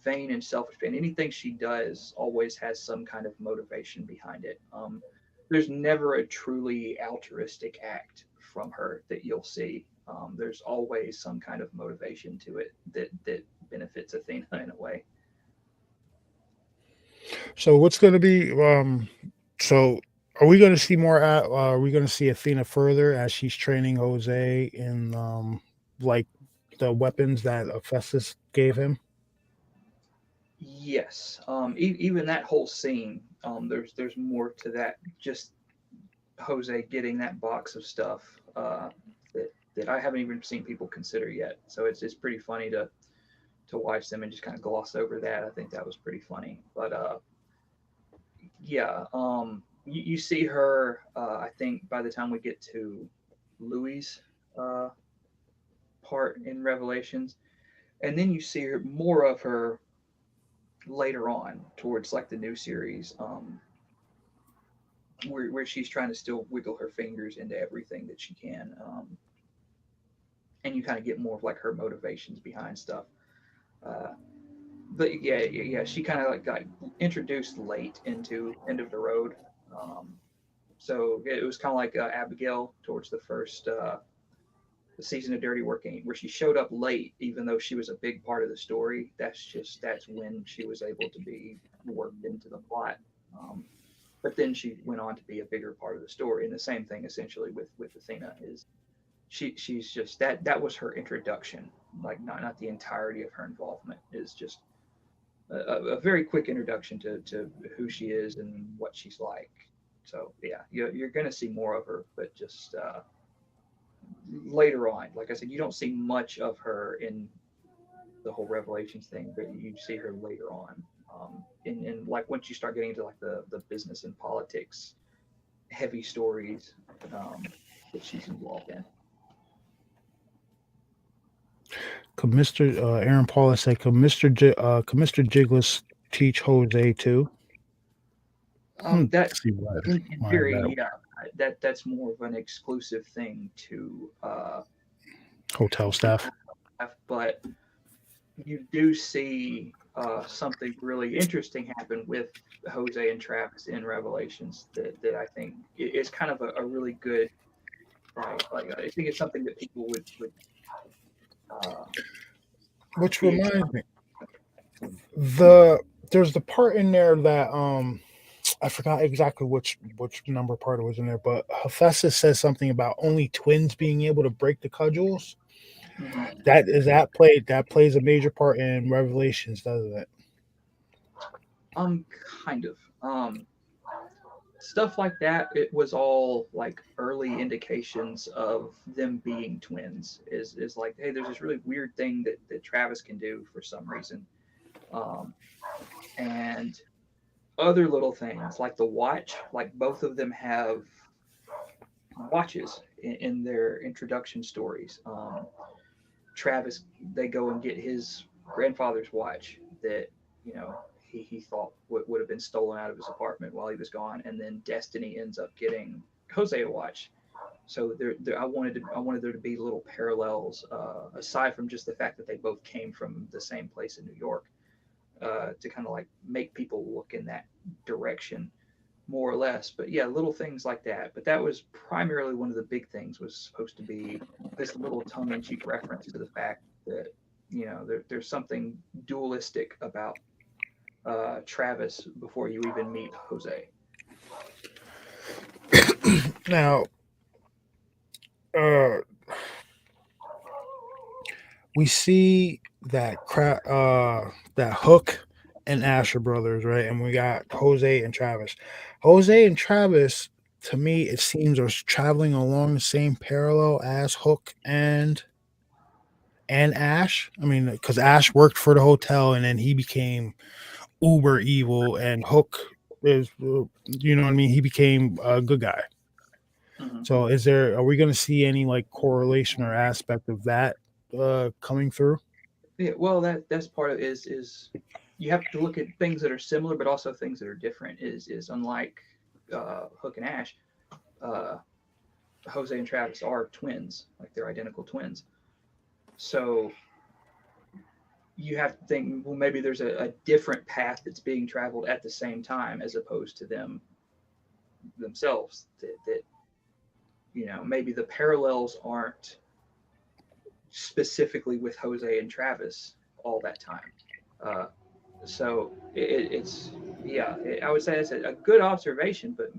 vain and selfish, and anything she does always has some kind of motivation behind it. There's never a truly altruistic act from her that you'll see. There's always some kind of motivation to it that benefits Athena in a way. So, what's going to be? So, are we going to see more? Are we going to see Athena further as she's training Jose in like the weapons that Hephaestus gave him? Yes. Even that whole scene, there's more to that. Just Jose getting that box of stuff that I haven't even seen people consider yet. So it's pretty funny to watch them and just kind of gloss over that. I think that was pretty funny. But yeah, you see her. I think by the time we get to Louis' uh, part in Revelations, and then you see her more of her later on towards like the new series, where she's trying to still wiggle her fingers into everything that she can, and you kind of get more of like her motivations behind stuff. Uh, but yeah, she kind of like got introduced late into End of the Road. Um, so it was kind of like Abigail towards the first the season of Dirty Working, where she showed up late, even though she was a big part of the story. That's when she was able to be worked into the plot. But then she went on to be a bigger part of the story. And the same thing essentially with Athena is she's just that was her introduction, like not the entirety of her involvement, is just a very quick introduction to who she is and what she's like. So yeah, you're going to see more of her, but just later on. Like I said, you don't see much of her in the whole Revelations thing, but you see her later on. In like once you start getting into like the business and politics heavy stories that she's involved in. Could Mr. Aaron Paula say, could could Mr. Jiggles teach Jose too? That See why, in why theory, that yeah, that's more of an exclusive thing to hotel staff. but you do see something really interesting happen with Jose and Travis in Revelations that I think is kind of a really good like I think it's something that people would Which be reminds excited. me, there's the part in there that I forgot exactly which number part it was in there, but Hephaestus says something about only twins being able to break the cudgels. Mhm. That plays a major part in Revelations, doesn't it? Kind of. Stuff like that. It was all like early indications of them being twins. Is like, hey, there's this really weird thing that Travis can do for some reason, um, and other little things like the watch. Like both of them have watches in their introduction stories. Travis, they go and get his grandfather's watch that you know he thought would have been stolen out of his apartment while he was gone, and then Destiny ends up getting Jose a watch. So I wanted there to be little parallels aside from just the fact that they both came from the same place in New York to kind of like make people look in that direction more or less. But yeah, little things like that. But that was primarily one of the big things was supposed to be this little tongue-in-cheek reference to the fact that there's something dualistic about Travis before you even meet Jose. Now, uh, we see that Hook and Asher brothers, right? And we got Jose and Travis. Jose and Travis, to me, it seems are traveling along the same parallel as Hook and Ash. I mean, because Ash worked for the hotel and then he became uber evil, and Hook is, you know what I mean? He became a good guy. Mm-hmm. So, are we going to see any like correlation or aspect of that coming through? Yeah, well, that's part of it is you have to look at things that are similar, but also things that are different. Is unlike Hook and Ash, uh, Jose and Travis are twins, like they're identical twins. So you have to think, well, maybe there's a different path that's being traveled at the same time as opposed to them themselves. That maybe the parallels aren't specifically with Jose and Travis all that time. Uh, so it's yeah, I would say it's a good observation, but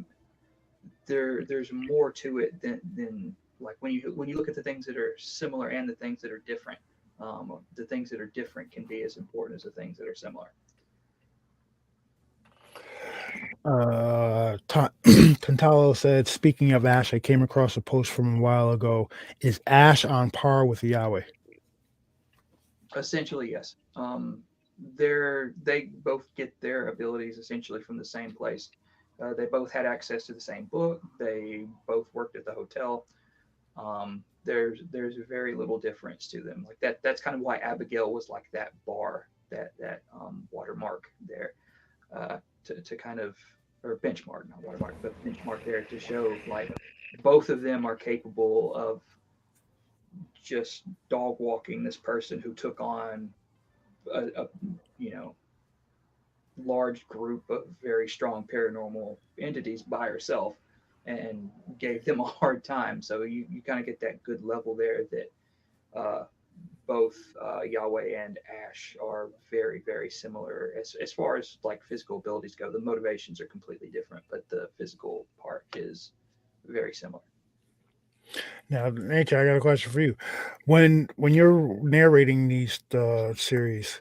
there's more to it than like when you look at the things that are similar and the things that are different. The things that are different can be as important as the things that are similar. Tantalo said, speaking of Ash, I came across a post from a while ago. Is Ash on par with Yahweh? Essentially, yes. They both get their abilities essentially from the same place. They both had access to the same book. They both worked at the hotel. There's very little difference to them. Like that. That's kind of why Abigail was like that bar, that watermark there, to kind of, or benchmark, not watermark, but benchmark there to show like both of them are capable of just dog walking this person who took on a large group of very strong paranormal entities by herself and gave them a hard time. So you kind of get that good level there that both Yahweh and Ash are very, very similar as far as like physical abilities go. The motivations are completely different, but the physical part is very similar. Now, Nature, I got a question for you. When you're narrating these series,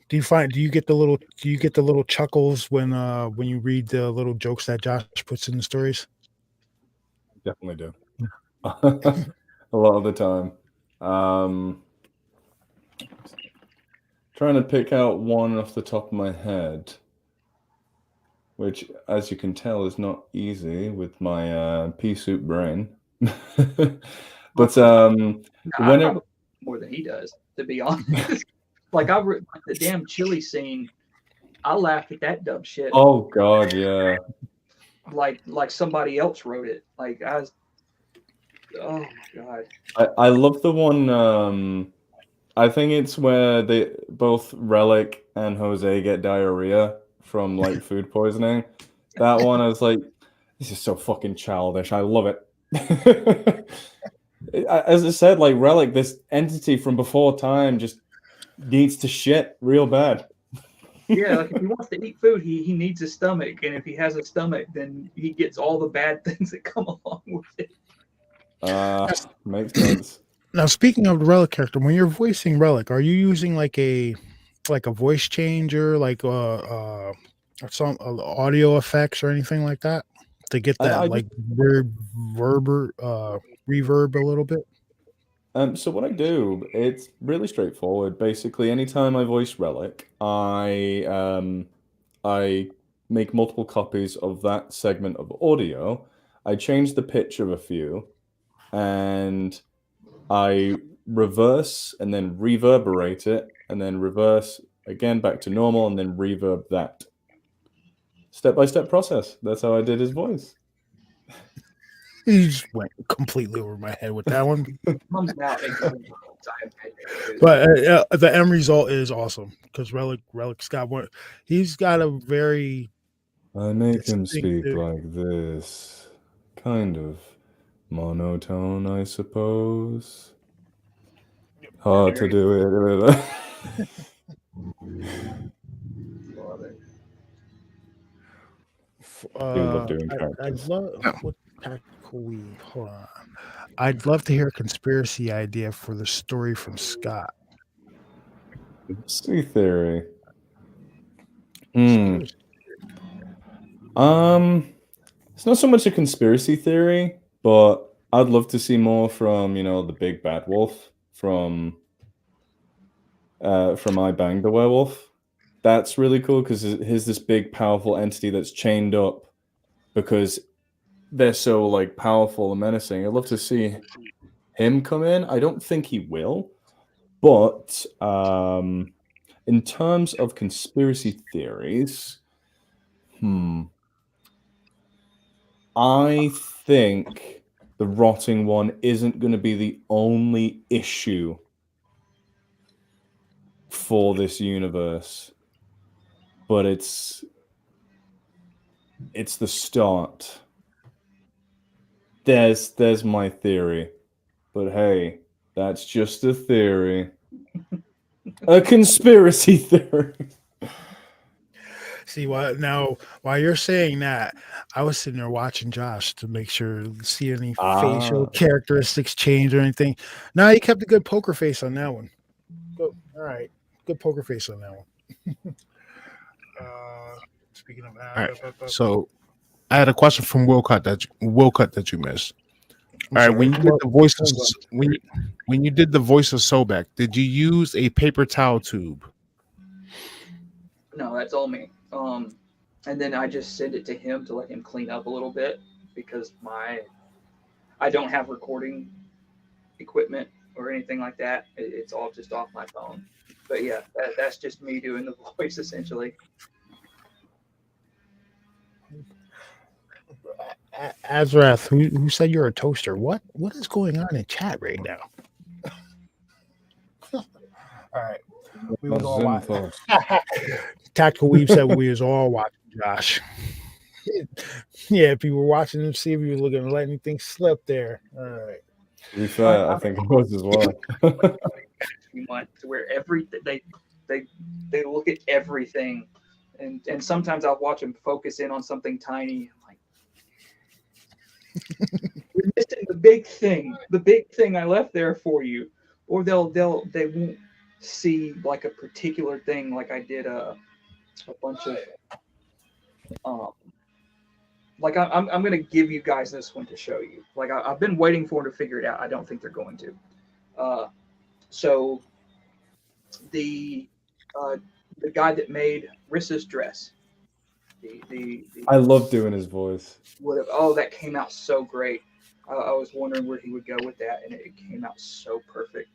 do you get the little chuckles when you read the little jokes that Josh puts in the stories? Definitely do. A lot of the time. Trying to pick out one off the top of my head, which, as you can tell, is not easy with my pea soup brain. But I when it, probably more than he does, to be honest. Like the damn chili scene, I laughed at that dumb shit. oh god, yeah. Like somebody else wrote it. Like I was, oh my god. I love the one. I think it's where they both Relic and Jose get diarrhea from like food poisoning. That one, I was like, this is so fucking childish. I love it. As I said, like Relic, this entity from before time, just needs to shit real bad. Yeah, like if he wants to eat food, he needs a stomach, and if he has a stomach, then he gets all the bad things that come along with it. Makes sense. Now, speaking of the Relic character, when you're voicing Relic, are you using like a voice changer, like some audio effects or anything like that to get that I like reverb a little bit? So what I do, it's really straightforward. Basically, anytime I voice Relic, I make multiple copies of that segment of audio. I change the pitch of a few, and I reverse and then reverberate it, and then reverse again back to normal, and then reverb that. Step-by-step process. That's how I did his voice. You just went completely over my head with that one. Comes out exactly. But the end result is awesome because Relic's got one. He's got a very. I make him speak distinctive- like this. Kind of monotone, I suppose. Hard to do it. love doing I'd characters. love what tactical we hold on. I'd love to hear a conspiracy idea for the story from Scott. Conspiracy theory. Conspiracy. It's not so much a conspiracy theory, but I'd love to see more from the big bad wolf from I Banged the Werewolf. That's really cool because here's this big powerful entity that's chained up because they're so like powerful and menacing. I'd love to see him come in. I don't think he will, but in terms of conspiracy theories, I think the rotting one isn't going to be the only issue for this universe, but it's the start. There's my theory, but hey, that's just a theory. A conspiracy theory. See, while you're saying that, I was sitting there watching Josh to make sure see any facial characteristics change or anything. No, he kept a good poker face on that one. right. Good poker face on that one. Speaking of All right. So I had a question from Wilcott that you missed. I'm All right, sorry. when you did the voice of, Hold when you did the voice of Sobek, did you use a paper towel tube? No, that's all me. And then I just send it to him to let him clean up a little bit because I don't have recording equipment or anything like that. It's all just off my phone. But yeah, that's just me doing the voice essentially. Azrath, who said you're a toaster? What is going on in chat right now? All right, we was all watching. Tactical Weave said we was all watching Josh. Yeah, if you were watching him, see if he was looking to let anything slip there. All right. To be fair, I think it was as well. To where everything they look at everything, and sometimes I'll watch them focus in on something tiny. I'm like, you're missing the big thing I left there for you, or they won't see like a particular thing, like I did a bunch of like I'm gonna give you guys this one to show you. Like I've been waiting for them to figure it out. I don't think they're going to. So the guy that made Rissa's dress, I love doing his voice. That came out so great. I was wondering where he would go with that, and it came out so perfect.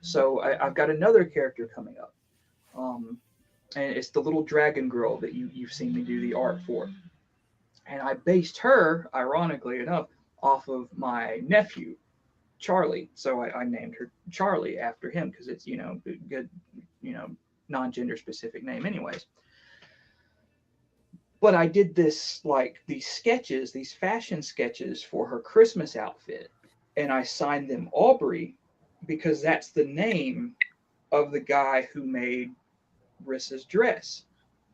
So I've got another character coming up, and it's the little dragon girl that you've seen me do the art for. And I based her, ironically enough, off of my nephew, Charlie. So I named her Charlie after him because it's, good, non-gender specific name anyways. But I did these sketches, these fashion sketches for her Christmas outfit. And I signed them Aubrey because that's the name of the guy who made Rissa's dress.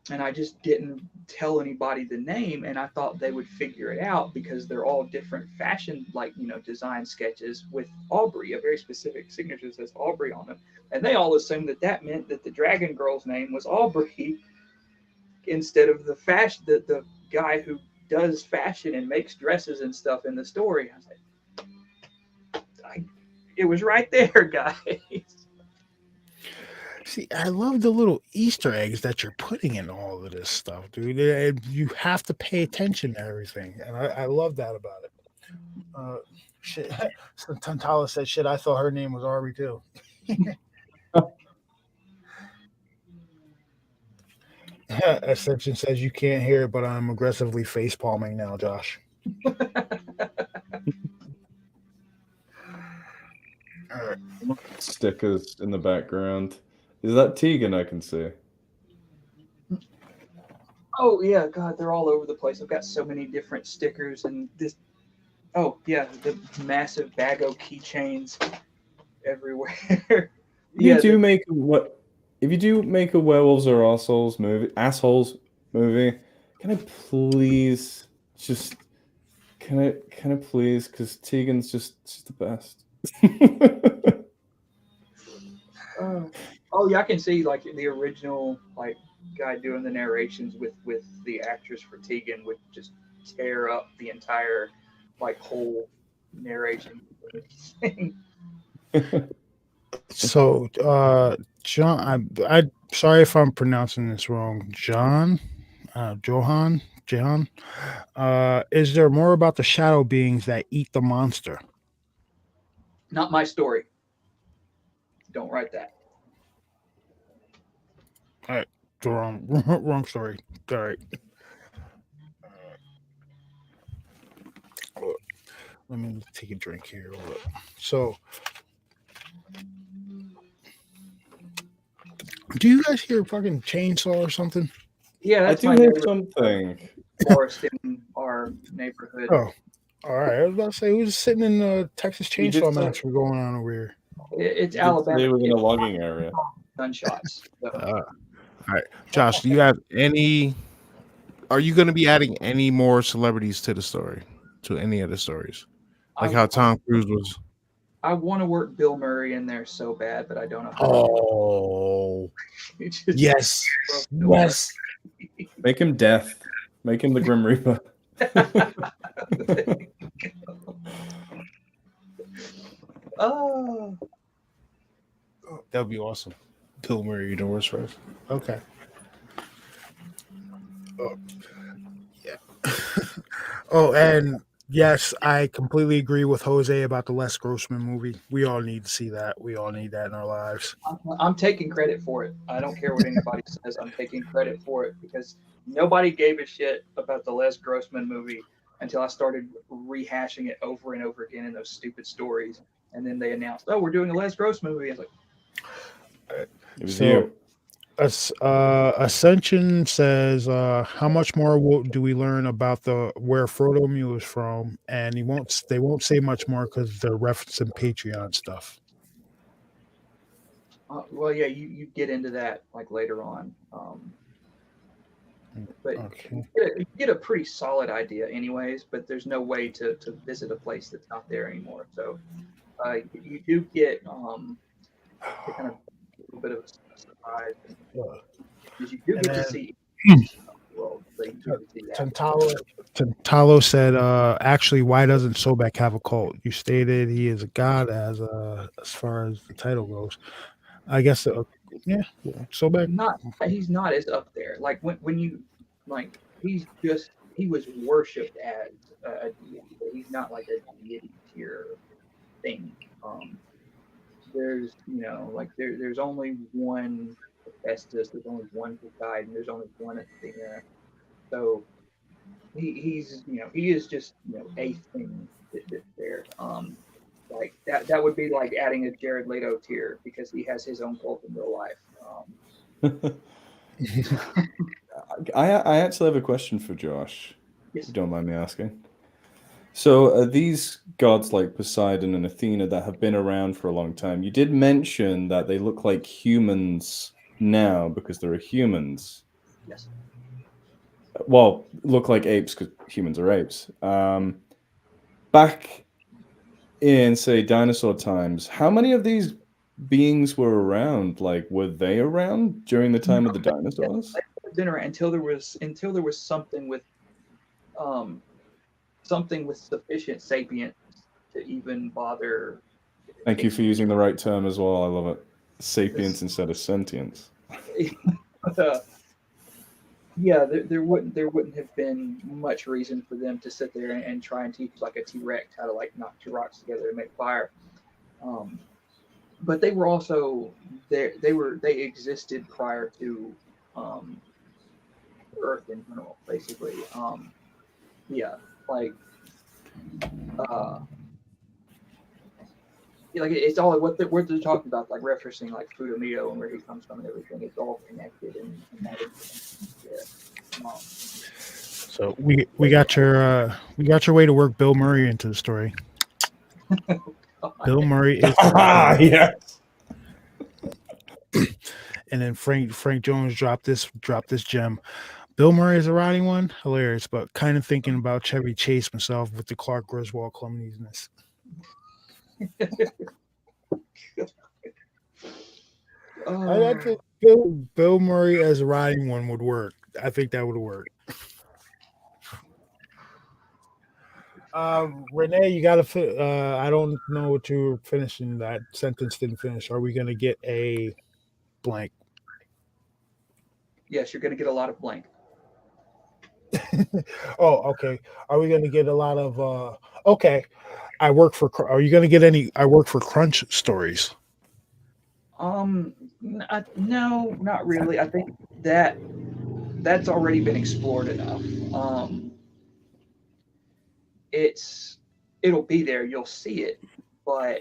And I just didn't tell anybody the name, and I thought they would figure it out because they're all different fashion, design sketches with Aubrey, a very specific signature that says Aubrey on them. And they all assumed that meant that the dragon girl's name was Aubrey instead of the guy who does fashion and makes dresses and stuff in the story. I was like, it was right there, guys. See, I love the little Easter eggs that you're putting in all of this stuff, dude. You have to pay attention to everything, and I love that about it. Shit, so Tantala said, "Shit, I thought her name was Aubrey too." Ascension says you can't hear it, but I'm aggressively face palming now, Josh. All right. Stickers in the background. Is that Tegan I can see? Oh yeah, God, they're all over the place. I've got so many different stickers and this. Oh yeah, the massive Bago keychains everywhere. If you do make a werewolves or assholes movie, can I please because Tegan's she's the best. Oh yeah, I can see like the original guy doing the narrations with the actress for Tegan would just tear up the entire whole narration thing. So, John, I'm sorry if I'm pronouncing this wrong. Johan. Is there more about the shadow beings that eat the monster? Not my story. Don't write that. All right, the wrong story. All right. Let me take a drink here. So, do you guys hear a fucking chainsaw or something? Yeah, that's I do hear something. Forest in our neighborhood. Oh, all right. I was about to say, who's sitting in the Texas Chainsaw Massacre going on over here? It's Alabama. They were in a logging area. Gunshots. So. All right, Josh, do you have any? Are you going to be adding any more celebrities to the story, to any of the stories, like how Tom Cruise was? I want to work Bill Murray in there so bad, but I don't know how. Oh, To just yes, Bill Murray. yes. Make him death. Make him the Grim Reaper. Oh, That'd be awesome. Bill Murray, the worst first. Okay. Oh, yeah. Oh, and yes, I completely agree with Jose about the Les Grossman movie. We all need to see that. We all need that in our lives. I'm taking credit for it. I don't care what anybody says. I'm taking credit for it because nobody gave a shit about the Les Grossman movie until I started rehashing it over and over again in those stupid stories. And then they announced, "Oh, we're doing a Les Grossman movie." I was like, It was So, you. Ascension says, "How much more do we learn about the where Frodo Mew is from?" And they won't say much more because they're referencing Patreon stuff. "Well, yeah, you get into that like later on." But Okay. you get a pretty solid idea, anyways. But there's no way to visit a place that's not there anymore. So you do get kind of a little bit of a surprise because you do And get to then see the world. So you do get to see that. Tantalo said, "Actually, why doesn't Sobek have a cult? You stated he is a god as far as the title goes. I guess, yeah, Sobek. He's not as up there. Like when you like he was worshipped as a deity, but he's not like a deity tier thing. There's like there's only one Hephaestus, there's only one Poseidon, there's only one Athena. So he's he is just a thing that's there. Like that would be like adding a Jared Leto tier because he has his own cult in real life. I actually have a question for Josh, if Yes. you don't mind me asking. So, are these gods like Poseidon and Athena that have been around for a long time? You did mention that they look like humans now because they're humans. Yes. Well, look like apes because humans are apes. Back in, say, dinosaur times, how many of these beings were around? Like, were they around during the time of the dinosaurs? Been around until there was um something with sufficient sapience to even bother Thank you for taking using the right term as well. I love it. Sapience this. instead of sentience. Yeah, there wouldn't have been much reason for them to sit there and try and teach like a T-Rex how to like knock two rocks together and make fire. But they were also there. They existed prior to Earth in general, basically. Yeah, like like it's all what they're talking about, like referencing like Futomito and where he comes from and everything. It's all connected and that is yeah. So we got your way to work Bill Murray into the story. Bill Murray is, Yes. and then Frank Jones dropped this gem. Bill Murray is a riding one, hilarious, but kind of thinking about Chevy Chase myself with the Clark Griswold clumsiness. I think Bill Murray as a riding one would work. I think that would work. Renee, you got to. I don't know what you were finishing. That sentence didn't finish. Are we going to get a blank? Yes, you're going to get a lot of blank. Oh, okay. Are we going to get a lot of? Okay. I work for. Are you going to get any? I work for Crunch stories. No, not really. I think that's already been explored enough. It'll be there. You'll see it, but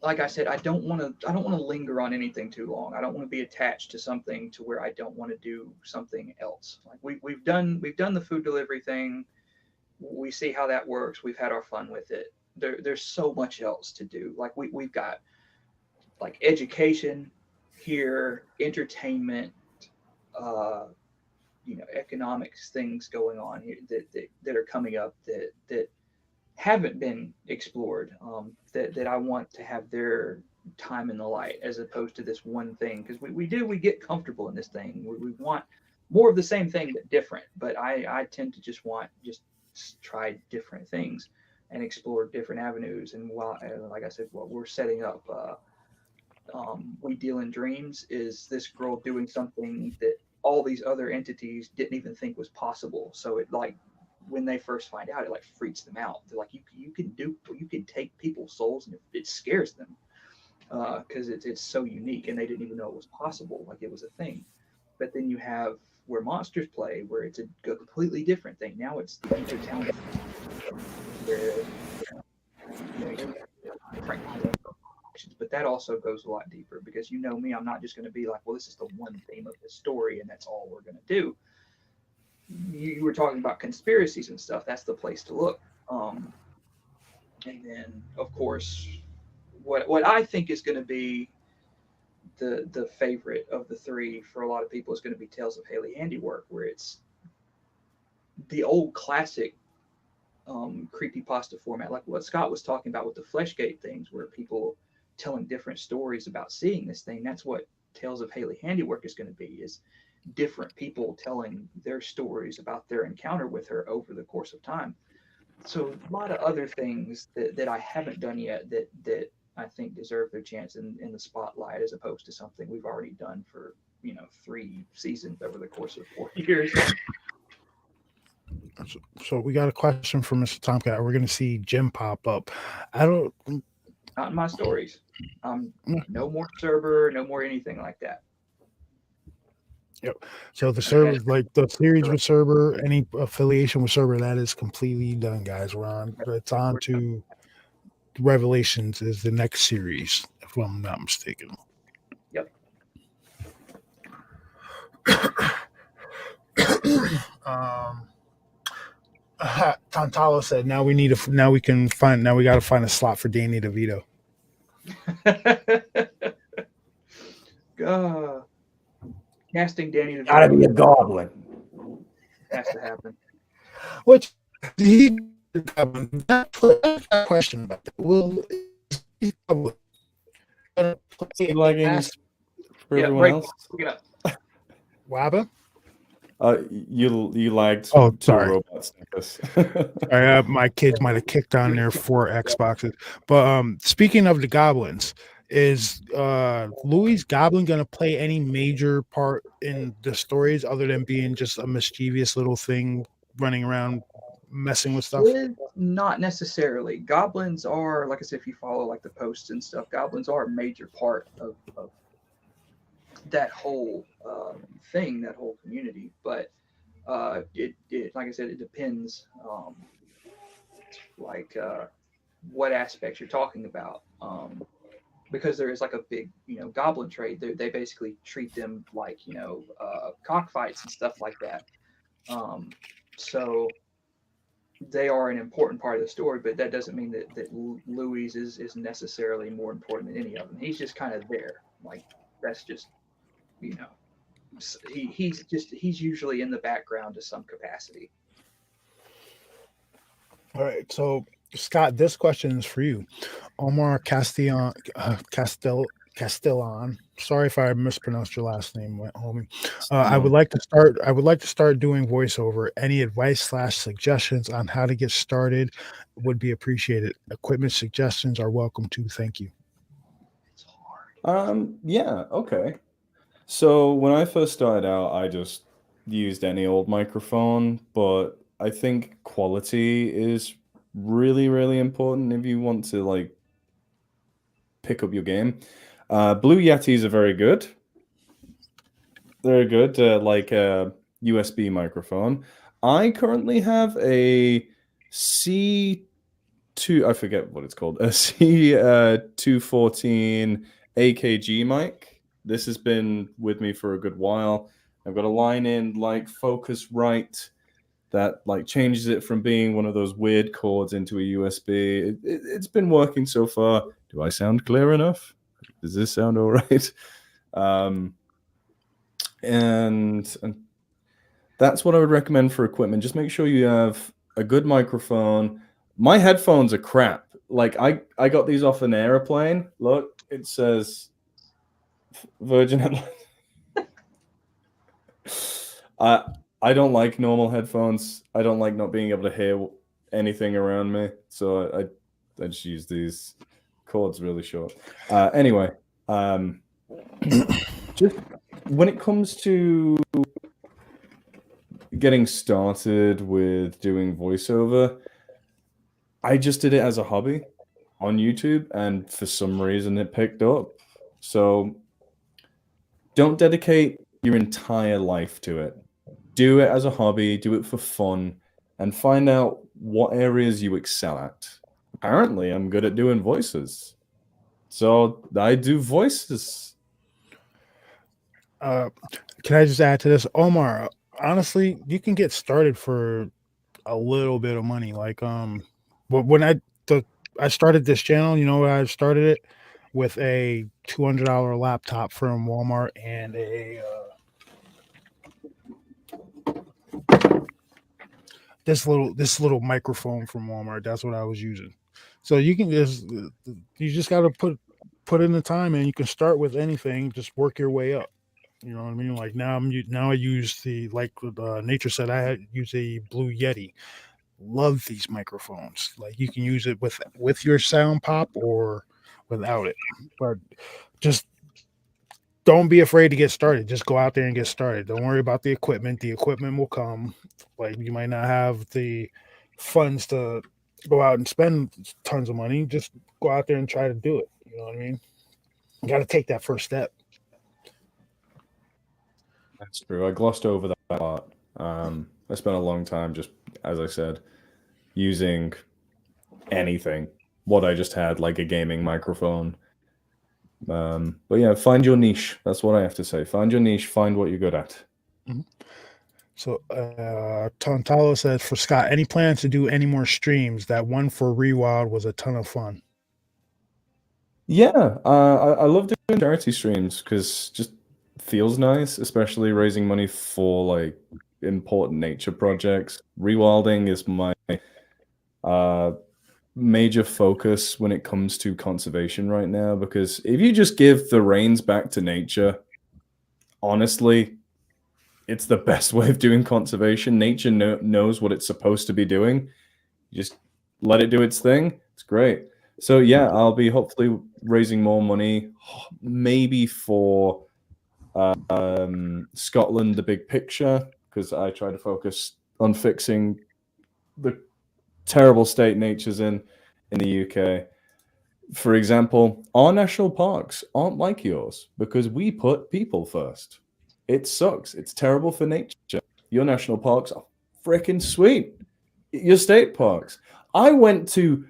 like I said, I don't want to linger on anything too long. I don't want to be attached to something to where I don't want to do something else. Like we've done the food delivery thing. We see how that works. We've had our fun with it. There's so much else to do. Like we've got like education here, entertainment, economics things going on here that are coming up that haven't been explored, that I want to have their time in the light as opposed to this one thing. Because we get comfortable in this thing. We want more of the same thing but different. But I tend to just want just try different things and explore different avenues. And while, like I said, what we're setting up, We Deal in Dreams, is this girl doing something that all these other entities didn't even think was possible. So it, like, when they first find out, it like freaks them out. They're like, you can take people's souls, and it scares them because it's so unique, and they didn't even know it was possible, like it was a thing. But then you have where monsters play, where it's a completely different thing. Now it's the intertown, where different kinds of actions. But that also goes a lot deeper, because you know me, I'm not just going to be like, well, this is the one theme of the story, and that's all we're going to do. You were talking about conspiracies and stuff. That's the place to look. And then, of course, what I think is going to be the favorite of the three for a lot of people is going to be Tales of Haley Handiwork, where it's the old classic creepypasta format, like what Scott was talking about with the Fleshgate things, where people telling different stories about seeing this thing. That's what Tales of Haley Handiwork is going to be, is different people telling their stories about their encounter with her over the course of time. So a lot of other things that I haven't done yet that I think deserve their chance in the spotlight, as opposed to something we've already done for 3 seasons over the course of 4 years. So we got a question from Mr. Tomcat. We're going to see Jim pop up. I don't. Not in my stories. No more Cerber, no more anything like that. Yep. So the server, like the series with Cerber, any affiliation with Cerber, that is completely done, guys. It's on to Revelations is the next series, if I'm not mistaken. Yep. Tantalo said, "Now we got to find a slot for Danny DeVito." Casting Danny DeVito Gotta be a goblin. has to happen. Which he that question about that. Will he probably Leggings for everyone else? Wabba? You lagged. Oh, to sorry. Robot Snickers. My kids might have kicked on their 4 Xboxes. But speaking of the goblins, is Louis Goblin going to play any major part in the stories other than being just a mischievous little thing running around messing with stuff? Not necessarily. Goblins are, like I said, if you follow like the posts and stuff, goblins are a major part of that whole thing, that whole community. But it like I said, it depends what aspects you're talking about. Because there is like a big, goblin trade. They basically treat them like, cockfights and stuff like that. So they are an important part of the story, but that doesn't mean that Louis is necessarily more important than any of them. He's just kind of there. Like, that's just, he's usually in the background to some capacity. All right, so Scott, this question is for you. Omar Castellan. Sorry if I mispronounced your last name, homie. I would like to start doing voiceover. Any advice / suggestions on how to get started would be appreciated. Equipment suggestions are welcome too. Thank you. It's hard. Yeah, okay. So when I first started out, I just used any old microphone, but I think quality is really, really important if you want to like pick up your game. Blue Yetis are very good. They're good, like a USB microphone. I currently have a C2, I forget what it's called, a C214 AKG mic. This has been with me for a good while. I've got a line in like Focusrite that like changes it from being one of those weird cords into a USB. It's been working so far. Do I sound clear enough? Does this sound all right? And that's what I would recommend for equipment. Just make sure you have a good microphone, My headphones are crap. Like I got these off an airplane. Look, it says Virgin Atlantic. I don't like normal headphones. I don't like not being able to hear anything around me. So I just use these. Cord's really short. Anyway, just when it comes to getting started with doing voiceover, I just did it as a hobby on YouTube, and for some reason it picked up. So don't dedicate your entire life to it. Do it as a hobby, do it for fun, and find out what areas you excel at. Apparently, I'm good at doing voices. So I do voices. Can I just add to this, Omar? Honestly, you can get started for a little bit of money. Like, but when I started this channel, you know, I started it with a $200 laptop from Walmart and this little microphone from Walmart. That's what I was using. So you just got to put in the time, and you can start with anything. Just work your way up. You know what I mean? Like now I use Nature said, use a Blue Yeti. Love these microphones. Like you can use it with your sound pop or without it, but just don't be afraid to get started. Just go out there and get started. Don't worry about the equipment. The equipment will come. Like you might not have the funds to go out and spend tons of money. Just go out there and try to do it. You know what I mean? You got to take that first step. That's true. I glossed over that part. I spent a long time, just as I said, using anything. What I just had, like a gaming microphone. But yeah, find your niche. That's what I have to say. Find your niche. Find what you're good at. Mm-hmm. So Tontalo says, for Scott, any plans to do any more streams? That one for Rewild was a ton of fun. Yeah, I love doing charity streams because just feels nice, especially raising money for like important nature projects. Rewilding is my major focus when it comes to conservation right now, because if you just give the reins back to nature, honestly, it's the best way of doing conservation. Nature knows what it's supposed to be doing. You just let it do its thing. It's great. So yeah, I'll be hopefully raising more money, maybe for Scotland, the big picture, because I try to focus on fixing the terrible state nature's in the UK. For example, our national parks aren't like yours because we put people first. It sucks. It's terrible for nature. Your national parks are freaking sweet. Your state parks. I went to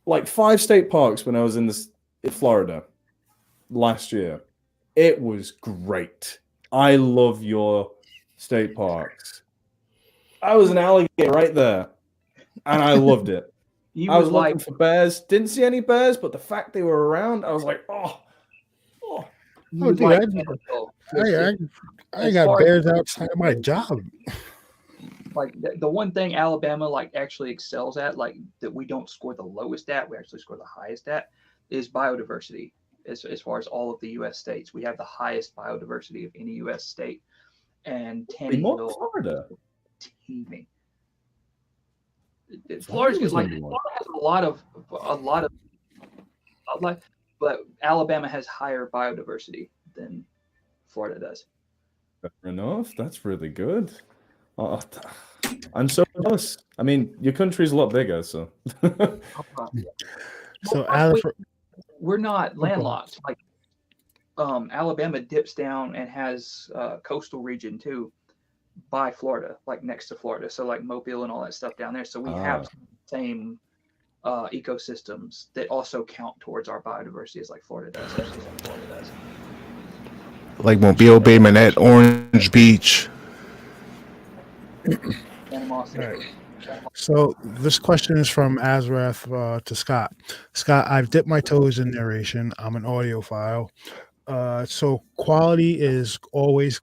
like 5 state parks when I was in Florida last year. It was great. I love your state parks. I was an alligator right there, and I loved it. I was looking for bears. Didn't see any bears, but the fact they were around, I was like, oh. Dude, I got bears outside my job. Like the one thing Alabama like actually excels at, like that we don't score the lowest at, we actually score the highest at, is biodiversity. As far as all of the U.S. states, we have the highest biodiversity of any U.S. state. And Taneyville, Florida, teeming. Florida has a lot of, but Alabama has higher biodiversity than Florida does. Fair enough. That's really good. I'm so jealous. I mean, your country's a lot bigger, so. So we're not landlocked. Like Alabama dips down and has a coastal region too by Florida, like next to Florida. So like Mobile and all that stuff down there. So we have the same ecosystems that also count towards our biodiversity as like Florida does. Like Mobile Bay, Manette, Orange Beach. All right. So this question is from Azrath to Scott. Scott, I've dipped my toes in narration. I'm an audiophile. So quality is always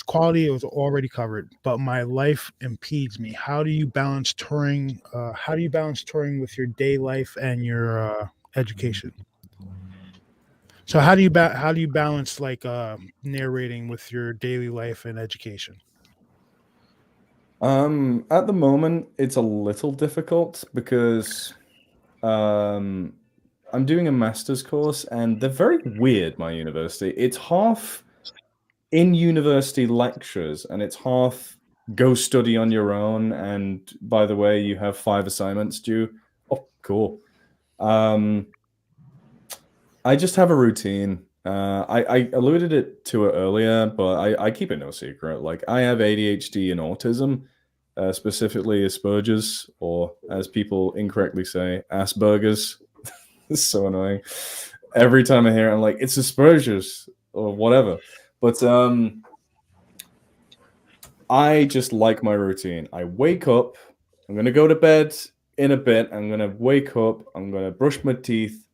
quality was already covered, but my life impedes me. How do you balance touring? How do you balance touring with your day life and your education? So how do you balance like narrating with your daily life and education? At the moment, it's a little difficult because I'm doing a master's course and they're very weird, my university. It's half in university lectures and it's half go study on your own. And by the way, you have 5 assignments due. Oh, cool. I just have a routine. I alluded to it earlier, but I keep it no secret. Like I have ADHD and autism, specifically Asperger's, or as people incorrectly say, Asperger's. It's so annoying. Every time I hear it, I'm like, it's Asperger's or whatever. But I just like my routine. I wake up. I'm gonna go to bed in a bit. I'm gonna wake up. I'm gonna brush my teeth,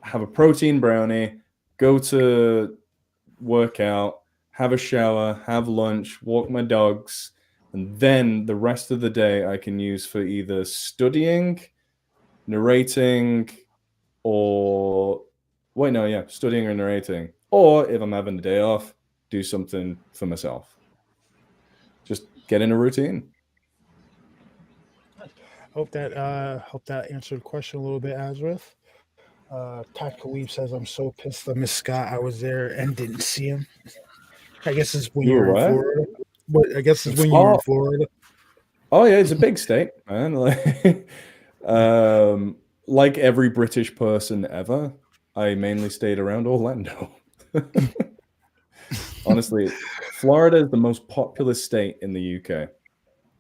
have a protein brownie, go to work out, have a shower, have lunch, walk my dogs, and then the rest of the day I can use for either studying, narrating, or studying or narrating. Or if I'm having a day off, do something for myself. Just get in a routine. Hope that answered the question a little bit, Azrith. Tactical Weave says, I'm so pissed I missed Scott. I was there and didn't see him. I guess it's when You you're were in what? Florida. But I guess it's when you're in Florida. Oh yeah, it's a big state, man. Like every British person ever, I mainly stayed around Orlando. Honestly, Florida is the most populous state in the UK.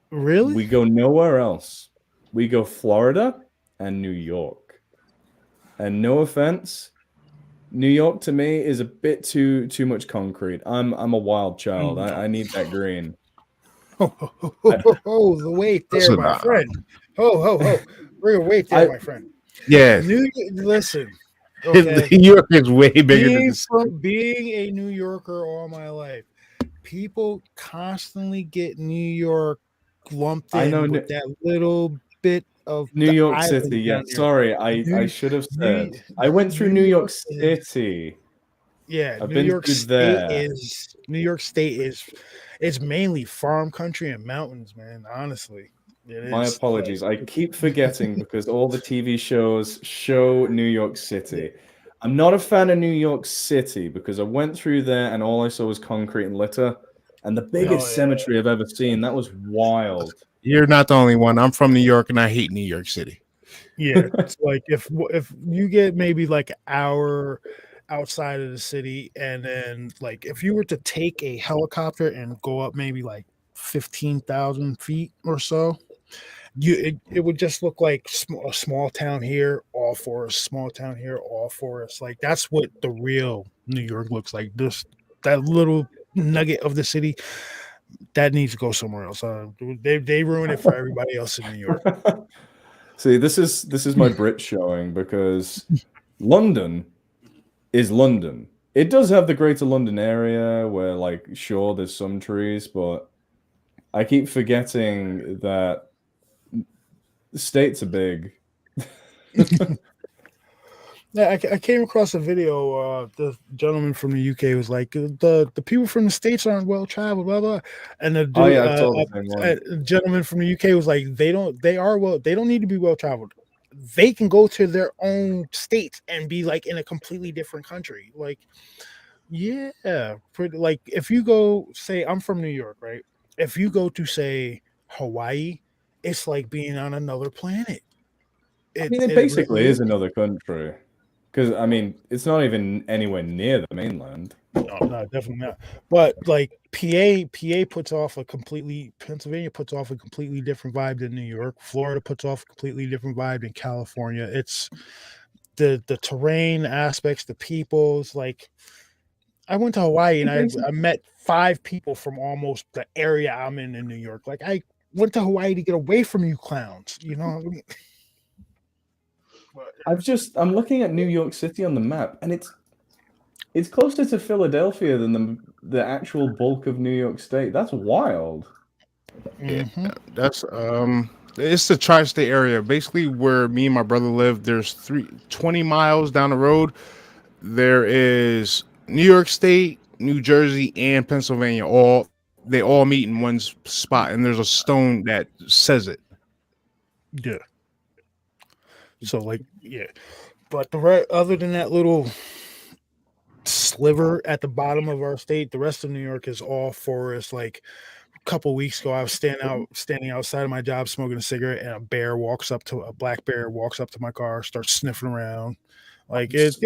Really? We go nowhere else. We go Florida and New York. And no offense, New York to me is a bit too much concrete. I'm a wild child. I need that green. Oh, the weight there, my friend. Ho. Real weight there, my friend. Yeah. Listen. Okay. New York is way bigger than this. Being a New Yorker all my life, people constantly get New York lumped in with that little bit of New York City. Yeah, sorry, I should have said. I went through New York City. Yeah, I've New been York through State there. New York State is it's mainly farm country and mountains, man. Honestly, my apologies. I keep forgetting because all the TV shows show New York City. I'm not a fan of New York City because I went through there and all I saw was concrete and litter. And the biggest cemetery I've ever seen. That was wild. You're not the only one. I'm from New York and I hate New York City. Yeah, it's like if you get maybe like an hour outside of the city, and then like if you were to take a helicopter and go up maybe like 15,000 feet or so, it would just look like a small town here, all forest, small town here, all forest. Like that's what the real New York looks like. That little nugget of the city that needs to go somewhere else. They ruin it for everybody else in New York. See, this is my Brit showing because London is London. It does have the Greater London area where, like, sure, there's some trees, but I keep forgetting that the states are big. Yeah, I came across a video. The gentleman from the UK was like, the people from the States aren't well traveled, blah blah. And the dude, I saw the same one. Gentleman from the UK was like, they don't need to be well traveled. They can go to their own states and be like in a completely different country. Like, yeah, like if you go, say, I'm from New York, right? If you go to say Hawaii, it's like being on another planet. It basically is another country. Because, I mean, it's not even anywhere near the mainland. No, definitely not. But, like, PA puts off Pennsylvania puts off a completely different vibe than New York. Florida puts off a completely different vibe than California. It's the terrain aspects, the peoples. Like, I went to Hawaii and I met 5 people from almost the area I'm in New York. Like, I went to Hawaii to get away from you clowns, you know what I mean? I'm looking at New York City on the map, and It's closer to Philadelphia than the actual bulk of New York State. That's wild. Yeah, that's it's the tri-state area. Basically where me and my brother live, there's 20 miles down the road. There is New York State, New Jersey, and Pennsylvania. They all meet in one spot, and there's a stone that says it. Yeah. So like, yeah. But other than that little sliver at the bottom of our state, the rest of New York is all forest. Like a couple weeks ago, I was standing outside of my job smoking a cigarette, and a black bear walks up to my car, starts sniffing around. Like it's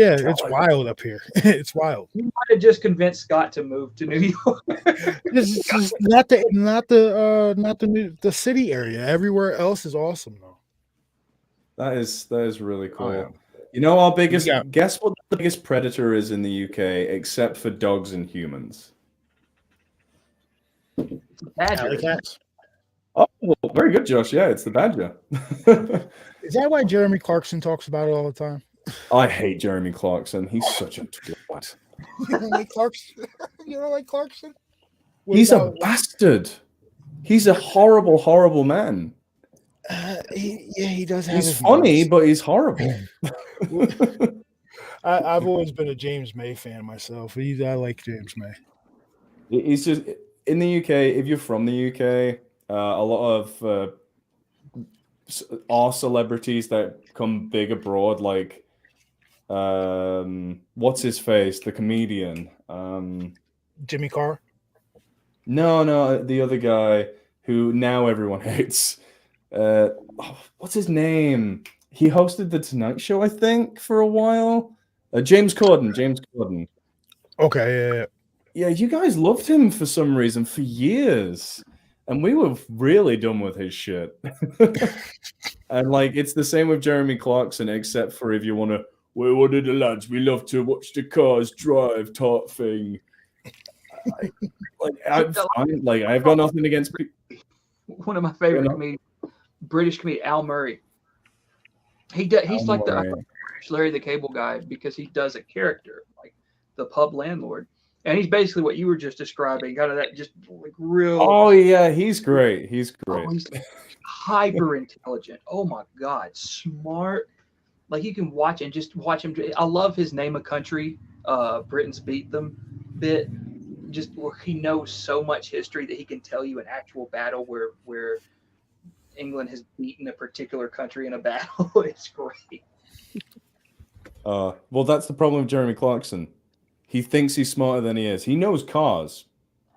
wild up here. It's wild. You might have just convinced Scott to move to New York. This is not the city area. Everywhere else is awesome though. That is really cool. Oh, yeah. You know, our biggest guess what the biggest predator is in the UK, except for dogs and humans. Badger. Cats. Oh, well, very good, Josh. Yeah, it's the badger. Is that why Jeremy Clarkson talks about it all the time? I hate Jeremy Clarkson. He's such a twat. You don't like Clarkson? You don't like Clarkson? He's a bastard. He's a horrible, horrible man. He does have. He's funny, but he's horrible. I've always been a James May fan myself. I like James May. He's just in the UK. If you're from the UK, a lot of our celebrities that come big abroad, like what's his face, the comedian, Jimmy Carr. No, the other guy who now everyone hates. What's his name? He hosted the Tonight Show, I think, for a while. James Corden. Okay, yeah. You guys loved him for some reason for years, and we were really done with his shit. And like, it's the same with Jeremy Clarkson, except for if you want to. We're one of the lads. We love to watch the cars drive, type thing. I've got nothing against people. One of my favorite comedians, British comedian Al Murray. He's like the Larry the Cable Guy because he does a character like the pub landlord, and he's basically what you were just describing. Kind of that just like real. Oh yeah, he's great. He's he's hyper intelligent. Oh my god, smart. Like you can watch him. I love his Name a Country. Britain's Beat Them bit. Just where he knows so much history that he can tell you an actual battle where England has beaten a particular country in a battle. It's great. Well, that's the problem with Jeremy Clarkson. He thinks he's smarter than he is. He knows cars.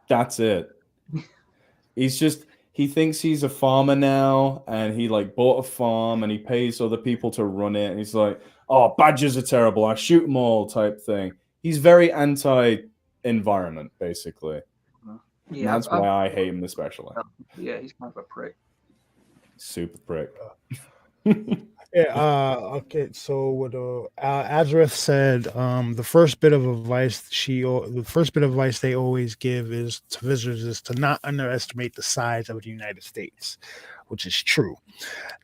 That's it. He thinks he's a farmer now, and he like bought a farm, and he pays other people to run it. And he's like, "Oh, badgers are terrible. I shoot them all," type thing. He's very anti-environment, basically. Yeah, that's why I hate him especially. Yeah, he's kind of a prick. Super prick. Okay. So what Azareth said, the first bit of advice they always give is to visitors is to not underestimate the size of the United States, which is true.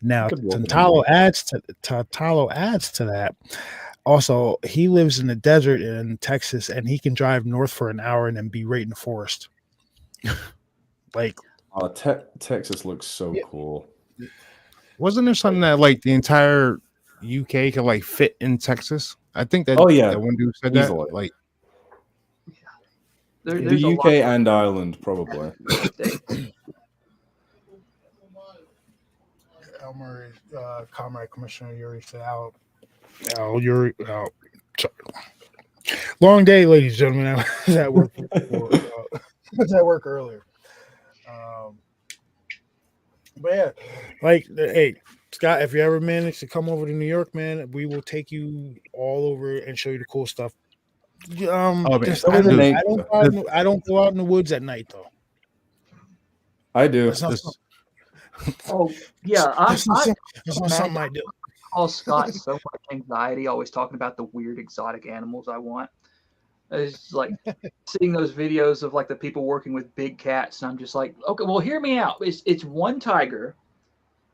Now, Tantalo adds to that. Also, he lives in the desert in Texas, and he can drive north for an hour and then be right in the forest. Texas looks so cool. Wasn't there something that like the entire UK could like fit in Texas? I think that. Oh yeah, that one dude said easily. That. Like the UK and Ireland probably. Elmer, Comrade Commissioner Yuri said out. Yuri out. Long day, ladies and gentlemen. I was at work. I was at work earlier. But yeah, like, hey, Scott, if you ever manage to come over to New York, man, we will take you all over and show you the cool stuff. I don't go out in the woods at night, though. I do. Oh, yeah. That's not something I do. Call Scott so much anxiety, always talking about the weird exotic animals I want. It's like seeing those videos of like the people working with big cats, and I'm just like, okay, well, hear me out. It's one tiger,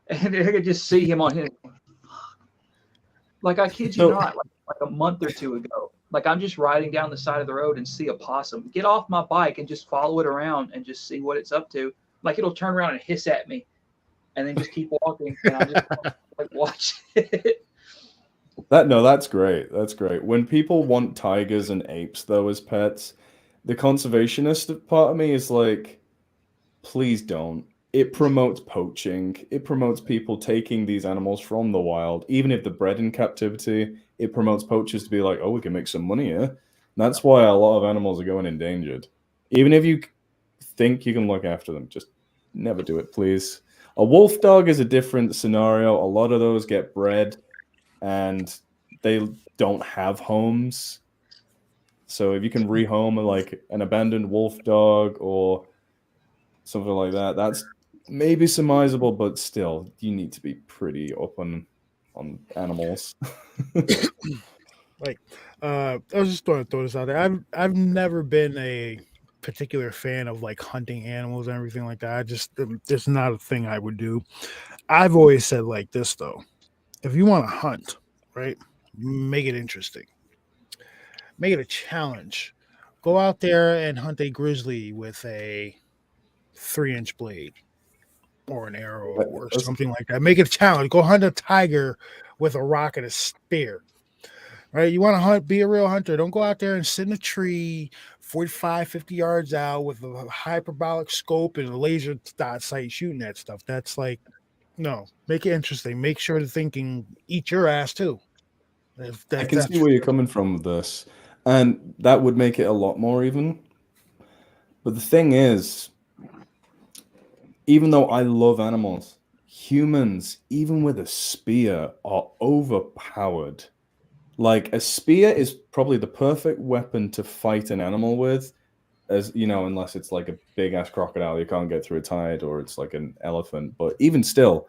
and I could just see him on his. Like I kid you not, like a month or two ago, Like I'm just riding down the side of the road and see a possum, get off my bike and just follow it around and just see what it's up to. Like it'll turn around and hiss at me, and then just keep walking, and I just like watch it. That's great. That's great. When people want tigers and apes though as pets, the conservationist part of me is like, please don't. It promotes poaching. It promotes people taking these animals from the wild, even if they're bred in captivity. It promotes poachers to be like, oh, we can make some money here. And that's why a lot of animals are going endangered. Even if you think you can look after them, just never do it, please. A wolf dog is a different scenario. A lot of those get bred and they don't have homes. So if you can rehome like an abandoned wolf dog or something like that, that's maybe surmisable, but still, you need to be pretty up on animals. Like, I was just going to throw this out there. I've never been a particular fan of like hunting animals and everything like that. I just it's not a thing I would do. I've always said like this though: if you want to hunt, right, make it interesting, make it a challenge. Go out there and hunt a grizzly with a 3-inch blade or an arrow or That's- something like that. Make it a challenge. Go hunt a tiger with a rock and a spear. Right? You want to hunt, be a real hunter. Don't go out there and sit in a tree 45, 50 yards out with a hyperbolic scope and a laser dot sight shooting that stuff. That's like, no, make it interesting. Make sure the thing can eat your ass too. I can see where you're coming from with this. And that would make it a lot more even. But the thing is, even though I love animals, humans, even with a spear, are overpowered. Like a spear is probably the perfect weapon to fight an animal with, as you know, unless it's like a big ass crocodile you can't get through a tide, or it's like an elephant. But even still,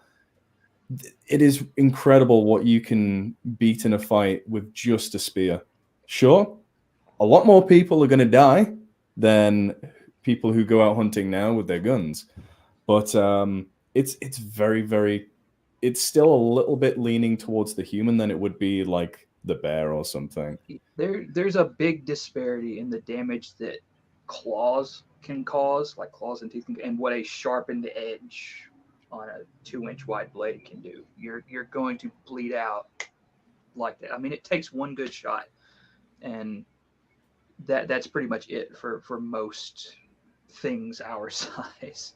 it is incredible what you can beat in a fight with just a spear. Sure, a lot more people are going to die than people who go out hunting now with their guns, but it's very, very, it's still a little bit leaning towards the human than it would be like the bear or something. There's a big disparity in the damage that claws can cause, like claws and teeth, and what a sharpened edge on a 2-inch wide blade can do. You're going to bleed out like that. I mean, it takes one good shot, and that's pretty much it for most things our size.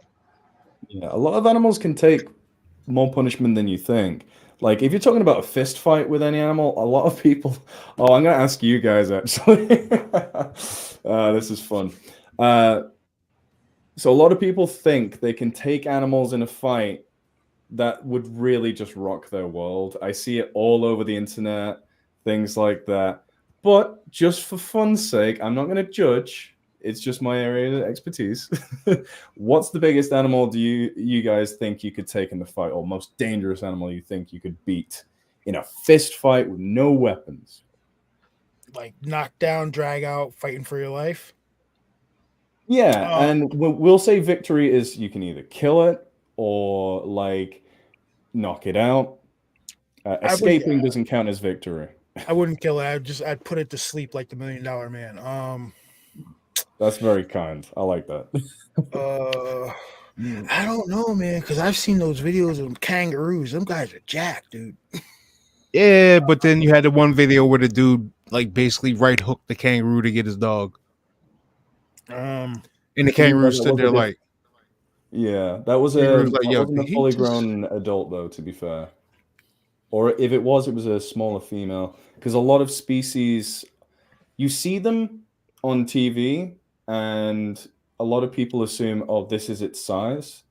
Yeah, a lot of animals can take more punishment than you think. Like if you're talking about a fist fight with any animal, a lot of people. Oh, I'm gonna ask you guys actually. This is fun. So a lot of people think they can take animals in a fight that would really just rock their world. I see it all over the internet, things like that. But just for fun's sake, I'm not gonna judge. It's just my area of expertise. What's the biggest animal do you guys think you could take in the fight, or most dangerous animal you think you could beat in a fist fight with no weapons? Like knock down, drag out, fighting for your life. Yeah, and we'll say victory is you can either kill it or like knock it out. Escaping doesn't count as victory. I wouldn't kill it. I'd put it to sleep like the $1 Million Man. That's very kind. I like that. I don't know, man, because I've seen those videos of kangaroos. Them guys are jacked, dude. Yeah, but then you had the one video where the dude like basically right hooked the kangaroo to get his dog. And the kangaroo stood there like, yeah, that was wasn't a fully grown adult though, to be fair. Or if it was a smaller female. Because a lot of species, you see them on TV, and a lot of people assume, oh, this is its size.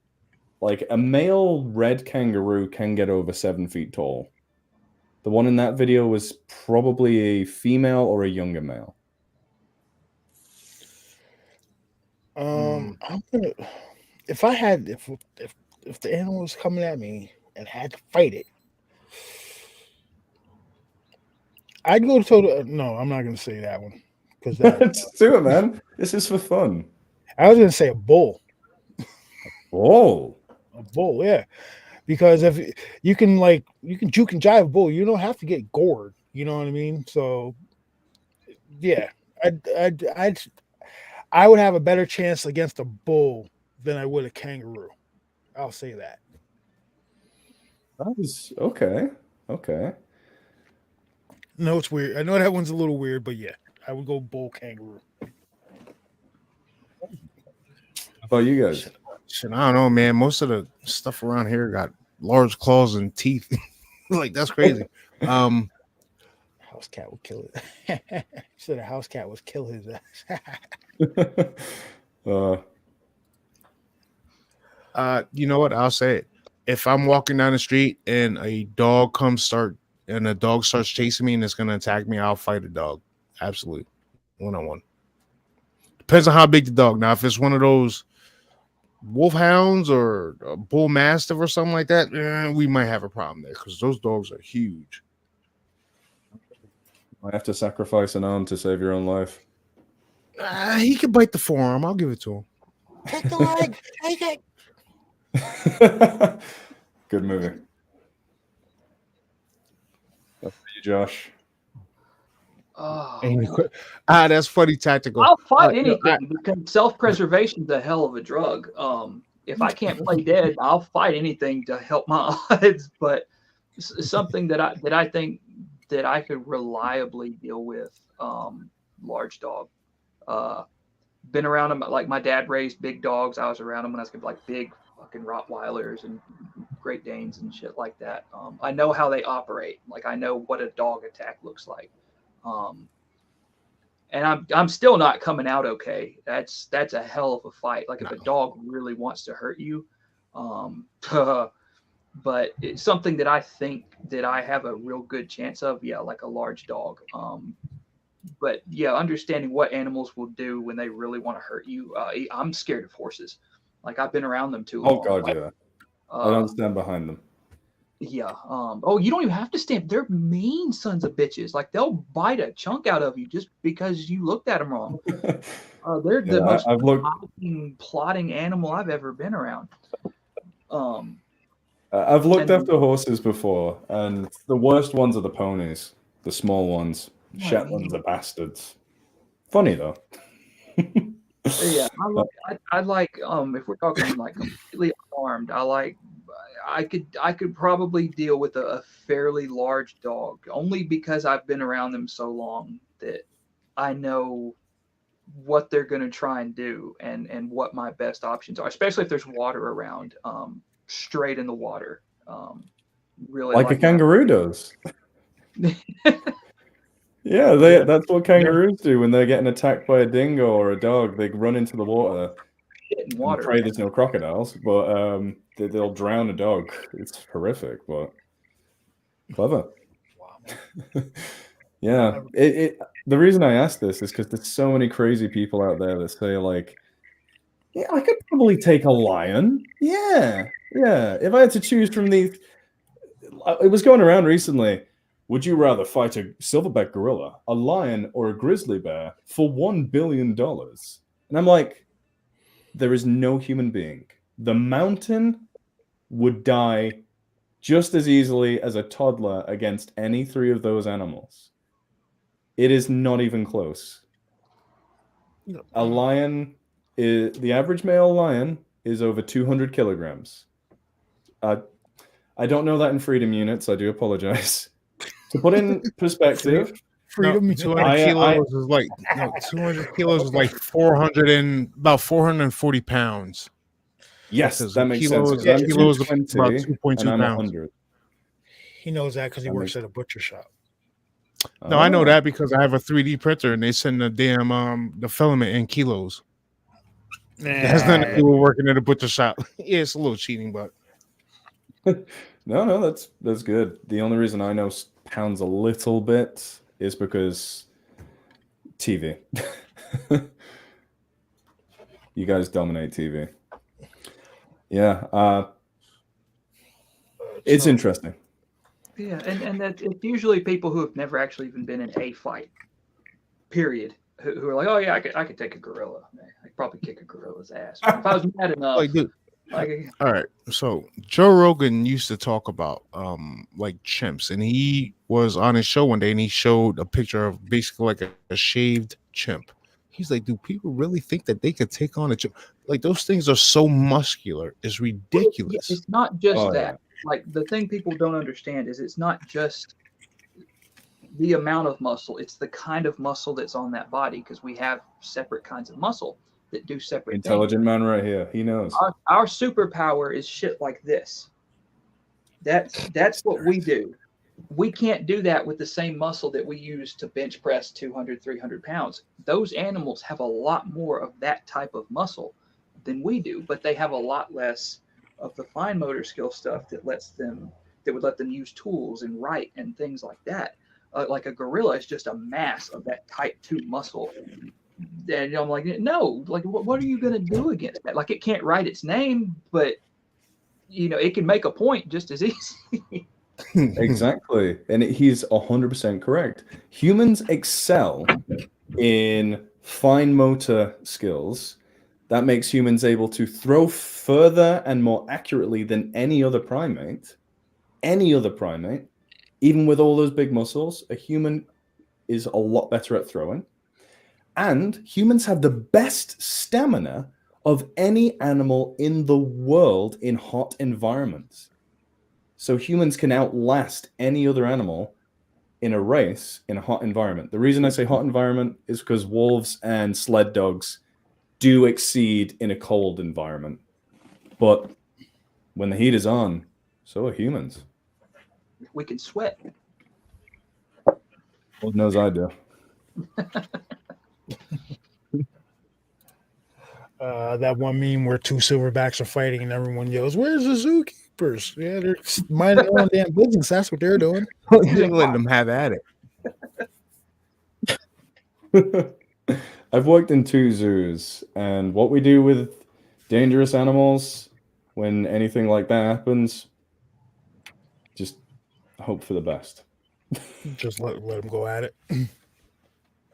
Like a male red kangaroo can get over 7 feet tall. The one in that video was probably a female or a younger male. I'm gonna if the animal was coming at me and had to fight it, I'd go to no, I'm not gonna say that one because Just do it, man. This is for fun. I was gonna say a bull. Oh, a bull, yeah. Because if you can juke and jive a bull, you don't have to get gored. You know what I mean? So Yeah, I would have a better chance against a bull than I would a kangaroo. I'll say that. That was okay. Okay. No, it's weird. I know that one's a little weird, but yeah, I would go bull kangaroo. How about you guys? Shit, I don't know, man. Most of the stuff around here got large claws and teeth. Like that's crazy. House cat would kill it. Said a house cat would kill his ass. You know what? I'll say it. If I'm walking down the street and a dog starts chasing me and it's gonna attack me, I'll fight a dog. Absolutely. 1-on-1. Depends on how big the dog. Now, if it's one of those wolfhounds or a bull mastiff or something like that, we might have a problem there because those dogs are huge. I have to sacrifice an arm to save your own life. He can bite the forearm. I'll give it to him. Take the leg. Take it. Good movie. That's for you, Josh. Oh, That's funny tactical. I'll fight anything because self-preservation's a hell of a drug. If I can't play dead, I'll fight anything to help my odds. But something that I think that I could reliably deal with, large dog. Been around them. Like my dad raised big dogs. I was around them when I was like big fucking Rottweilers and Great Danes and shit like that. I know how they operate. Like I know what a dog attack looks like. And I'm still not coming out okay. That's a hell of a fight. Like if a dog really wants to hurt you, but it's something that I think that I have a real good chance of. Yeah, like a large dog. But yeah, understanding what animals will do when they really want to hurt you. I'm scared of horses. Like I've been around them too long. Oh God, yeah. I don't stand behind them. Yeah. You don't even have to stand. They're mean sons of bitches. Like they'll bite a chunk out of you just because you looked at them wrong. They're the most plotting animal I've ever been around. I've looked after horses before, and the worst ones are the ponies, the small ones. Shetlands are bastards. Funny though. Yeah, I like if we're talking like completely unarmed, I could probably deal with a fairly large dog only because I've been around them so long that I know what they're going to try and do and what my best options are, especially if there's water around, straight in the water. Really like a kangaroo does. Yeah, that's what kangaroos do when they're getting attacked by a dingo or a dog. They run into the water. And pray there's no crocodiles, but they'll drown a dog. It's horrific, but clever. Wow. Yeah, the reason I asked this is because there's so many crazy people out there that say like, yeah, I could probably take a lion. Yeah. If I had to choose from these, it was going around recently. Would you rather fight a silverback gorilla, a lion, or a grizzly bear for $1 billion? And I'm like, there is no human being. The mountain would die just as easily as a toddler against any three of those animals. It is not even close. A lion the average male lion is over 200 kilograms. I don't know that in freedom units. I do apologize. To put in perspective, freedom 200 kilos is like 200 kilos is like 440 pounds. Yes, that makes sense. Yeah, kilos about 2.2 pounds. 100. He knows that because he works at a butcher shop. No, I know that because I have a 3D printer and they send the damn the filament in kilos. It has nothing to do with working at a butcher shop. Yeah, it's a little cheating, but no, that's good. The only reason I know pounds a little bit is because TV. You guys dominate TV. Yeah, it's interesting. Yeah, and that it's usually people who have never actually even been in a fight. Period. Who are like, oh yeah, I could take a gorilla. I could probably kick a gorilla's ass. If I was mad enough, like, dude, Like, All right. So Joe Rogan used to talk about like chimps, and he was on his show one day and he showed a picture of basically like a shaved chimp. He's like, do people really think that they could take on a chimp? Like those things are so muscular, it's ridiculous. it's not just Oh, that. yeah. Like the thing people don't understand is it's not just the amount of muscle, it's the kind of muscle that's on that body, because we have separate kinds of muscle that do separate things. Intelligent man right here. He knows. Our superpower is shit like this. That's what we do. We can't do that with the same muscle that we use to bench press 200, 300 pounds. Those animals have a lot more of that type of muscle than we do, but they have a lot less of the fine motor skill stuff that would let them use tools and write and things like that. Like a gorilla is just a mass of that type 2 muscle. And I'm like, no, like what are you going to do against that? Like it can't write its name, but it can make a point just as easy. Exactly. And he's 100% correct. Humans excel in fine motor skills. That makes humans able to throw further and more accurately than any other primate. Even with all those big muscles, a human is a lot better at throwing. And humans have the best stamina of any animal in the world in hot environments. So humans can outlast any other animal in a race in a hot environment. The reason I say hot environment is because wolves and sled dogs do exceed in a cold environment. But when the heat is on, so are humans. We can sweat. Lord knows I do. That one meme where 2 silverbacks are fighting and everyone yells, "Where's the zookeepers?" Yeah, they're minding their own damn business. That's what they're doing. Just letting them have at it. I've worked in 2 zoos, and what we do with dangerous animals when anything like that happens, just hope for the best. Just let them go at it.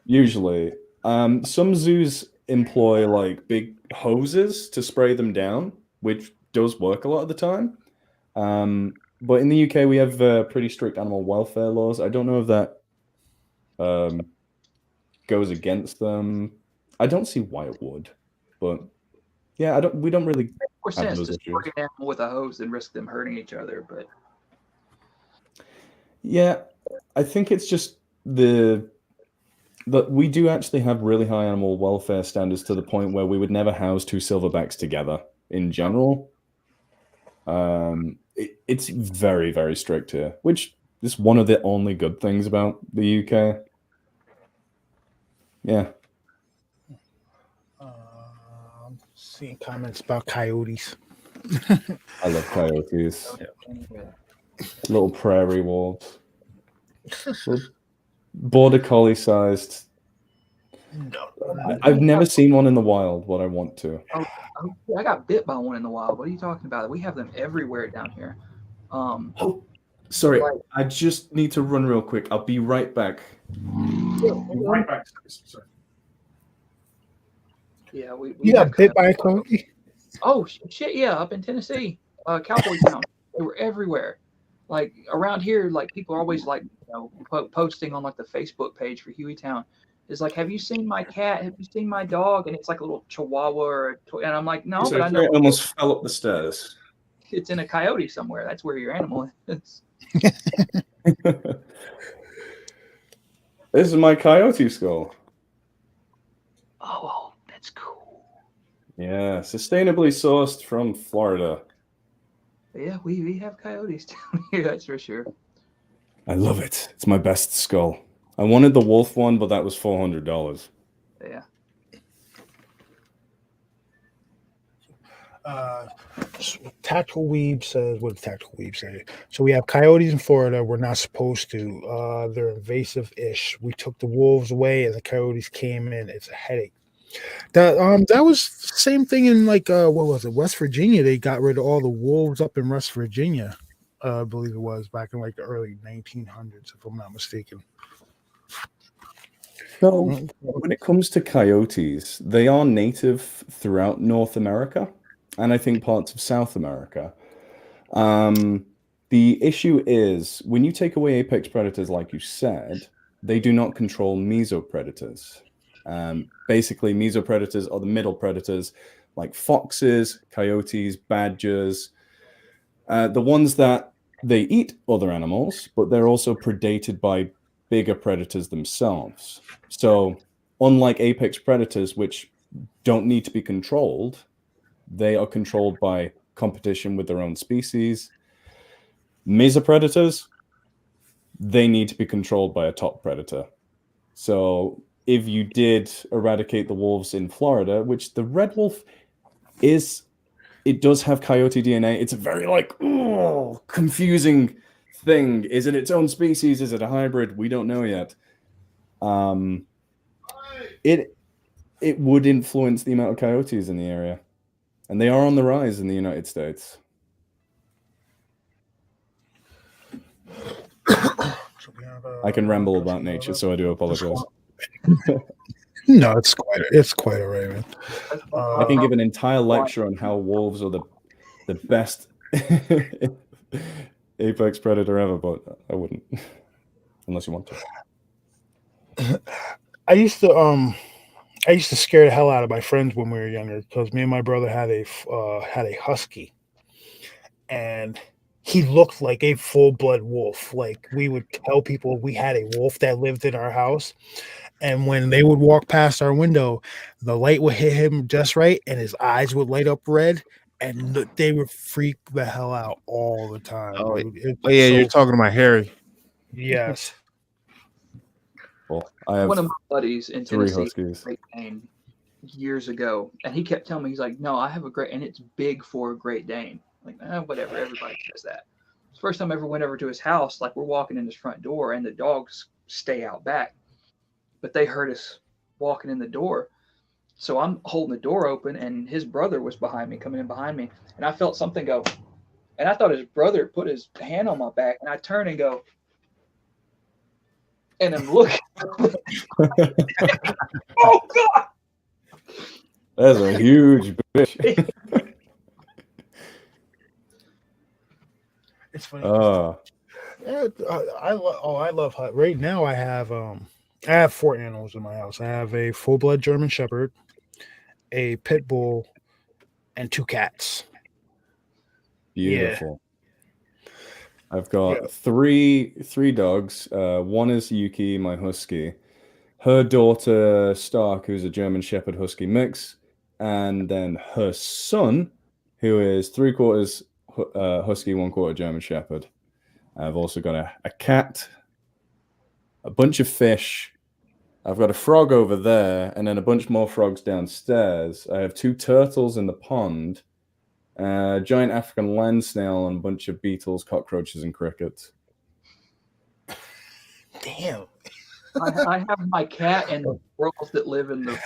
Usually. Some zoos employ like big hoses to spray them down, which does work a lot of the time. But in the UK, we have pretty strict animal welfare laws. I don't know if that goes against them. I don't see why it would, but yeah, we don't really more have sense those to issues. spray an animal with a hose than risk them hurting each other. But yeah, I think it's just that we do actually have really high animal welfare standards to the point where we would never house 2 silverbacks together in general. It's very, very strict here, which is one of the only good things about the UK. Yeah. Seeing comments about coyotes. I love coyotes. Little prairie wolves. Border collie sized. I've never seen one in the wild, but I want to. I got bit by one in the wild. What are you talking about? We have them everywhere down here. Sorry, I just need to run real quick. I'll be right back. Sorry. Yeah, we You got bit by a coyote? Oh shit! Yeah, up in Tennessee, cowboy town. They were everywhere. Like around here, like people are always like posting on like the Facebook page for Hueytown. Is like, have you seen my cat? Have you seen my dog? And it's like a little chihuahua, and I'm like, no, but I know it almost fell up the stairs. It's in a coyote somewhere. That's where your animal is. This is my coyote skull. Oh, that's cool. Yeah, sustainably sourced from Florida. Yeah, we have coyotes down here, that's for sure. I love it. It's my best skull. I wanted the wolf one, but that was $400. Yeah. Tactical Weeb says, what did Tactical Weeb say? So we have coyotes in Florida. We're not supposed to. They're invasive-ish. We took the wolves away and the coyotes came in. It's a headache. That was the same thing in like what was it, West Virginia? They got rid of all the wolves up in West Virginia. I believe it was back in like the early 1900s, if I'm not mistaken. So when it comes to coyotes, they are native throughout North America. and I think parts of South America. The issue is when you take away apex predators, like you said, they do not control mesopredators. Basically, mesopredators are the middle predators, like foxes, coyotes, badgers, the ones that they eat other animals, but they're also predated by bigger predators themselves. So, unlike apex predators, which don't need to be controlled, they are controlled by competition with their own species. Mesopredators, they need to be controlled by a top predator. So if you did eradicate the wolves in Florida, which the red wolf is, it does have coyote DNA. It's a very confusing thing. Is it its own species? Is it a hybrid? We don't know yet. It would influence the amount of coyotes in the area, and they are on the rise in the United States. I can ramble about nature, so I do apologize. No, it's quite all right, man. I can give an entire lecture on how wolves are the best apex predator ever, but I wouldn't, unless you want to. I used to scare the hell out of my friends when we were younger because me and my brother had a husky, and he looked like a full-blood wolf. Like, we would tell people we had a wolf that lived in our house, and when they would walk past our window, the light would hit him just right, and his eyes would light up red, and they would freak the hell out all the time. Oh, you're talking about Harry. Yes. Well, I have one of my buddies in 3 Tennessee, huskies. Great Dane, years ago, and he kept telling me, he's like, no, I have a Great, and it's big for a Great Dane. Like, whatever, everybody says that. It's the first time I ever went over to his house, like, we're walking in his front door, and the dogs stay out back, but they heard us walking in the door. So I'm holding the door open, and his brother was behind me, coming in behind me, and I felt something go, and I thought his brother put his hand on my back, and I turn and go, and I'm looking. Oh, God! That's a huge bitch. It's funny. I love right now. I have 4 animals in my house. I have a full-blood German Shepherd, a pit bull, and 2 cats. Beautiful. Yeah. I've got three dogs. One is Yuki, my husky. Her daughter Stark, who's a German Shepherd Husky mix, and then her son, who is 3/4 Husky, 1/4 German Shepherd. I've also got a cat, a bunch of fish. I've got a frog over there, and then a bunch more frogs downstairs. I have 2 turtles in the pond, a giant African land snail, and a bunch of beetles, cockroaches, and crickets. Damn. I have my cat and the squirrels that live in the.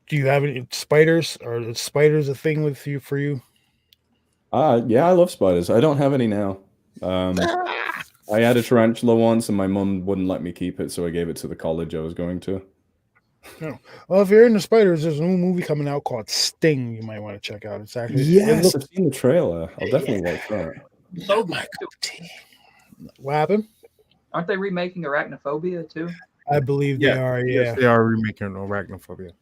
Do you have any spiders? Are the spiders a thing for you? Yeah, I love spiders. I don't have any now. I had a tarantula once, and my mum wouldn't let me keep it, so I gave it to the college I was going to. No. Well, if you're into spiders, there's a new movie coming out called Sting. You might want to check out. It's actually I've seen the trailer. I'll definitely watch that. Oh my God! What happened? Aren't they remaking Arachnophobia too? I believe they are. Yeah, yes, they are remaking Arachnophobia.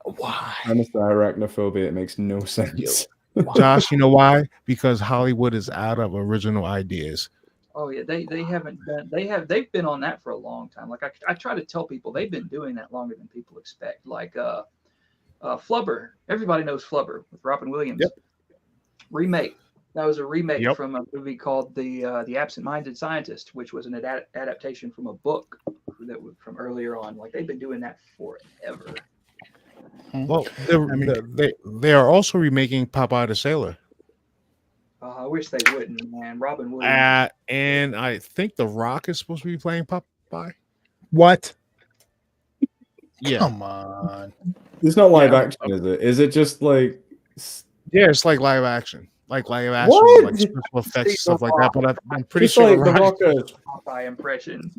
Why? Premise of Arachnophobia, it makes no sense. Josh, you know why? Because Hollywood is out of original ideas. Oh yeah, they haven't done. They've been on that for a long time. Like I try to tell people, they've been doing that longer than people expect. Like Flubber, everybody knows Flubber with Robin Williams. Yep. Remake. That was a remake Yep. from a movie called The Absent-Minded Scientist, which was an adaptation from a book that was from earlier on. Like they've been doing that forever. Well, they are also remaking Popeye the Sailor. I wish they wouldn't, man. Robin Williams. And I think The Rock is supposed to be playing Popeye. What? Yeah. Come on. It's not live action, is it? Is it just like? Yeah, it's like live action. Like live action, What? like special effects, stuff like that. But I'm pretty Just sure like The Rock. Popeye impression.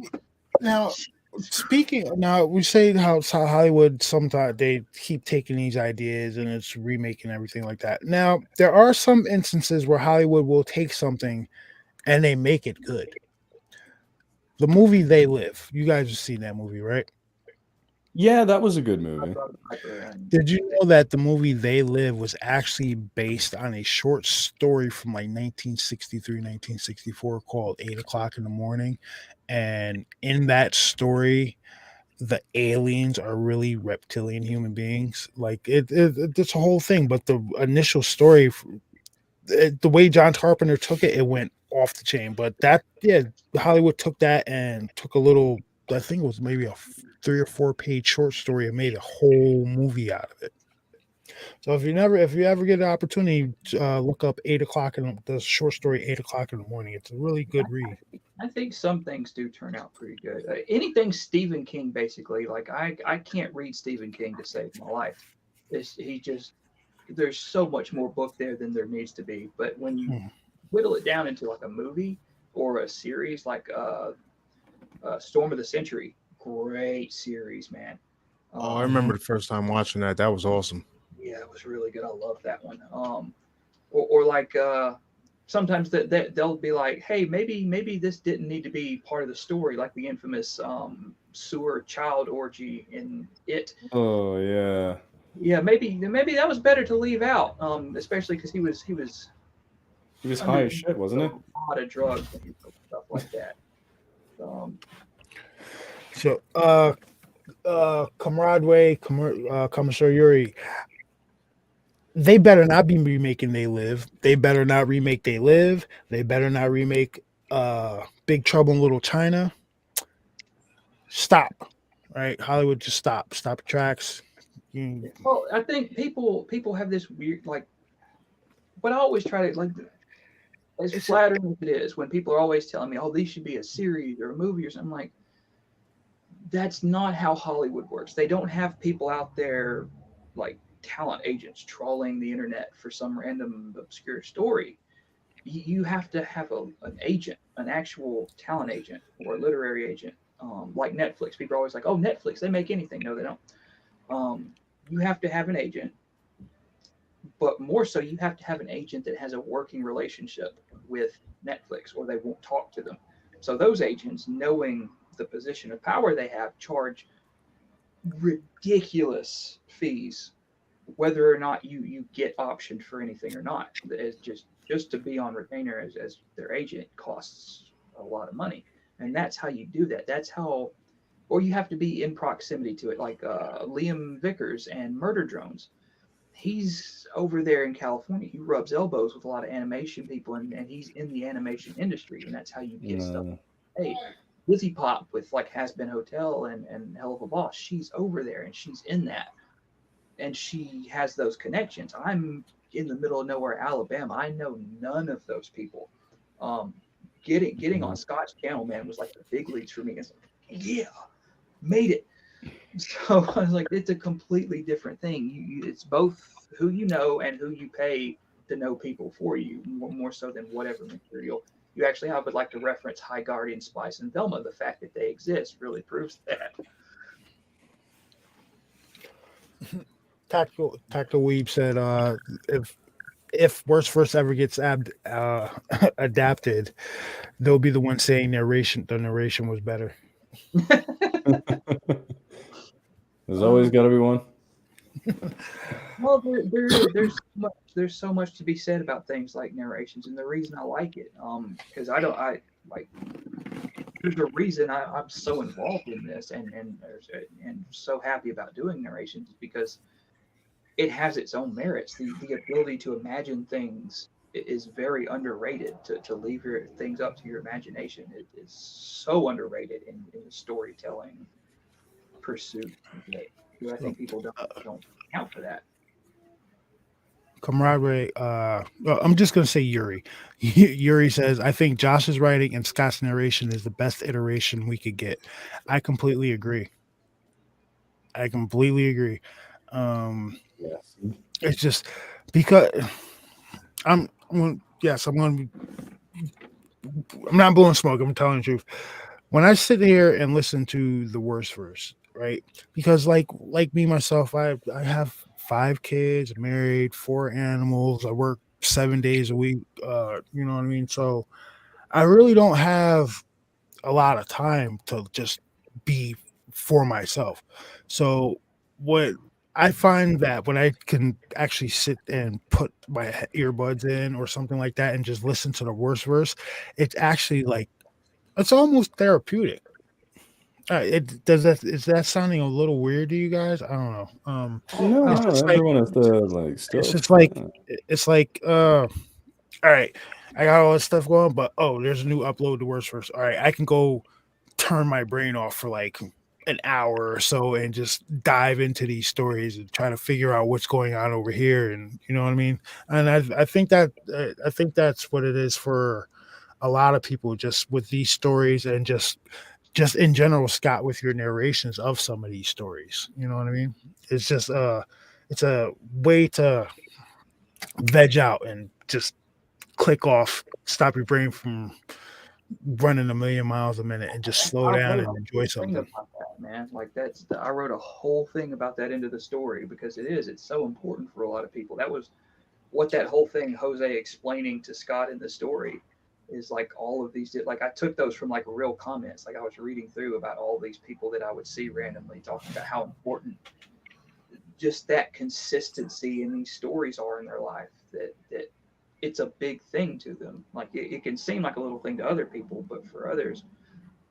Now, Speaking now, we say how Hollywood sometimes they keep taking these ideas and it's remaking everything like that. Now, there are some instances where Hollywood will take something and they make it good. The movie They Live. You guys have seen that movie, right? Yeah, that was a good I movie. brought it back around. Did you know that the movie They Live was actually based on a short story from like 1963, 1964 called 8 o'clock in the morning? And in that story, the aliens are really reptilian human beings. Like it's a whole thing. But the initial story, the way John Carpenter took it, it went off the chain. But that, yeah, Hollywood took that and took a little. I think it was maybe a 3 or 4 page short story and made a whole movie out of it. So if you ever get an opportunity, look up 8 o'clock in the short story 8 o'clock in the morning. It's a really good read. I think some things do turn out pretty good. Anything Stephen King, basically, like I can't read Stephen King to save my life. He just there's so much more book there than there needs to be. But when you Hmm. whittle it down into like a movie or a series, like Storm of the Century, great series, man. Oh, I Um, Hmm. remember the first time watching that. That was awesome. yeah, it was really good. I love that one. Or like sometimes that they'll be like, hey, maybe this didn't need to be part of the story, like the infamous sewer child orgy in It. Oh yeah. Yeah, maybe that was better to leave out, especially because he was He was high under as shit, wasn't a it? lot of drugs and stuff like that. Um, So, Comrade Commissar Yuri, they better not be remaking They Live. They better not remake They Live. They better not remake Big Trouble in Little China. Stop. Right? Hollywood, just stop. Stop the tracks. Mm. well, I think people have this weird like. But I always try to like as flattering as it is when people are always telling me, "Oh, these should be a series or a movie or something." Like that's not how Hollywood works. They don't have people out there like talent agents trawling the internet for some random obscure story. You have to have an agent, an actual talent agent or a literary agent, like Netflix. People are always like, "Oh, Netflix, they make anything." No, they don't. Um, you have to have an agent, but more so, you have to have an agent that has a working relationship with Netflix, or they won't talk to them. So those agents, knowing the position of power they have, charge ridiculous fees, whether or not you get optioned for anything or not. It's just to be on retainer as their agent costs a lot of money, and that's how you do that. That's how, or you have to be in proximity to it, like Liam Vickers and Murder Drones. He's over there in California. He rubs elbows with a lot of animation people, and he's in the animation industry, and that's how you get stuff. No. Hey, Lizzie Pop with like Has Been Hotel and Hell of a Boss, she's over there and she's in that, and she has those connections. I'm in the middle of nowhere, Alabama. I know none of those people. Um, getting on Scott's channel, man, was like the big leagues for me. It's like, yeah, made it. So I was like, it's a completely different thing. It's both who you know and who you pay to know people for you, more so than whatever material you actually have. But like to reference High Guardian, Spice, and Velma, the fact that they exist really proves that. Tactical Weeb said, if Worst First ever gets adapted, they'll be the one saying the narration was better. There's always got to be one. Well, there's so much to be said about things like narrations, and the reason I like it, because I like there's a reason I'm so involved in this and so happy about doing narrations because it has its own merits. The ability to imagine things is very underrated. To leave your things up to your imagination is so underrated in the storytelling pursuit. I think people don't account for that. Camaraderie. Well, I'm just gonna say Yuri. Yuri says, "I think Josh's writing and Scott's narration is the best iteration we could get." I completely agree. I completely agree. Um, Yes. it's just because yes, I'm not blowing smoke. I'm telling the truth. when I sit here and listen to the worst verse, right? Because like me myself, I have 5 kids, married, 4 animals. I work 7 days a week. You know what I mean. So I really don't have a lot of time to just be for myself. So what I find that when I can actually sit and put my earbuds in or something like that and just listen to the worst verse, it's actually like it's almost therapeutic. It does that is that sounding a little weird to you guys? I don't know. No, It's no, just like everyone has their like it's stuff. just like Yeah. it's like all right, I got all this stuff going, but oh, there's a new upload to worst verse. All right, I can go turn my brain off for like an hour or so and just dive into these stories and try to figure out what's going on over here, and you know what I mean. And I think that I think that's what it is for a lot of people, just with these stories and just in general, Scott, with your narrations of some of these stories. You know what I mean. It's just it's a way to veg out and just click off, stop your brain from running a million miles a minute and just slow I down wrote and a enjoy whole thing something. about that, man. Like I wrote a whole thing about that into the story because it's so important for a lot of people. That was what that whole thing Jose explaining to Scott in the story is like all of these like I took those from like real comments. Like I was reading through about all these people that I would see randomly talking about how important just that consistency in these stories are in their life that it's a big thing to them. Like it can seem like a little thing to other people, but for others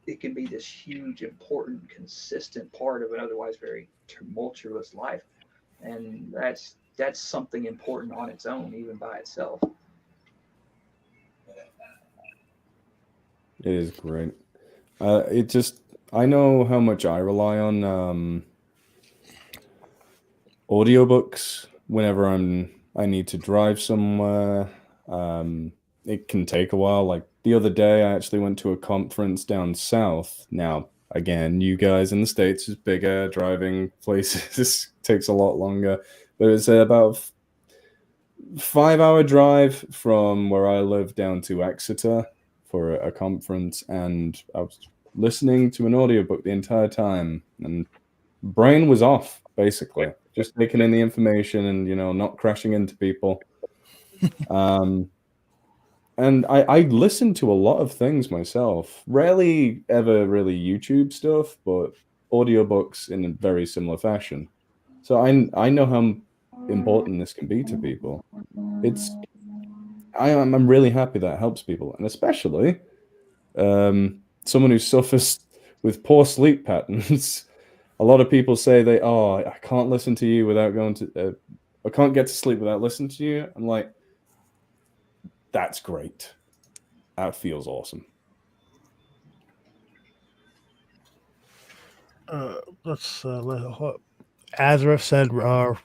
it can be this huge, important, consistent part of an otherwise very tumultuous life, and that's something important on its own, even by itself. It is great. It just I know how much I rely on audiobooks whenever I need to drive somewhere. It can take a while. Like the other day, I actually went to a conference down south. Now, again, you guys in the States is bigger. Driving places takes a lot longer, but it's about 5 hour drive from where I live down to Exeter for a conference, and I was listening to an audiobook the entire time, and brain was off basically, just taking in the information and not crashing into people. Um, and I listen to a lot of things myself. Rarely ever really YouTube stuff, but audiobooks in a very similar fashion. So I know how important this can be to people. It's I'm really happy that helps people, and especially someone who suffers with poor sleep patterns. A lot of people say I can't listen to you without going to, I can't get to sleep without listening to you. I'm like, that's great. That feels awesome. Let's Azareth said,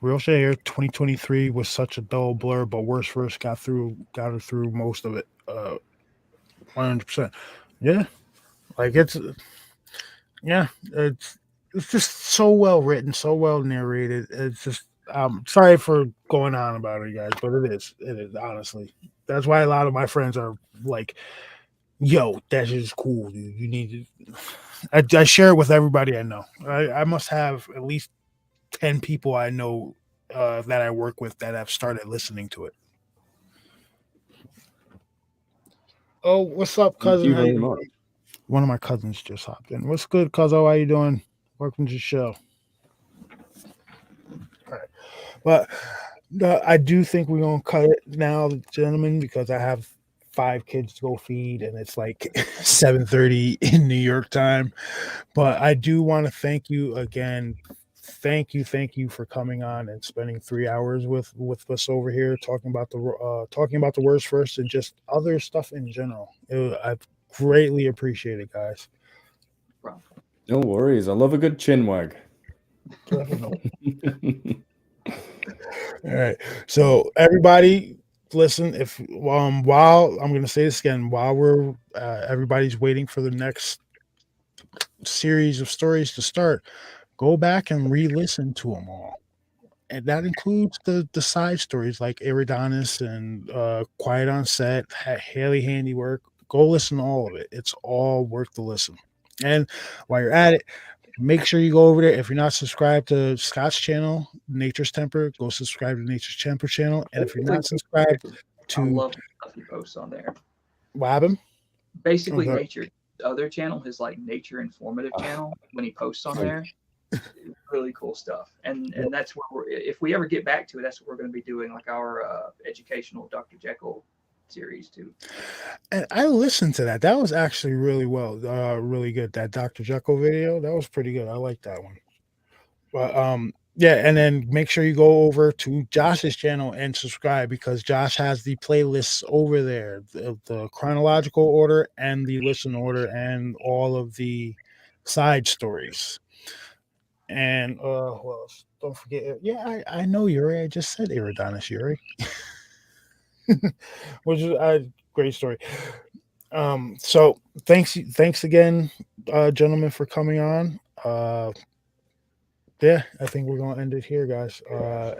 "Real shit here. 2023 was such a dull blur, but worst first got her through most of it. 100%. Yeah, like yeah, it's just so well written, so well narrated. It's just sorry for going on about it, guys, but it is honestly. That's why a lot of my friends are like, "Yo, that is cool, dude. You need to." I share it with everybody I know. I must have at least 10 people I know that I work with that have started listening to it. Oh, what's up, Thank cousin? you How you very doing? much. One of my cousins just hopped in. What's good, cuzzo? How you doing? Welcome to the show. All right. But I do think we're gonna cut it now, gentlemen, because I have 5 kids to go feed, and it's like 7:30 in New York time. But I do want to thank you again. Thank you for coming on and spending 3 hours with us over here talking about the worst first and just other stuff in general. I greatly appreciate it, guys. No worries. I love a good chin wag. All right. So everybody, listen. If while I'm going to say this again, while we're everybody's waiting for the next series of stories to start, go back and re-listen to them all, and that includes the side stories like Eridanus and Quiet on Set, Haley Handiwork. Go listen to all of it. It's all worth the listen. And while you're at it, make sure you go over there. If you're not subscribed to Scott's channel, Nature's Temper, go subscribe to Nature's Temper channel. And if you're not subscribed I to love the stuff he posts on there. Wabham, Basically, Okay. Nature's other channel, his like nature informative channel, when he posts on there, really cool stuff. And that's where if we ever get back to it, that's what we're going to be doing, like our educational Dr. Jekyll series too. and I listened to that. That was actually really really good. That Dr. Jekyll video, that was pretty good. I like that one. But yeah, and then make sure you go over to Josh's channel and subscribe, because Josh has the playlists over there, the chronological order and the listen order and all of the side stories. And well, don't forget, yeah, I know Yuri. I just said Iridonis Yuri, which is a great story. So thanks again, gentlemen, for coming on. Yeah, I think we're gonna end it here, guys.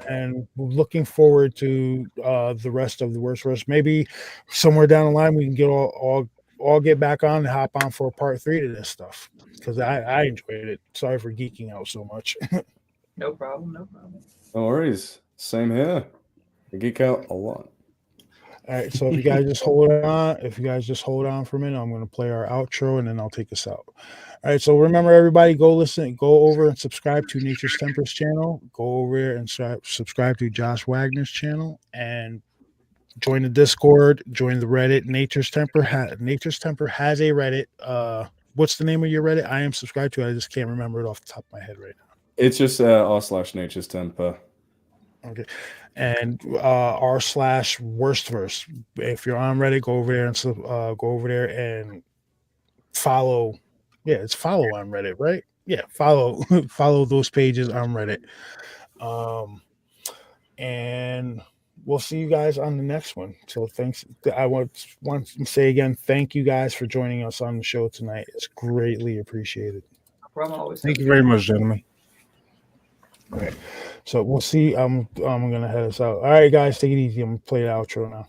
And we're looking forward to the rest of the worst verse. Maybe somewhere down the line we can get all get back on and hop on for a part 3 to this stuff, because I enjoyed it. Sorry for geeking out so much. No problem. No problem. No worries. Same here. I geek out a lot. All right, so if you guys just hold on for a minute, I'm going to play our outro and then I'll take us out. All right, so remember, everybody, go over and subscribe to Nature's Temper's channel. Go over there and subscribe to Josh Wagner's channel, and join the Discord, join the Reddit. Nature's Temper has a Reddit. What's the name of your Reddit? I am subscribed to it. I just can't remember it off the top of my head right now. It's just r/NaturesTemper. Okay. And r/worstverse. If you're on Reddit, go over there and follow. Yeah, it's follow on Reddit, right? Yeah, follow follow those pages on Reddit. And we'll see you guys on the next one. So thanks. I want to say again, thank you guys for joining us on the show tonight. It's greatly appreciated. No problem. Always. Thank you very much, gentlemen. All right. So we'll see. I'm gonna head us out. All right, guys, take it easy. I'm gonna play the outro now.